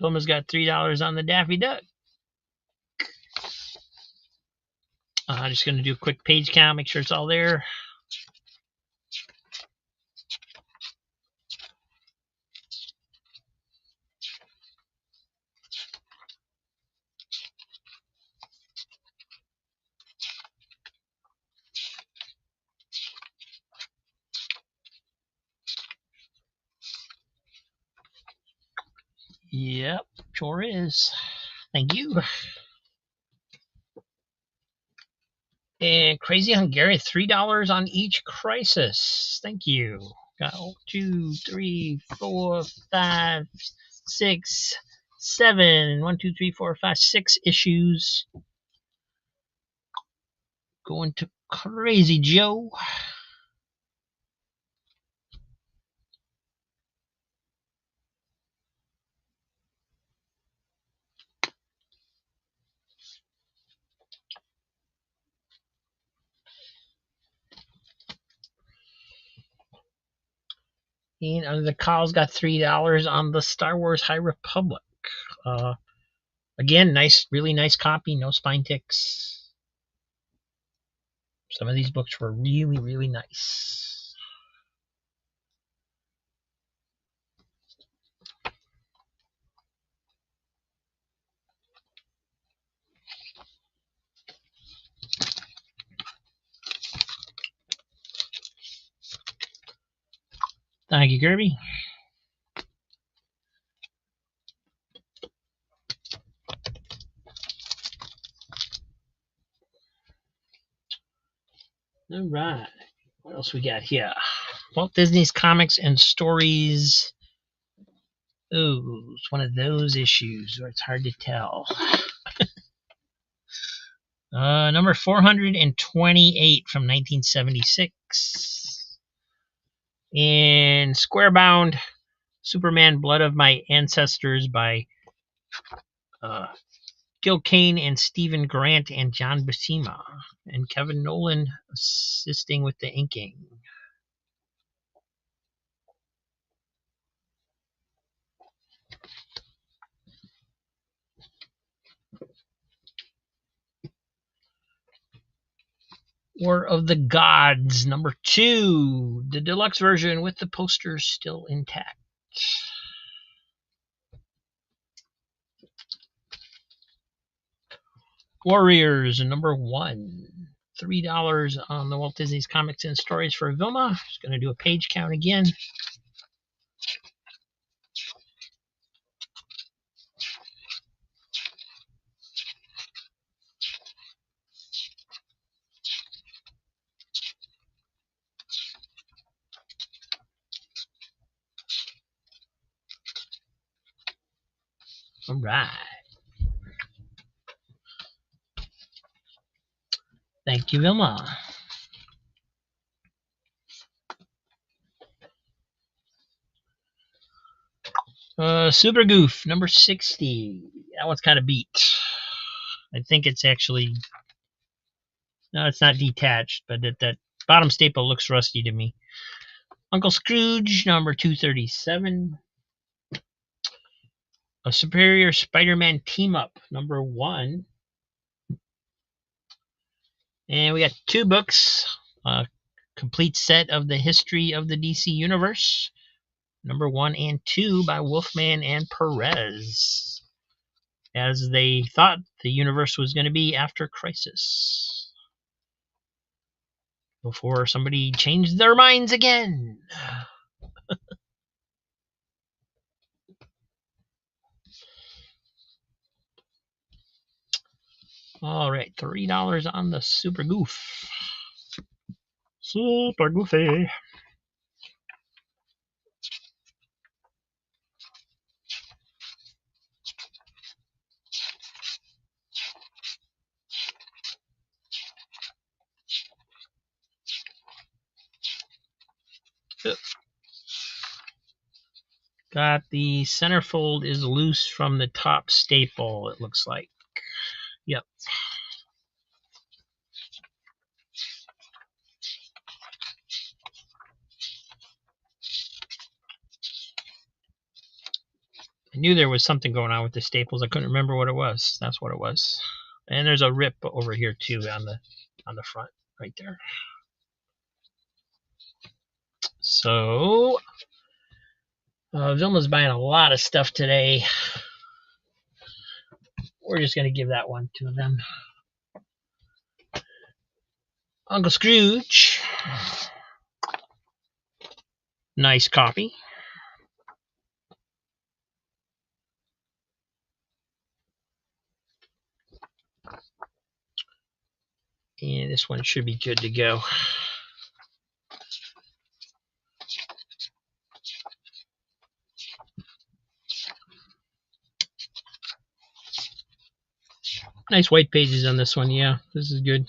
Vilma's got $3 on the Daffy Duck. I'm just going to do a quick page count, make sure it's all there. Yep, sure is. Thank you. And Crazy Hungary, $3 on each Crisis. Thank you. Got 2, 3, 4, 5, 6, 7. 1, 2, 3, 4, 5, 6 issues. Going to Crazy Joe. And under the Kyle's got $3 on the Star Wars High Republic. Again, nice, really nice copy, no spine ticks. Some of these books were really, really nice. Thank you, Kirby. All right. What else we got here? Walt Disney's Comics and Stories. Ooh, it's one of those issues where it's hard to tell. Number 428 from 1976. In Squarebound, Superman Blood of My Ancestors by Gil Kane and Stephen Grant and John Buscema. And Kevin Nolan assisting with the inking. War of the Gods, number 2, the deluxe version with the posters still intact. Warriors, number 1, $3 on the Walt Disney's Comics and Stories for Vilma. Just going to do a page count again. All right. Thank you, Vilma. Super Goof, number 60. That one's kind of beat. I think it's actually... No, it's not detached, but that bottom staple looks rusty to me. Uncle Scrooge, number 237. A Superior Spider-Man Team-Up, number 1. And we got 2 books. A complete set of the history of the DC Universe, number 1 and 2 by Wolfman and Perez, as they thought the universe was going to be after Crisis, before somebody changed their minds again. All right, $3 on the Super Goof. Super Goofy. Got the centerfold is loose from the top staple, it looks like. Yep. I knew there was something going on with the staples. I couldn't remember what it was. That's what it was. And there's a rip over here too on the front right there. So Vilma's buying a lot of stuff today. We're just going to give that one to them. Uncle Scrooge. Nice copy. And this one should be good to go. Nice white pages on this one. Yeah, this is good.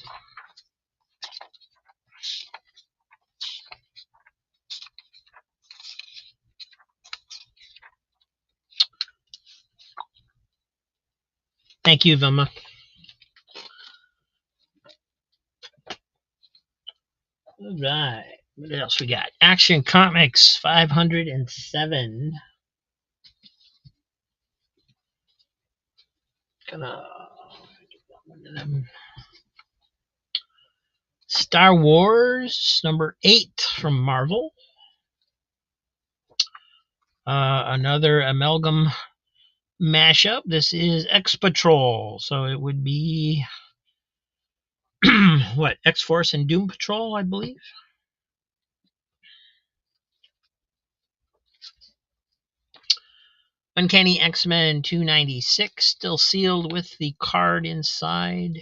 Thank you, Vilma. All right. What else we got? Action Comics 507. Gonna get one of them. Star Wars number 8 from Marvel. Another amalgam mashup. This is X Patrol, so it would be what, X Force and Doom Patrol, I believe. Uncanny X-Men 296, still sealed with the card inside.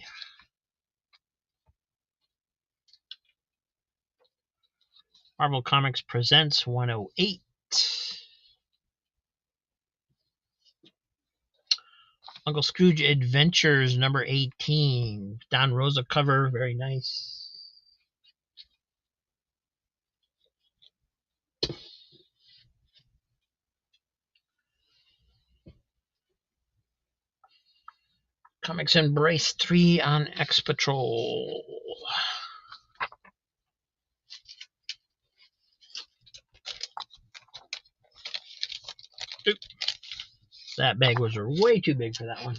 Marvel Comics Presents 108. Uncle Scrooge Adventures number 18. Don Rosa cover, very nice. Comics Embrace 3 on X Patrol. Oop. That bag was way too big for that one.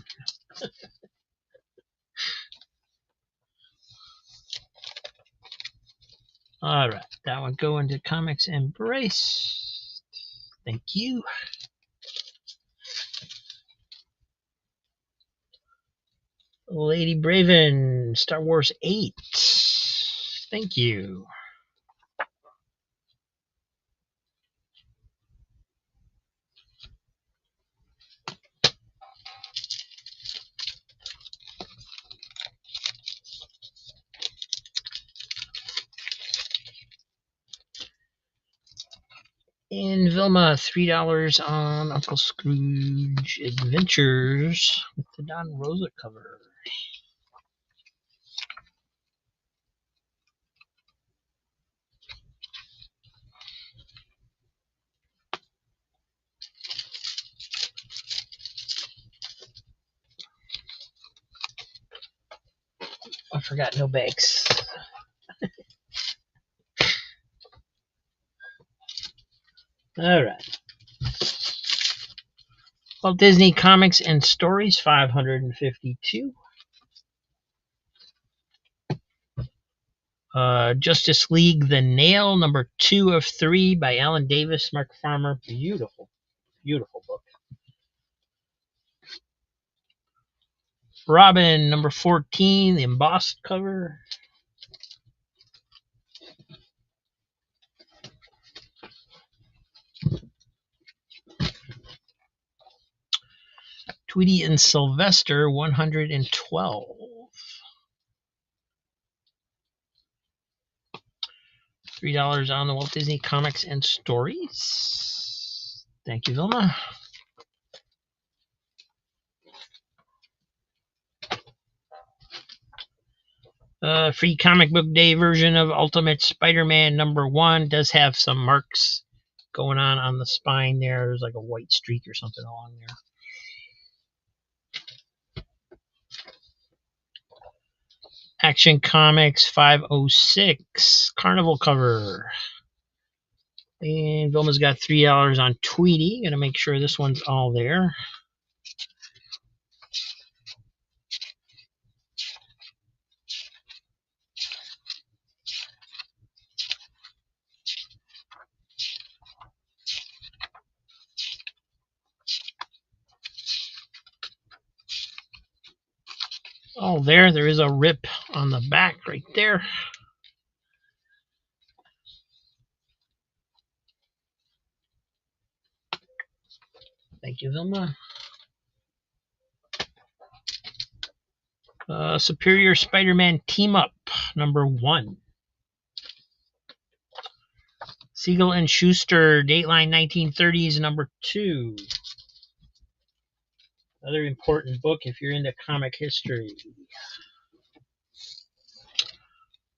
All right, that one go into Comics Embrace. Thank you. Lady Braven, Star Wars 8. Thank you. And Vilma, $3 on Uncle Scrooge Adventures with the Don Rosa cover. I forgot no bags. All right. Walt Disney Comics and Stories 552. Justice League The Nail number 2 of 3 by Alan Davis, Mark Farmer. Beautiful, beautiful book. Robin number 14, the embossed cover. Tweety and Sylvester 112. $3 on the Walt Disney Comics and Stories. Thank you, Vilma. Free comic book day version of Ultimate Spider-Man number 1 does have some marks going on the spine there. There's like a white streak or something along there. Action Comics 506 Carnival cover. And Vilma's got $3 on Tweety. Gonna make sure this one's all there. Oh, there is a rip on the back right there. Thank you, Vilma. Superior Spider-Man Team Up number 1. Siegel and Schuster Dateline 1930s number 2. Another important book if you're into comic history.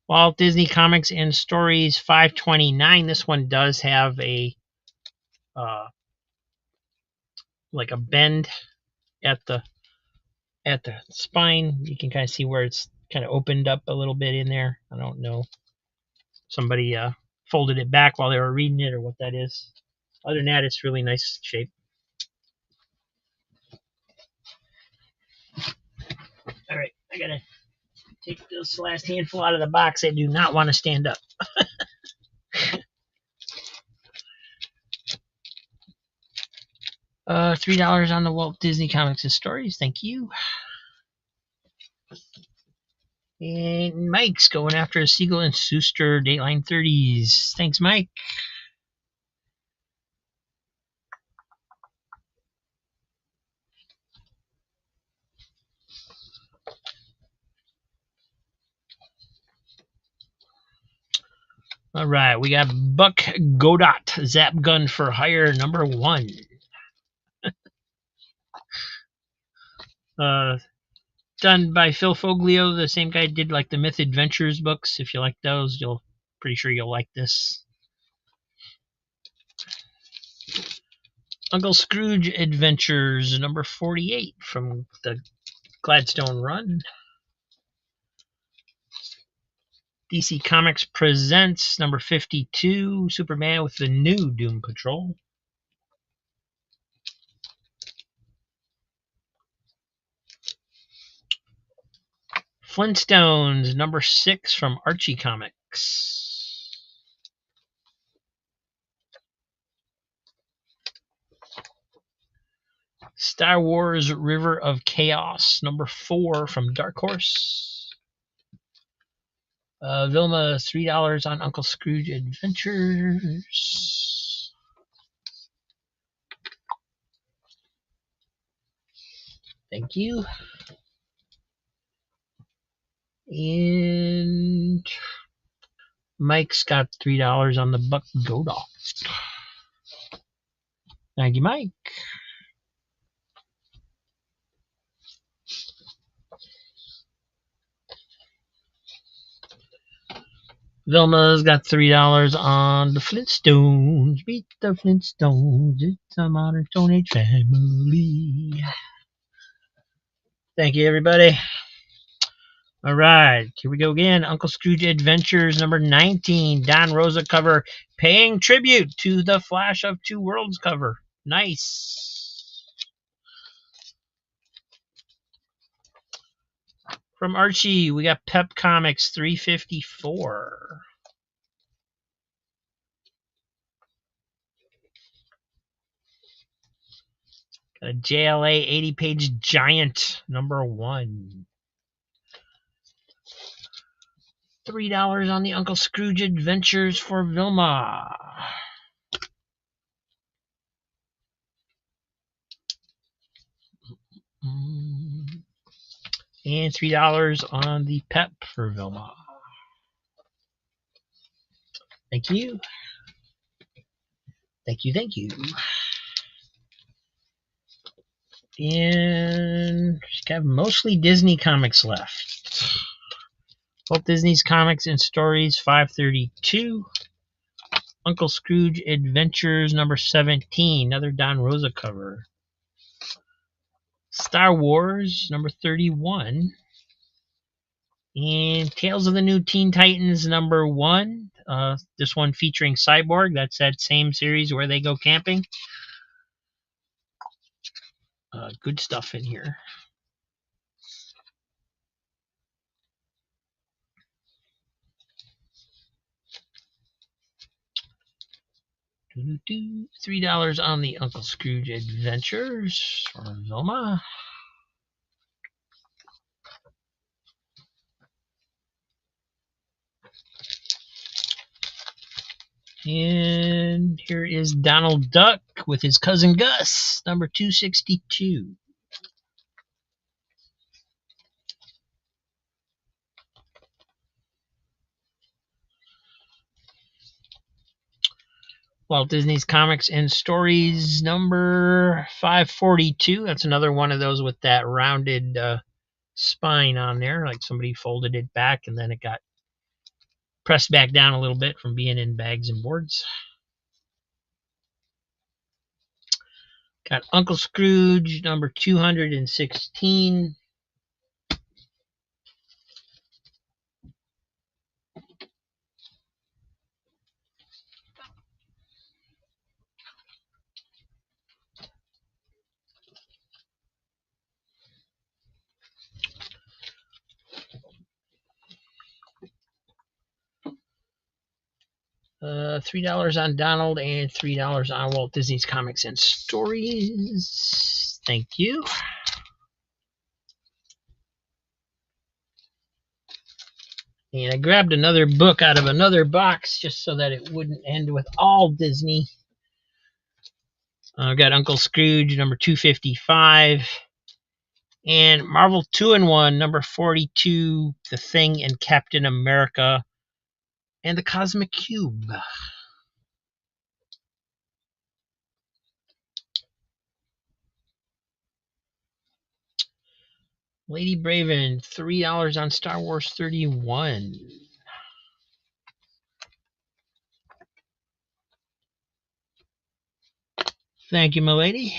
Walt Disney Comics and Stories 529. This one does have a like a bend at the spine. You can kind of see where it's kind of opened up a little bit in there. I don't know. Somebody folded it back while they were reading it or what that is. Other than that, it's really nice shape. All right, I gotta take this last handful out of the box. I do not want to stand up. $3 on the Walt Disney Comics and Stories. Thank you. And Mike's going after a Siegel and Schuster Dateline 30s. Thanks, Mike. All right, we got Buck Godot, Zap Gun for Hire #1. Done by Phil Foglio. The same guy did like the Myth Adventures books. If you like those, pretty sure you'll like this. Uncle Scrooge Adventures #48 from the Gladstone run. DC Comics presents #52, Superman with the new Doom Patrol. Flintstones #6 from Archie Comics. Star Wars River of Chaos #4 from Dark Horse. Vilma, $3 on Uncle Scrooge Adventures. Thank you. And Mike's got $3 on the Buck Godot. Thank you, Mike. Vilma's got $3 on the Flintstones. Beat the Flintstones. It's a modern Stone Age family. Thank you, everybody. All right, here we go again. Uncle Scrooge Adventures #19. Don Rosa cover, paying tribute to the Flash of Two Worlds cover. Nice. From Archie, we got Pep Comics 354. Got a JLA 80-page giant #1. $3 on the Uncle Scrooge Adventures for Vilma. And $3 on the Pep for Vilma. Thank you. Thank you, thank you. And got mostly Disney comics left. Walt Disney's Comics and Stories 532. Uncle Scrooge Adventures #17, another Don Rosa cover. Star Wars #31. And Tales of the New Teen Titans #1. This one featuring Cyborg. That's that same series where they go camping. Good stuff in here. $3 on the Uncle Scrooge Adventures for Vilma. And here is Donald Duck with his cousin Gus, #262. Walt Disney's Comics and Stories #542. That's another one of those with that rounded spine on there, like somebody folded it back and then it got pressed back down a little bit from being in bags and boards. Got Uncle Scrooge #216. $3 on Donald and $3 on Walt Disney's Comics and Stories. Thank you. And I grabbed another book out of another box just so that it wouldn't end with all Disney. I've got Uncle Scrooge, number 255. And Marvel 2-in-1, number 42, The Thing and Captain America, and the Cosmic Cube. Lady Braven, $3 on Star Wars 31. Thank you, my lady.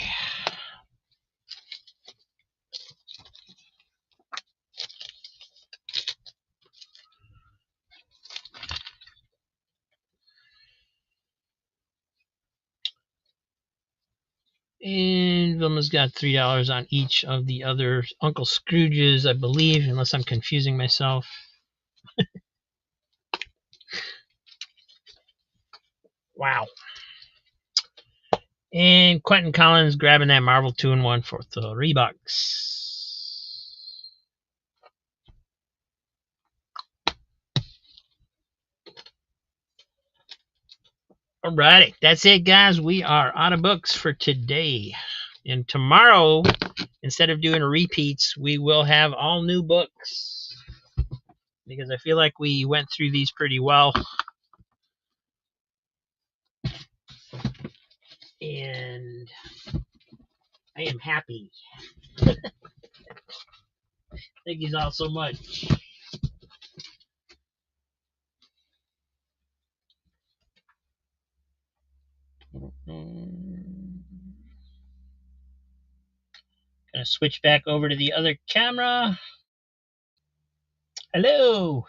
And Vilma's got $3 on each of the other Uncle Scrooges, I believe, unless I'm confusing myself. Wow. And Quentin Collins grabbing that Marvel 2-in-1 for $3. Alrighty, that's it, guys. We are out of books for today. And tomorrow, instead of doing repeats, we will have all new books. Because I feel like we went through these pretty well. And I am happy. Thank you all so much. Gonna switch back over to the other camera. Hello.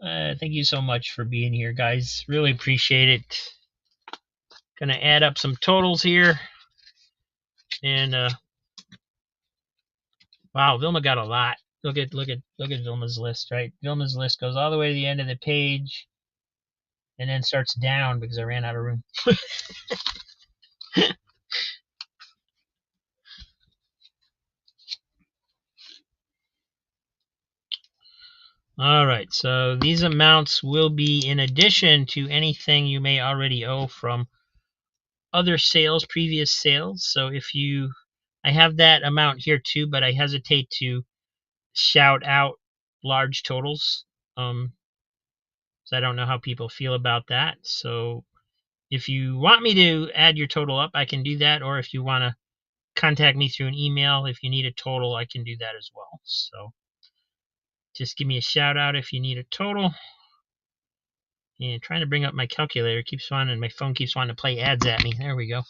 Thank you so much for being here, guys. Really appreciate it. Gonna add up some totals here. And wow, Vilma got a lot. Look at Vilma's list, right? Vilma's list goes all the way to the end of the page and then starts down because I ran out of room. All right, so these amounts will be in addition to anything you may already owe from other sales, previous sales. So if you, I have that amount here too, but I hesitate to shout out large totals. So I don't know how people feel about that. So if you want me to add your total up, I can do that. Or if you want to contact me through an email, if you need a total, I can do that as well. So just give me a shout out if you need a total. And trying to bring up my calculator keeps wanting, my phone keeps wanting to play ads at me. There we go.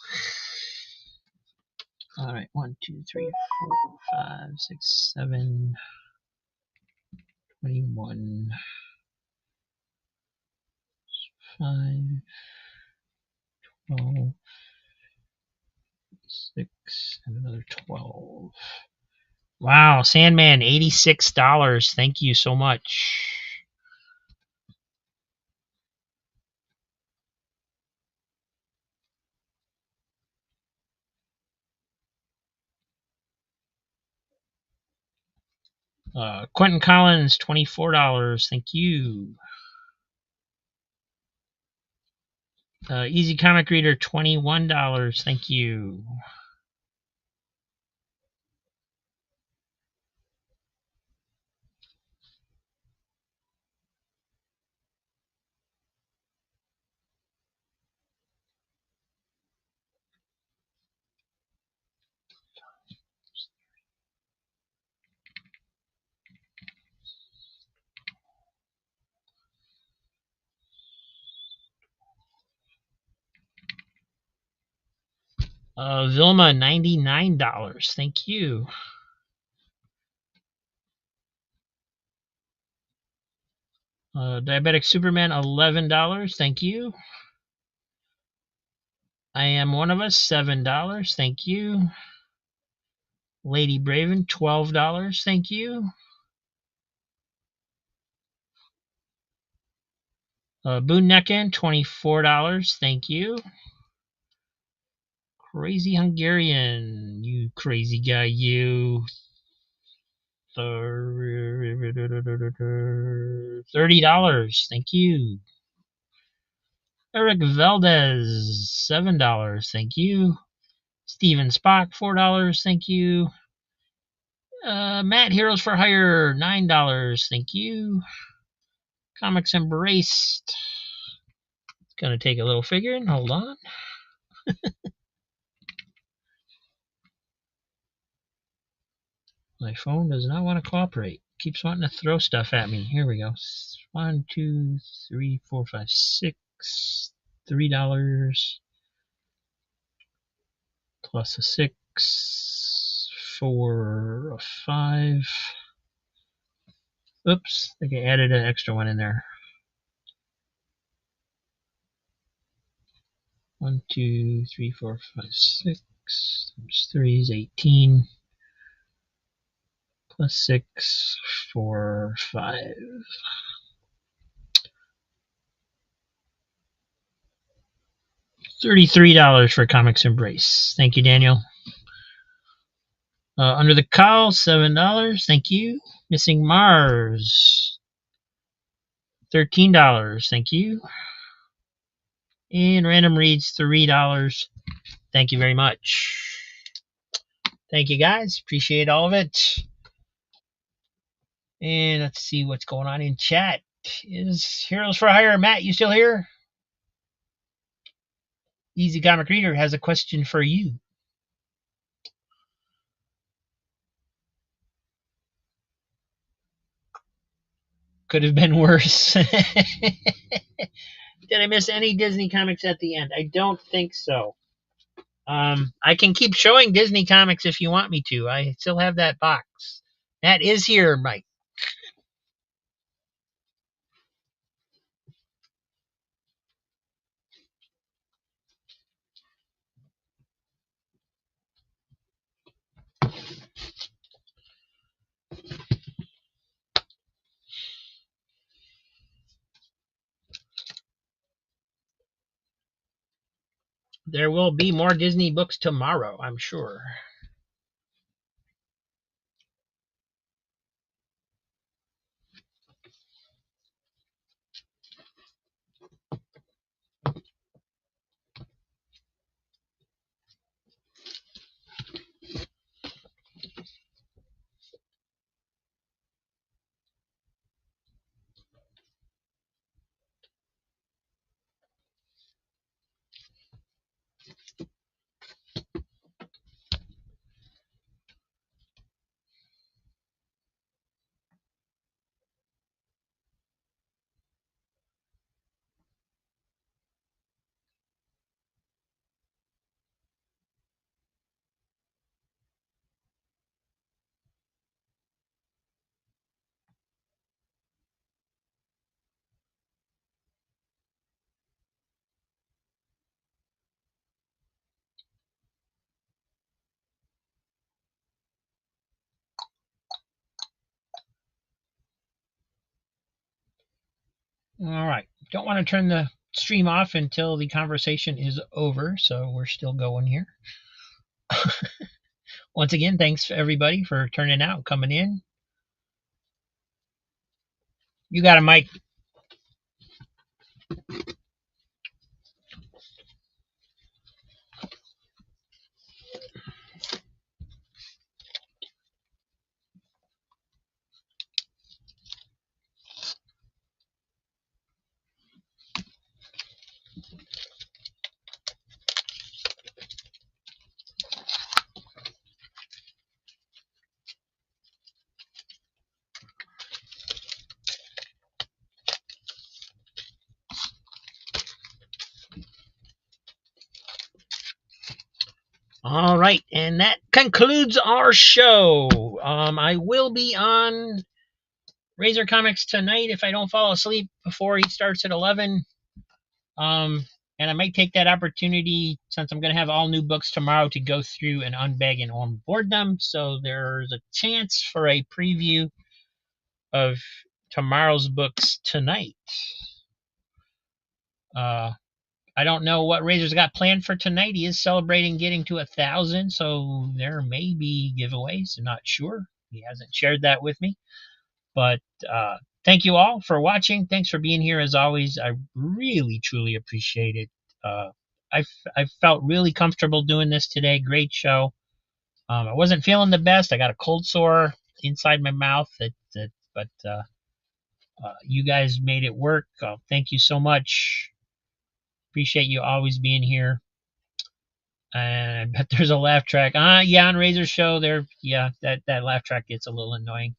All right, 1, 2, 3, 4, 5, 6, 7, 21, 5, 12, 6, and another 12. Wow, Sandman, $86. Thank you so much. Quentin Collins, $24. Thank you. Easy Comic Reader, $21. Thank you. Vilma, $99. Thank you. Diabetic Superman, $11. Thank you. I Am One of Us, $7. Thank you. Lady Braven, $12. Thank you. Boone Neckin, $24. Thank you. Crazy Hungarian, you crazy guy, you. $30. Thank you. Eric Valdez, $7. Thank you. Steven Spock, $4. Thank you. Matt Heroes for Hire, $9. Thank you. Comics Embraced. It's gonna take a little figuring. Hold on. My phone does not want to cooperate. Keeps wanting to throw stuff at me. Here we go. 1, 2, 3, 4, 5, 6. $3 plus a 6 for a 5. Oops, I think I added an extra one in there. 1, 2, 3, 4, 5, 6 times 3 is 18. Plus 6 for 5. $33 for Comics Embrace. Thank you, Daniel. Under the Cowl, $7. Thank you. Missing Mars, $13. Thank you. And Random Reads, $3. Thank you very much. Thank you, guys. Appreciate all of it. And let's see what's going on in chat. Is Heroes for Hire Matt, you still here? Easy Comic Reader has a question for you. Could have been worse. Did I miss any Disney comics at the end? I don't think so. I can keep showing Disney comics if you want me to. I still have that box. That is here, Mike. There will be more Disney books tomorrow, I'm sure. All right. Don't want to turn the stream off until the conversation is over, so we're still going here. Once again, thanks everybody for turning out, coming in. You got it, Mike. All right, and that concludes our show. I will be on Razor Comics tonight if I don't fall asleep before he starts at 11. And I might take that opportunity, since I'm going to have all new books tomorrow, to go through and unbag and onboard them. So there's a chance for a preview of tomorrow's books tonight. I don't know what Razor's got planned for tonight. He is celebrating getting to 1,000, so there may be giveaways. I'm not sure. He hasn't shared that with me. But thank you all for watching. Thanks for being here as always. I really, truly appreciate it. I felt really comfortable doing this today. Great show. I wasn't feeling the best. I got a cold sore inside my mouth. But you guys made it work. Thank you so much. Appreciate you always being here. And I bet there's a laugh track. Yeah, on Razor's show there. Yeah, that laugh track gets a little annoying.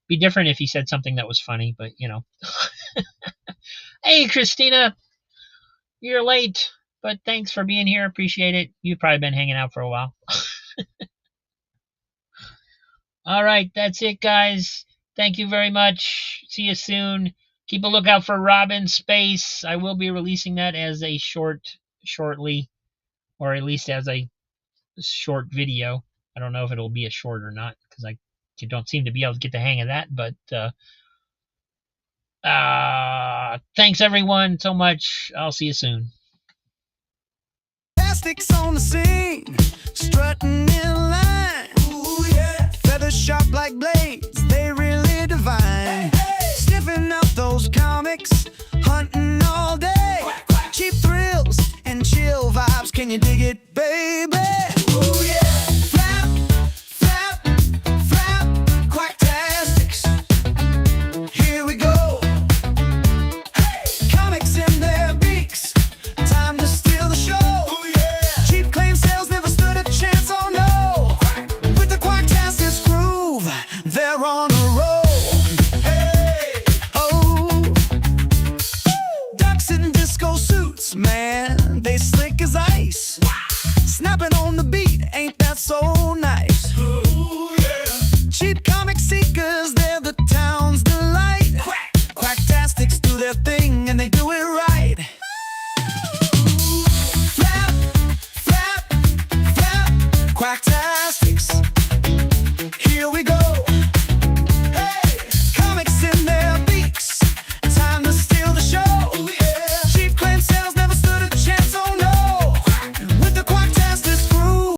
Be different if he said something that was funny, but you know. Hey, Christina, you're late, but thanks for being here. Appreciate it. You've probably been hanging out for a while. All right, that's it, guys. Thank you very much. See you soon. Keep a lookout for Robin Space. I will be releasing that as a shortly, or at least as a short video. I don't know if it'll be a short or not, because I don't seem to be able to get the hang of that. But thanks everyone so much. I'll see you soon. Plastics on the scene, strutting in line. Ooh, yeah. Feathers sharp like blades, they really divine. Hey, hey. Sniffing up those comics, hunting all day. Quack, quack. Cheap thrills and chill vibes, can you dig it, baby? Ooh, yeah. Here we go. Hey. Comics in their beaks, time to steal the show. Ooh, yeah. Cheap claim sales never stood a chance, oh no. With the Quacktastic groove, they're on a roll. Hey, oh, ducks in disco suits, man, they slick as ice. Wow. Snapping on the beat, ain't that so nice? Ooh, yeah. Cheap comic seekers, they're the town's delight. Quacktastics do their thing and they do it right.